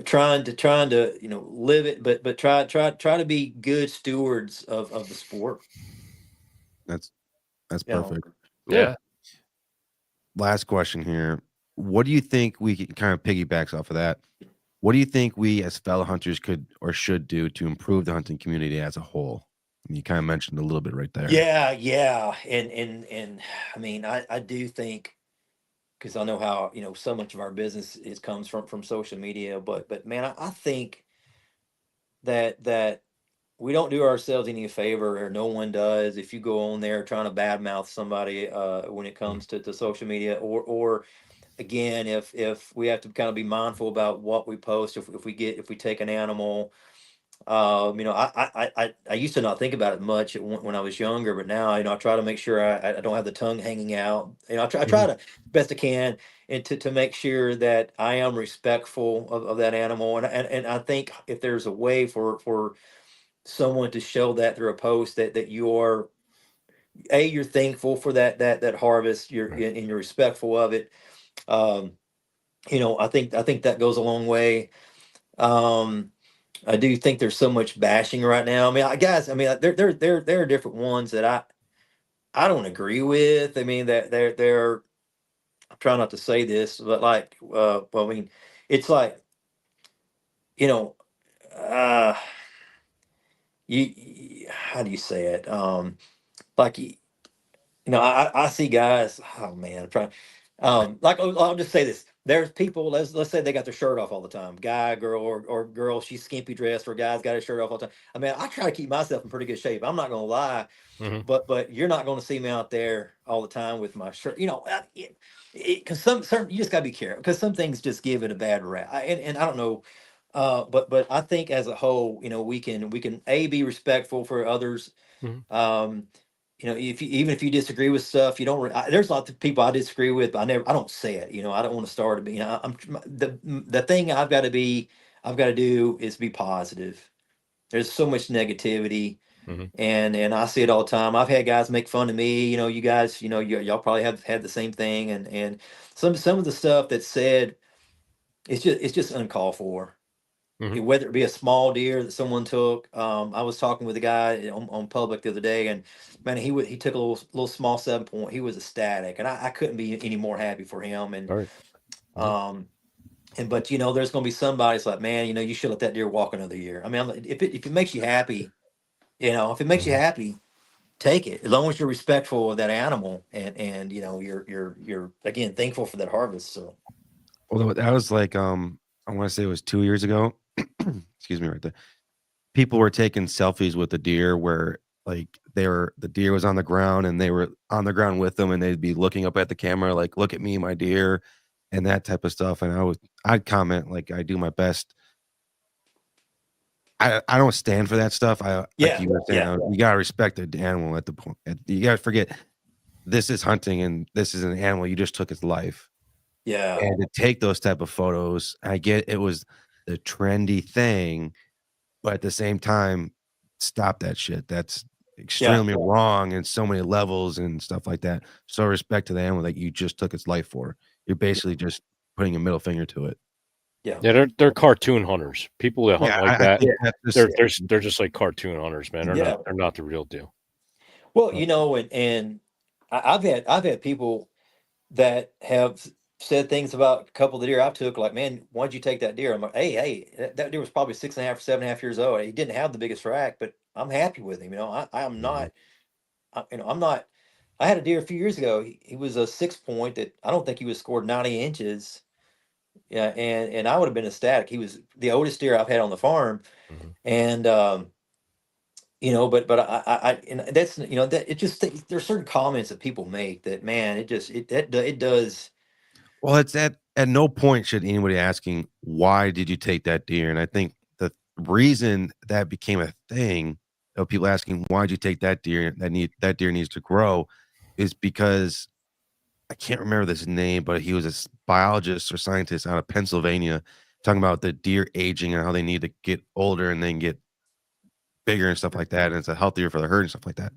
trying to live it, but try to be good stewards of the sport. That's You know. perfect. Yeah. Last question here. What do you think we can kind of piggybacks off of that? What do you think we as fellow hunters could or should do to improve the hunting community as a whole? And you kind of mentioned a little bit right there. Yeah. And I mean, I do think, because I know how, so much of our business comes from social media, but man, I think that we don't do ourselves any favor, or no one does, if you go on there trying to badmouth somebody when it comes to social media, or again, if we have to kind of be mindful about what we post, if we take an animal. I used to not think about it much when I was younger, but now, I try to make sure I don't have the tongue hanging out. I try to best I can, and to make sure that I am respectful of that animal. And I think if there's a way for someone to show that through a post, that you are, you're thankful for that harvest, and you're respectful of it. I think that goes a long way. I do think there's so much bashing right now. I mean, there are different ones that I don't agree with. I mean, that they're I'm trying not to say this, but like, well, I mean, it's like, uh, how do you say it? Like, I see guys. Oh man, I'm trying. Like, I'll just say this: there's people. Let's say they got their shirt off all the time. Guy, girl, or girl, she's skimpy dressed, or guy's got his shirt off all the time. I mean, I try to keep myself in pretty good shape. I'm not gonna lie, but you're not gonna see me out there all the time with my shirt. Because certain you just gotta be careful, because some things just give it a bad rap. And I don't know. But I think as a whole, we can be respectful for others. Even if you disagree with stuff, you don't. There's lots of people I disagree with, but I don't say it. I don't want to start. I'm the thing I've got to do is be positive. There's so much negativity, and I see it all the time. I've had guys make fun of me. You guys, y'all probably have had the same thing, and some of the stuff that's said, it's just uncalled for. Whether it be a small deer that someone took. I was talking with a guy on public the other day, and man, he took a little small 7-point. He was ecstatic, and I couldn't be any more happy for him. And but there's going to be somebody that's like, man, you should let that deer walk another year. I mean, if it makes you happy, if it makes you happy, take it, as long as you're respectful of that animal, and you're again thankful for that harvest. So, well, that was like I want to say it was 2 years ago. Excuse me, right there. People were taking selfies with the deer where like the deer was on the ground and they were on the ground with them, and they'd be looking up at the camera like, look at me, my deer. and that type of stuff. And I'd comment like I do my best. I don't stand for that stuff. Like you were saying, you gotta respect the animal at the point. You gotta forget this is hunting and this is an animal. You just took its life. Yeah. And to take those type of photos, I get it was the trendy thing, but at the same time, stop that shit. That's extremely wrong in so many levels and stuff like that. So respect to the animal that you just took its life for. You're basically just putting a middle finger to it. Yeah, they're cartoon hunters. People that hunt like that, just, they're just like cartoon hunters, man. They're not the real deal. Well, you know, and I've had people that have said things about a couple of the deer I took, like, man, why'd you take that deer? I'm like, hey, that deer was probably 6.5 or 7.5 years old. He didn't have the biggest rack, but I'm happy with him. You know, I am not, I'm not. I had a deer a few years ago. He was a 6 point that I don't think he was scored 90 inches. Yeah, and I would have been ecstatic. He was the oldest deer I've had on the farm, and you know, but I and that's, you know, that it just, there's certain comments that people make that, man, it does. Well, it's at no point should anybody asking why did you take that deer, and I think the reason that became a thing of people asking why'd you take that deer, that deer needs to grow, is because I can't remember this name, but he was a biologist or scientist out of Pennsylvania talking about the deer aging and how they need to get older and then get bigger and stuff like that, and it's a healthier for the herd and stuff like that.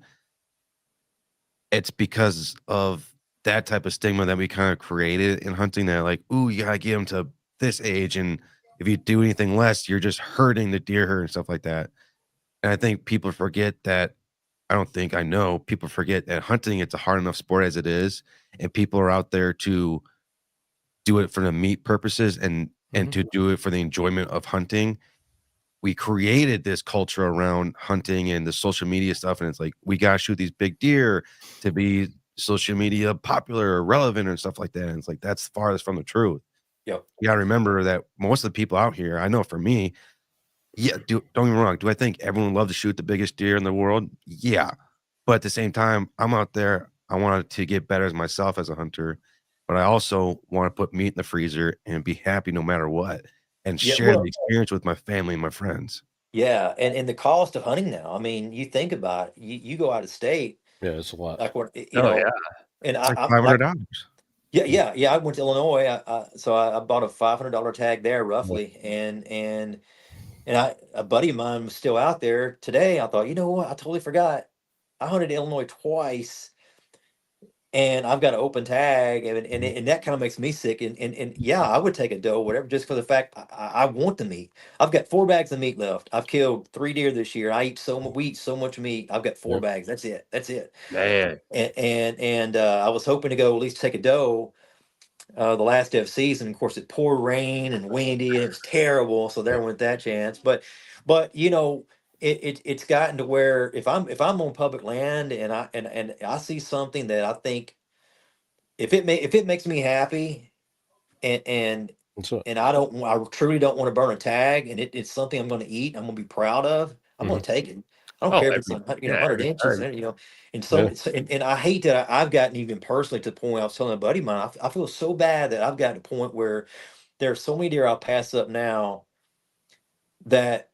It's because of that type of stigma that we kind of created in hunting, that like, ooh, you gotta get them to this age, and if you do anything less, you're just hurting the deer herd and stuff like that. And I think people forget that. I know people forget that hunting, it's a hard enough sport as it is, and people are out there to do it for the meat purposes and to do it for the enjoyment of hunting. We created this culture around hunting and the social media stuff, and it's like we gotta shoot these big deer to be social media popular or relevant and stuff like that. And it's like that's farthest from the truth. Yep. You gotta remember that most of the people out here, I know for me, don't get me wrong. Do I think everyone would love to shoot the biggest deer in the world? Yeah. But at the same time, I'm out there. I want to get better as myself as a hunter, but I also want to put meat in the freezer and be happy no matter what, and share the experience with my family and my friends. Yeah, and the cost of hunting now. I mean, you think about it, you go out of state. Yeah, it's a lot. Like what you know, and it's like $500. Yeah. I went to Illinois. So I bought a $500 tag there roughly, and a buddy of mine was still out there today. I thought, you know what? I totally forgot. I hunted Illinois twice, and I've got an open tag, and that kind of makes me sick. And yeah, I would take a doe, whatever, just for the fact I want the meat. I've got 4 bags of meat left. I've killed 3 deer this year. We eat so much meat. I've got 4 bags. That's it. Man. And I was hoping to go at least take a doe the last day of season. Of course, it poured rain and windy, and it was terrible. So there went that chance. But you know, it's gotten to where if I'm on public land and I see something that I think if it makes me happy and I truly don't want to burn a tag, and it's something I'm going to eat, I'm going to be proud of, I'm going to take it. I don't care if it's 100 inches, you know. And so, and I hate that I've gotten even personally to the point where I was telling a buddy of mine, I feel so bad that I've gotten to the point where there are so many deer I'll pass up now that,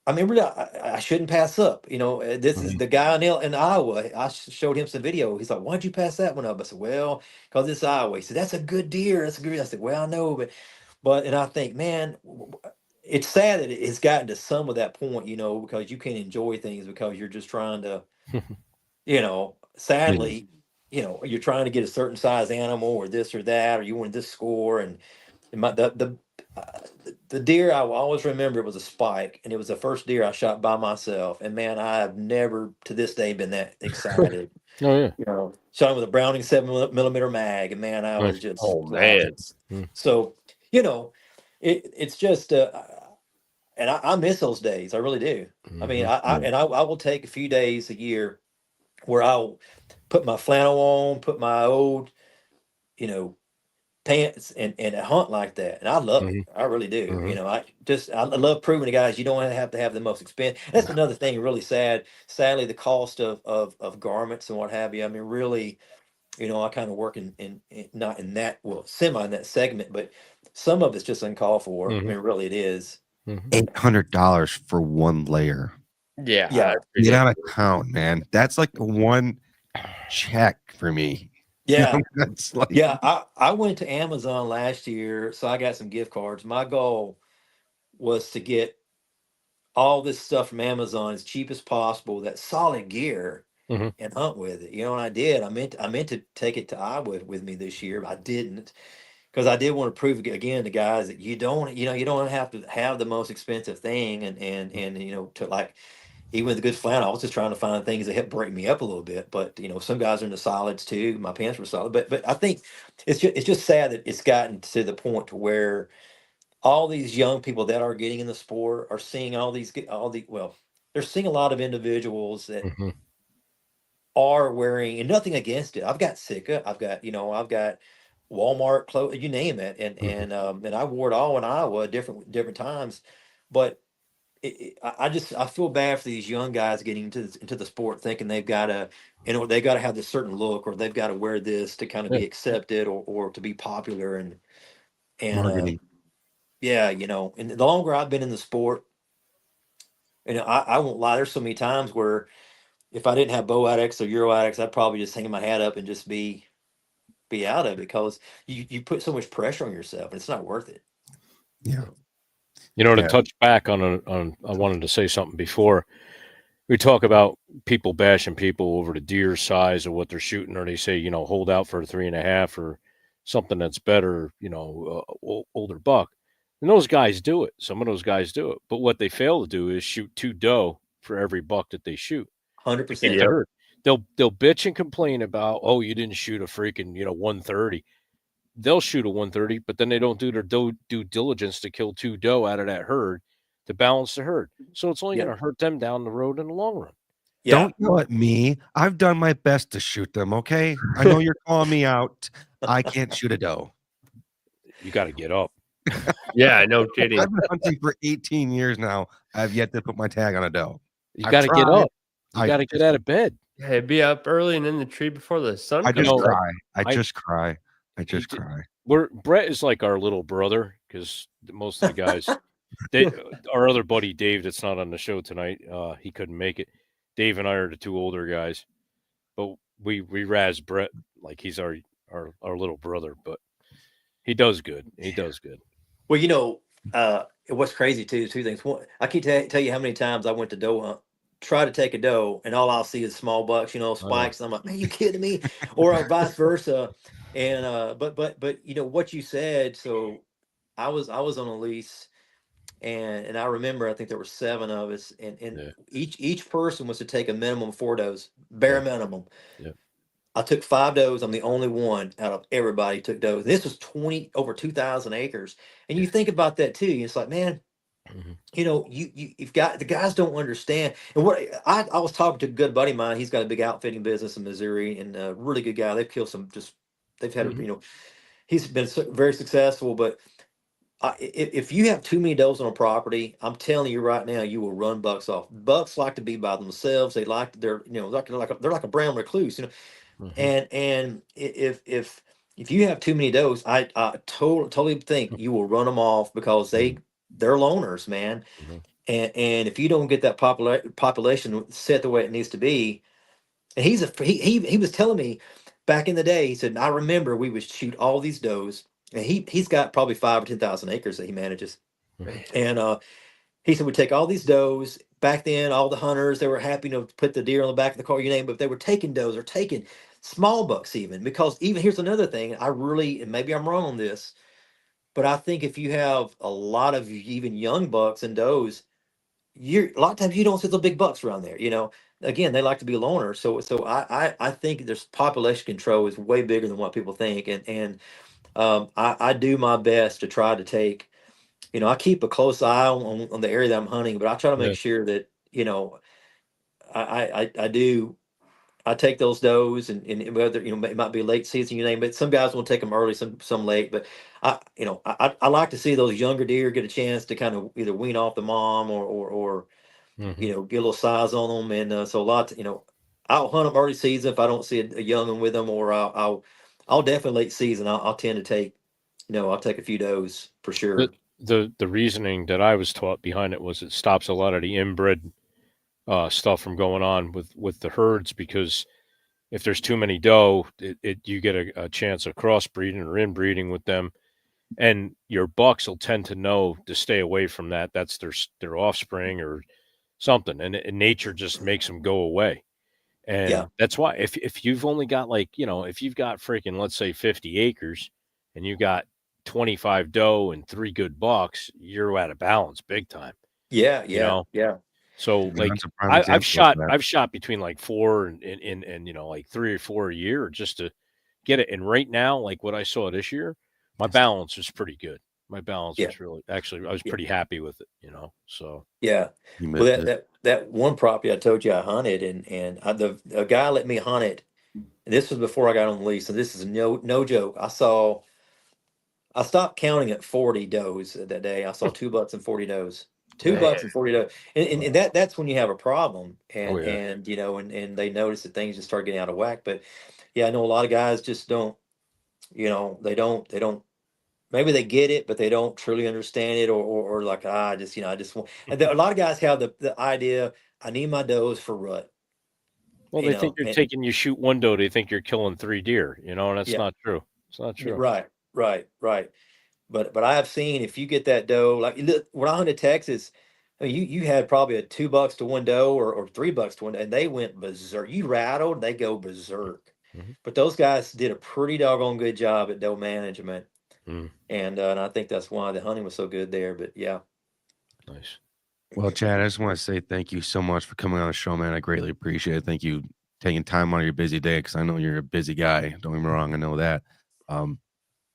I mean, really, I shouldn't pass up. You know, this is the guy in Iowa. I showed him some video. He's like, "Why'd you pass that one up?" I said, "Well, because it's Iowa." He said, "That's a good deer. That's a good deer." I said, "Well, I know, but," and I think, man, it's sad that it's gotten to some of that point, you know, because you can't enjoy things because you're just trying to, you know, sadly, you know, you're trying to get a certain size animal or this or that, or you want this score. And the deer I will always remember was a spike, and it was the first deer I shot by myself. And man, I have never to this day been that excited. Oh yeah. You know, shot him with a Browning 7mm mag, and man, I was just So, you know, it's just and I miss those days. I really do. I mean, I will take a few days a year where I'll put my flannel on, put my old, you know, pants and hunt like that. And I love it. I really do. You know, I love proving to guys you don't have to have the most expensive. That's another thing really sad. Sadly, the cost of garments and what have you. I mean, really, I kind of work in not in that, well, semi in that segment, but some of it's just uncalled for. I mean, really, it is. $800 for one layer. Yeah. Yeah. Get out of town, man. That's like one check for me. Yeah. That's like, Yeah. I went to Amazon last year, so I got some gift cards. My goal was to get all this stuff from Amazon as cheap as possible, that solid gear, and hunt with it. And I did. I meant to take it to Iowa with me this year, but I didn't, because I did want to prove again to guys that you don't have to have the most expensive thing, and to, like, even with the good flannel, I was just trying to find things that help break me up a little bit. But some guys are into solids too. My pants were solid, but I think it's just sad that it's gotten to the point to where all these young people that are getting in the sport are seeing they're seeing a lot of individuals that are wearing, and nothing against it. I've got Sika, I've got Walmart clothes, you name it, and I wore it all in Iowa different times, but I feel bad for these young guys getting into the sport, thinking they've got to, they got to have this certain look, or they've got to wear this to kind of be accepted, or to be popular, and marketing. yeah, and the longer I've been in the sport, I won't lie, there's so many times where if I didn't have bow addicts or Euro addicts, I'd probably just hang my hat up and just be out of it, because you put so much pressure on yourself, and it's not worth it. Yeah. To touch back on I wanted to say something before. We talk about people bashing people over the deer size or what they're shooting, or they say, hold out for a 3.5 or something that's better, older buck. And those guys do it. Some of those guys do it. But what they fail to do is shoot 2 doe for every buck that they shoot. 100%. Get hurt. They'll bitch and complain about, oh, you didn't shoot a freaking 130. They'll shoot a 130, but then they don't do their due diligence to kill 2 doe out of that herd to balance the herd. So it's only going to hurt them down the road in the long run. Yeah. Don't yell at me. I've done my best to shoot them, okay? I know you're calling me out. I can't shoot a doe. You got to get up. Yeah, no kidding. I've been hunting for 18 years now. I've yet to put my tag on a doe. You got to get up. You got to get out of bed. Yeah, be up early and in the tree before the sun I comes just up. cry. I just cry. Brett is like our little brother, because most of the guys, our other buddy Dave, that's not on the show tonight, he couldn't make it. Dave and I are the 2 older guys, but we razz Brett like he's our little brother. But he does good. Well, what's crazy too, 2 things. One, I can't tell you how many times I went to doe hunt, try to take a doe, and all I'll see is small bucks, spikes. And I'm like, man, you kidding me? Or vice versa. And but what you said. So I was on a lease, and I remember, I think there were 7 of us, and each person was to take a minimum of 4 does, bare minimum. Yeah. I took 5 does. I'm the only one out of everybody took does. This was over 2,000 acres, and you think about that too. It's like, man, you've got, the guys don't understand. And what I was talking to a good buddy of mine. He's got a big outfitting business in Missouri, and a really good guy. They've killed some. They've had he's been very successful. But if you have too many does on a property, I'm telling you right now, you will run bucks off. Bucks like to be by themselves. They they're like a brown recluse, And if you have too many does, I totally think you will run them off, because they're loners, man. And if you don't get that population set the way it needs to be, and he was telling me back in the day, he said, I remember we would shoot all these does, and he's got probably 5,000 or 10,000 acres that he manages. And he said, we take all these does. Back then, all the hunters, they were happy to put the deer on the back of the car, you name it, but they were taking does or taking small bucks even, because even here's another thing, and maybe I'm wrong on this, but I think if you have a lot of even young bucks and does, a lot of times you don't see the big bucks around there. Again, they like to be loners. So I think there's population control is way bigger than what people think, and I do my best to try to take. I keep a close eye on the area that I'm hunting, but I try to make sure that I take those does, and whether it might be late season, you name it. Some guys will take them early, some late, but I like to see those younger deer get a chance to kind of either wean off the mom or get a little size on them, and so a lot. I'll hunt them early season if I don't see a young one with them, or I'll definitely late season. I'll tend to take, I'll take a few does for sure. The reasoning that I was taught behind it was it stops a lot of the inbred stuff from going on with the herds, because if there's too many doe, you get a chance of crossbreeding or inbreeding with them, and your bucks will tend to know to stay away from that. That's their offspring or something, and nature just makes them go away. Yeah, And that's why if you've only got, like, if you've got freaking, let's say, 50 acres and you got 25 doe and 3 good bucks, you're out of balance big time, yeah, you yeah, know? yeah, So, Yeah, like, that's a prime I've example of shot that. I've shot between like 4 and like 3 or 4 a year just to get it. And right now, like what I saw this year, my balance was pretty good. My balance yeah, was really, actually, I was yeah, pretty happy with it. So yeah. You Well, missed it. that one property I told you I hunted, and a guy let me hunt it. And this was before I got on the lease, and this is no joke. I stopped counting at 40 does that day. I saw 2 bucks and 40 does. Two man, bucks and 40 does. And that's when you have a problem. oh And yeah, and they notice that things just start getting out of whack. But yeah, I know a lot of guys just don't, they don't maybe they get it, but they don't truly understand it, or like, I just, I just want, and a lot of guys have the idea, I need my does for rut, well, they think you're and taking, you shoot one doe, they think you're killing 3 deer, and that's yeah, not true. It's not true. right, right, right. But I have seen, if you get that doe, like, look, when I hunted Texas, I mean, you had probably a 2 bucks to one doe, or 3 bucks to one, and they went berserk. You rattled, they go berserk. Mhm. But those guys did a pretty doggone good job at doe management, Mm, and I think that's why the hunting was so good there. But yeah, nice. Well, Chad, I just want to say thank you so much for coming on the show, man. I greatly appreciate it. Thank you taking time out of your busy day, because I know you're a busy guy. Don't get me wrong, I know that. Um,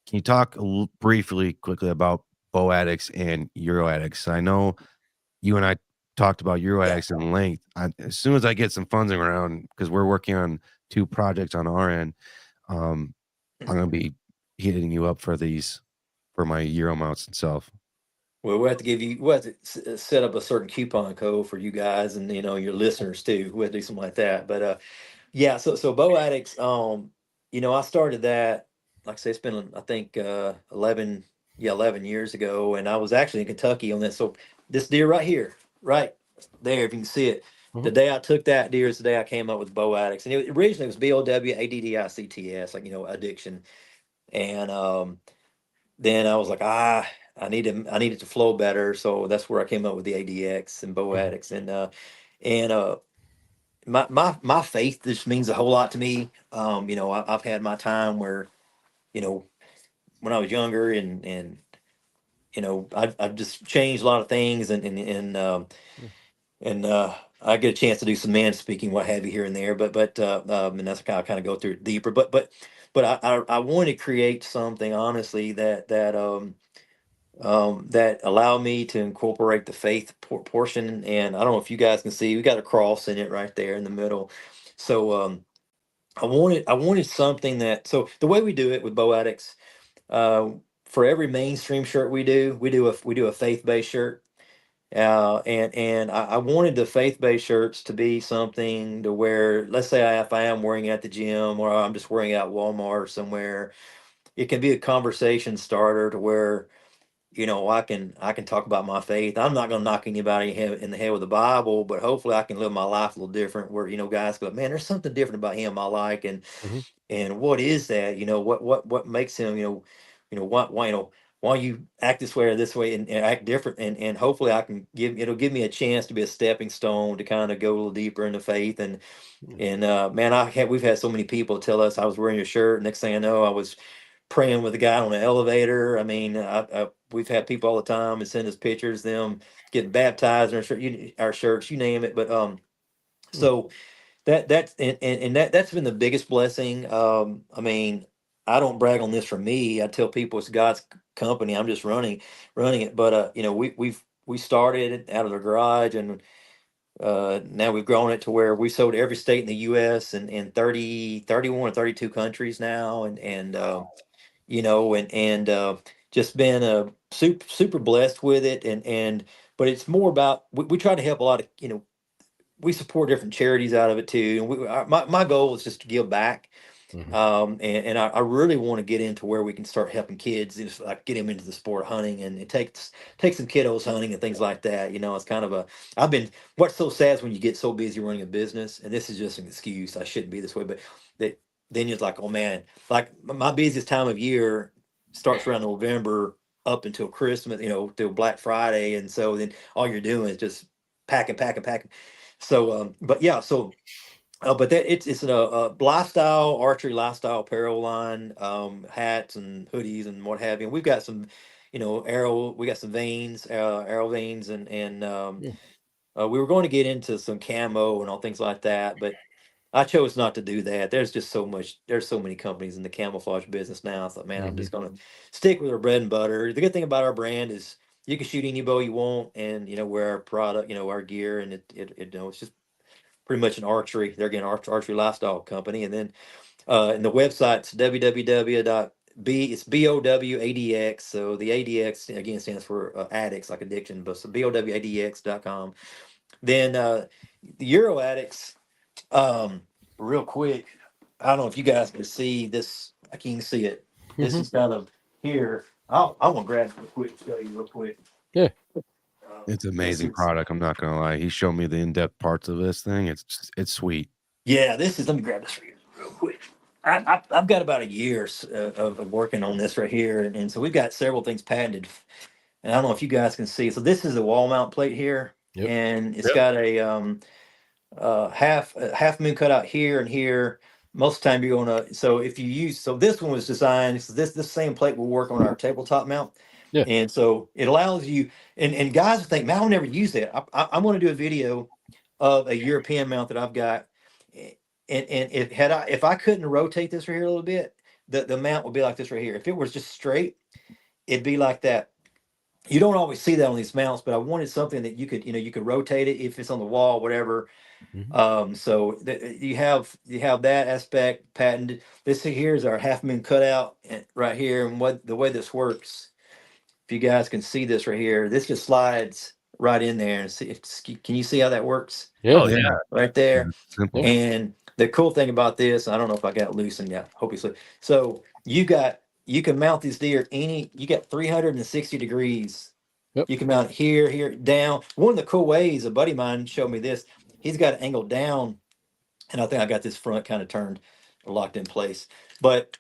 can you talk briefly, quickly about bow addicts and Euro addicts? I know you and I talked about Euro yeah. addicts in length. As soon as I get some funding around, because we're working on 2 projects on our end, um, I'm gonna be hitting you up for these, for my Euro mounts itself. Well, we'll have to set up a certain coupon code for you guys, and your listeners too. We'll have to do something like that. But yeah, so Bow Addicts, I started that, like I say, it's been, I think, 11 years ago, and I was actually in Kentucky on this. So this deer right here, right there, if you can see it, the Mhm. day I took that deer is the day I came up with Bow Addicts, and originally it was BOWADDICTS, like, addiction, and then I was like, I need it to flow better, so that's where I came up with the ADX and Bow Mhm. Addicts, and my faith just means a whole lot to me. I've had my time where, you know, when I was younger, and I've just changed a lot of things, and I get a chance to do some man speaking, what have you, here and there. And that's kind of go through it deeper. But I want to create something, honestly, that allow me to incorporate the faith portion. And I don't know if you guys can see, we got a cross in it right there in the middle. So I wanted something that, so the way we do it with Bow Addicts, uh, for every mainstream shirt we do a faith-based shirt. And I wanted the faith-based shirts to be something to where, let's say, if I am wearing it at the gym, or I'm just wearing it at Walmart or somewhere, it can be a conversation starter to where, I can talk about my faith. I'm not going to knock anybody in the head with the Bible, but hopefully I can live my life a little different. Where, guys go, man, there's something different about him I like, Mhm. and what is that? What makes him, why, why you act this way or this way, and act different, and hopefully I can give me a chance to be a stepping stone to kind of go a little deeper into faith. And man, we've had so many people tell us I was wearing your shirt. Next thing I know, I was praying with a guy on an elevator. I mean, we've had people all the time and send us pictures, them getting baptized in our our shirts, you name it. But Mm. so that's been the biggest blessing. I mean, I don't brag on this for me. I tell people it's God's company. I'm just running it. But we started it out of the garage, and now we've grown it to where we sold every state in the U.S. and in 31 or 32 countries now, and just been super blessed with it. And but it's more about, we try to help a lot of, we support different charities out of it too. And my goal is just to give back. And I really want to get into where we can start helping kids, just like get them into the sport of hunting and take some kiddos hunting and things like that. It's kind of what's so sad is when you get so busy running a business, and this is just an excuse, I shouldn't be this way, but then you're like, oh man, like my busiest time of year starts around November up until Christmas, till Black Friday. And so then all you're doing is just packing. So, but yeah, so but it's a lifestyle archery lifestyle apparel line, hats and hoodies and what have you. And we've got some, we got some veins, arrow veins, and we were going to get into some camo and all things like that, but I chose not to do that. There's so many companies in the camouflage business now. I thought, man, I'm just going to stick with our bread and butter. The good thing about our brand is you can shoot any bow you want, and wear our product, our gear, and it's just pretty much an archery. They're again archery lifestyle company, and then and the website's it's BOWADX. So the ADX again stands for addicts, like addiction, but so BOWADX.com. Then the Euro Addicts, real quick, I don't know if you guys can see this. I can see it. This is kind of here. I want to grab it real quick, show you real quick. Yeah. It's an amazing product. I'm not gonna lie. He showed me the in-depth parts of this thing. It's sweet. Yeah, let me grab this for you real quick. I've got about a year of working on this right here, and so we've got several things patented. And I don't know if you guys can see. So this is a wall mount plate here, and it's got a half moon cut out here and here. Most of the time you're gonna. So if you use, so this one was designed. So this same plate will work on our tabletop mount. Yeah. And so it allows you, and guys think, man, I'll never use that. I'm going to do a video of a European mount that I've got. And if I couldn't rotate this right here a little bit, the mount would be like this right here. If it was just straight, it'd be like that. You don't always see that on these mounts, but I wanted something that you could rotate it if it's on the wall, whatever. So you have that aspect patented. This here is our half moon cutout right here, and the way this works. If you guys can see this right here, this just slides right in there. Can you see how that works? Yeah, right there. Simple. And the cool thing about this, I don't know if I got it loosened yet. Hope you see. So you can mount this deer you got 360 degrees. Yep. You can mount it here, down. One of the cool ways, a buddy of mine showed me this. He's got it angled down, and I think I got this front kind of turned, locked in place. But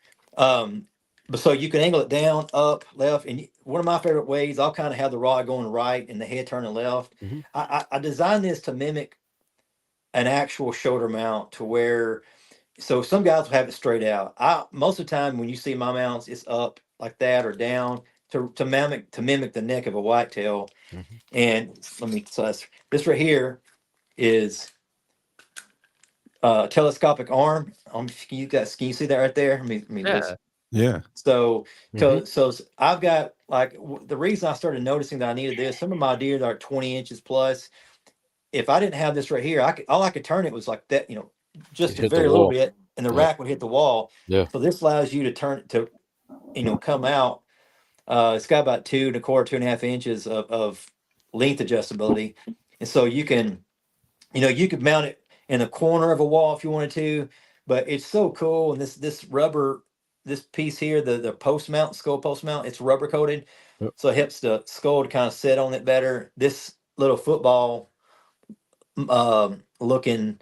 so you can angle it down, up, left, and one of my favorite ways, I'll kind of have the rod going right and the head turning left. I designed this to mimic an actual shoulder mount, to where, so some guys will have it straight out. Most of the time when you see my mounts, it's up like that or down to mimic the neck of a whitetail. And this right here is telescopic arm. Can you see that right there? Yeah. So I've got the reason I started noticing that I needed this. Some of my deer that are 20 inches plus. If I didn't have this right here, all I could turn it was like that, just a very little bit, and the rack would hit the wall. Yeah. So this allows you to turn it to, come out. It's got about 2 1/4 inches of length adjustability, and so you can mount it in the corner of a wall if you wanted to. But it's so cool, and this rubber. This piece here, the post mount, skull post mount, it's rubber coated. Yep. So it helps the skull to kind of sit on it better. This little football looking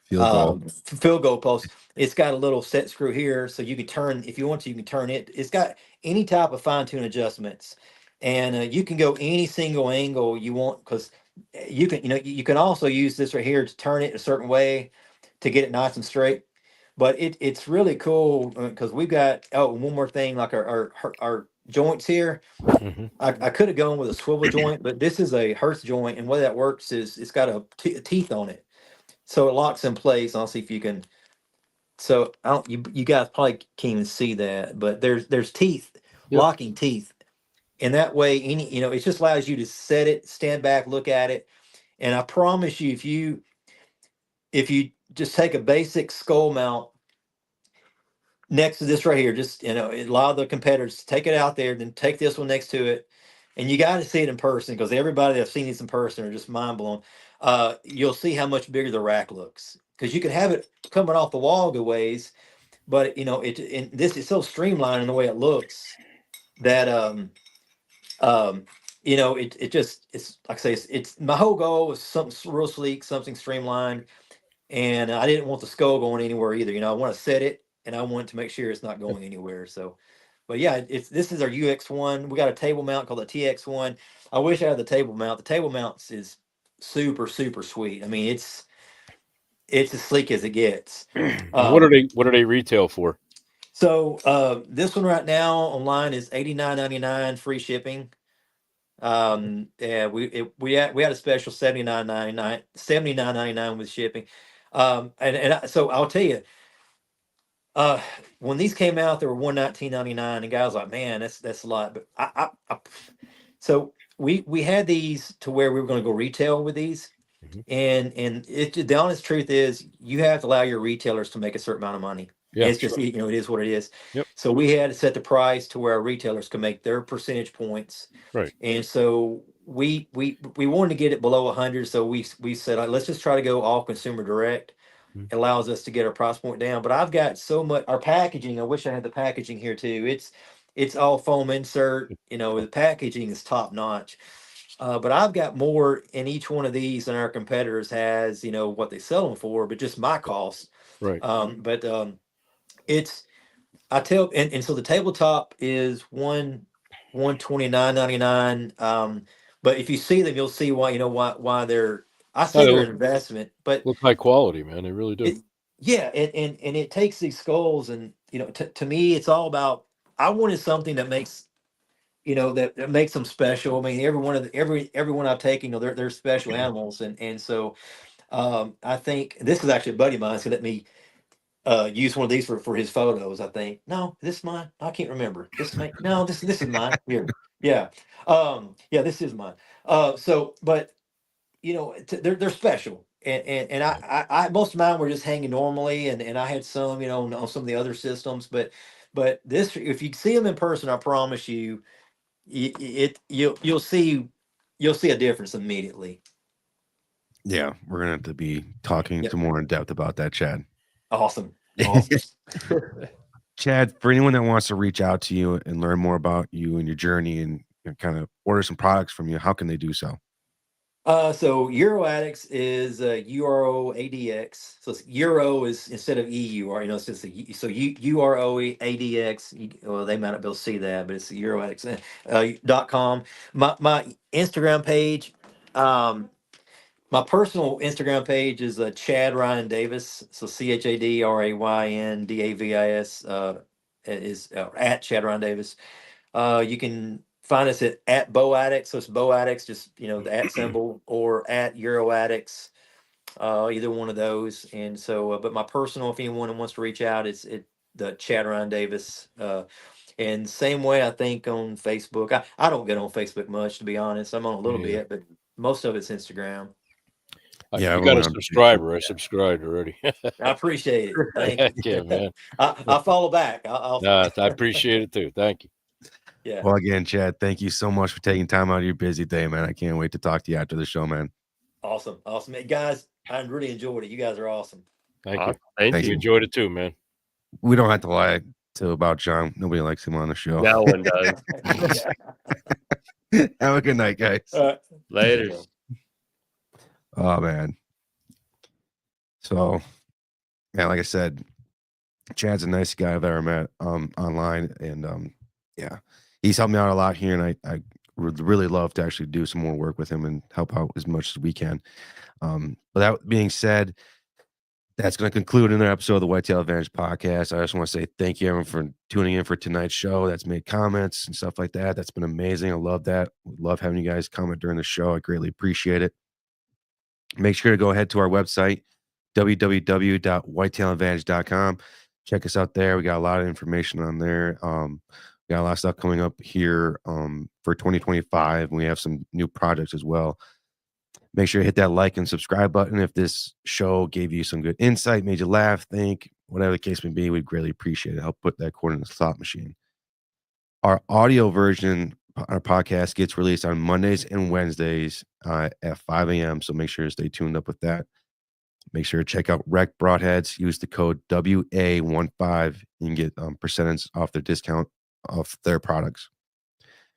field goal post, it's got a little set screw here, so you can turn, if you want to, you can turn it. It's got any type of fine tune adjustments, and you can go any single angle you want, because you can also use this right here to turn it a certain way to get it nice and straight. But it's really cool because we've got one more thing, like our joints here. I could have gone with a swivel joint, but this is a Hertz joint, and the way that works is it's got a teeth on it, so it locks in place. I'll see if you can. So you guys probably can't even see that, but there's teeth, locking teeth, and that way it just allows you to set it, stand back, look at it, and I promise you, if you just take a basic skull mount next to this right here, just a lot of the competitors take it out there, then take this one next to it, and you got to see it in person, because everybody that's seen these in person are just mind blown. You'll see how much bigger the rack looks, because you can have it coming off the wall good ways, but this is so streamlined in the way it looks that it's like I say, it's my whole goal was something real sleek, something streamlined, and I didn't want the skull going anywhere either. I want to set it, and I want to make sure it's not going anywhere. So, but yeah, this is our UX1. We got a table mount called the TX1. I wish I had the table mount. The table mount is super super sweet. I mean, it's as sleek as it gets. What are they retail for? So this one right now online is $89.99 free shipping. Yeah, we had a special $79.99 with shipping. So I'll tell you, when these came out, they were $119.99, and guys like, man, that's a lot. But so we had these to where we were going to go retail with these, and the honest truth is, you have to allow your retailers to make a certain amount of money. Yeah, it's just, it is what it is. Yep. So we had to set the price to where our retailers can make their percentage points. Right. And so we wanted to get it below 100. So we said, let's just try to go all consumer direct. It allows us to get our price point down. But I've got so much, our packaging, I wish I had the packaging here too. It's all foam insert, the packaging is top notch. But I've got more in each one of these than our competitors has, what they sell them for, but just my cost. Right. I tell, and so the tabletop is $129.99. But if you see them, you'll see why, why they're, I say they're an investment, but look high quality, man. They really do. And it takes these skulls, and to me, it's all about, I wanted something that makes, that makes them special. I mean, everyone I've taken, they're special animals, and so I think this is actually a buddy of mine, so let me use one of these for his photos. I think, no, this is mine. I can't remember. This is mine. Here, yeah, this is mine. But they're special, and I most of mine were just hanging normally, and I had some, on some of the other systems, but this, if you see them in person, I promise you, you'll see a difference immediately. Yeah, we're gonna have to be talking some more in depth about that, Chad. Awesome. Chad, for anyone that wants to reach out to you and learn more about you and your journey and kind of order some products from you, how can they do so? So EuroAddicts is EuroADX. So Euro is instead of EU, or it's just EuroADX. Well, they might not be able to see that, but it's EuroAddicts.com. My Instagram page, my personal Instagram page is Chad Ryan Davis. So ChadRyanDavis is at Chad Ryan Davis. You can find us at Bow Addicts. So it's Bow Addicts, just the at symbol, or at Euro Addicts, either one of those. And so, but my personal, if anyone wants to reach out, it's the Chad Ryan Davis. And same way, I think, on Facebook. I don't get on Facebook much, to be honest. I'm on a little bit, but most of it's Instagram. Yeah, you got a subscriber. I subscribed already. I appreciate it. Thank you. Yeah, man. I'll follow back. I appreciate it too. Thank you. Yeah. Well, again, Chad, thank you so much for taking time out of your busy day, man. I can't wait to talk to you after the show, man. Awesome. Hey, guys, I really enjoyed it. You guys are awesome. Thank you. Thank you. Enjoyed it too, man. We don't have to lie about John. Nobody likes him on the show. No one does. Have a good night, guys. Later. Oh, man. So, yeah, like I said, Chad's a nice guy I've ever met online, and he's helped me out a lot here, and I would really love to actually do some more work with him and help out as much as we can. But that being said, that's going to conclude another episode of the Whitetail Advantage Podcast. I just want to say thank you, everyone, for tuning in for tonight's show. That's made comments and stuff like that. That's been amazing. I love that. Love having you guys comment during the show. I greatly appreciate it. Make sure to go ahead to our website, www.whitetailadvantage.com. Check us out there. We got a lot of information on there. We got a lot of stuff coming up here for 2025. We have some new projects as well. Make sure you hit that like and subscribe button. If this show gave you some good insight, made you laugh, think, whatever the case may be, we'd greatly appreciate it. Help put that cord in the slot machine. Our audio version our podcast gets released on Mondays and Wednesdays at 5 a.m. So make sure to stay tuned up with that. Make sure to check out Rec Broadheads. Use the code WA15. You can get percentage off their discount of their products.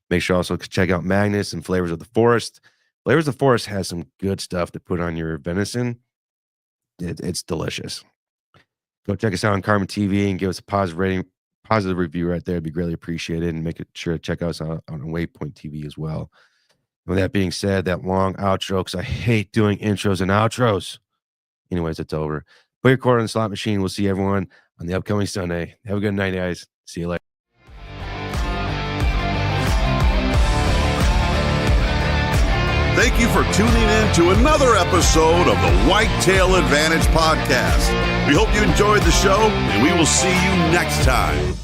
Make sure also to check out Magnus and Flavors of the Forest. Flavors of the Forest has some good stuff to put on your venison. It's delicious. Go check us out on Carbon TV and give us a positive review right there. It'd be greatly appreciated. And make sure to check us out on Waypoint TV as well. With that being said, that long outro, because I hate doing intros and outros. Anyways, it's over. Put your quarter in the slot machine. We'll see everyone on the upcoming Sunday. Have a good night, guys. See you later. Thank you for tuning in to another episode of the Whitetail Advantage Podcast. We hope you enjoyed the show, and we will see you next time.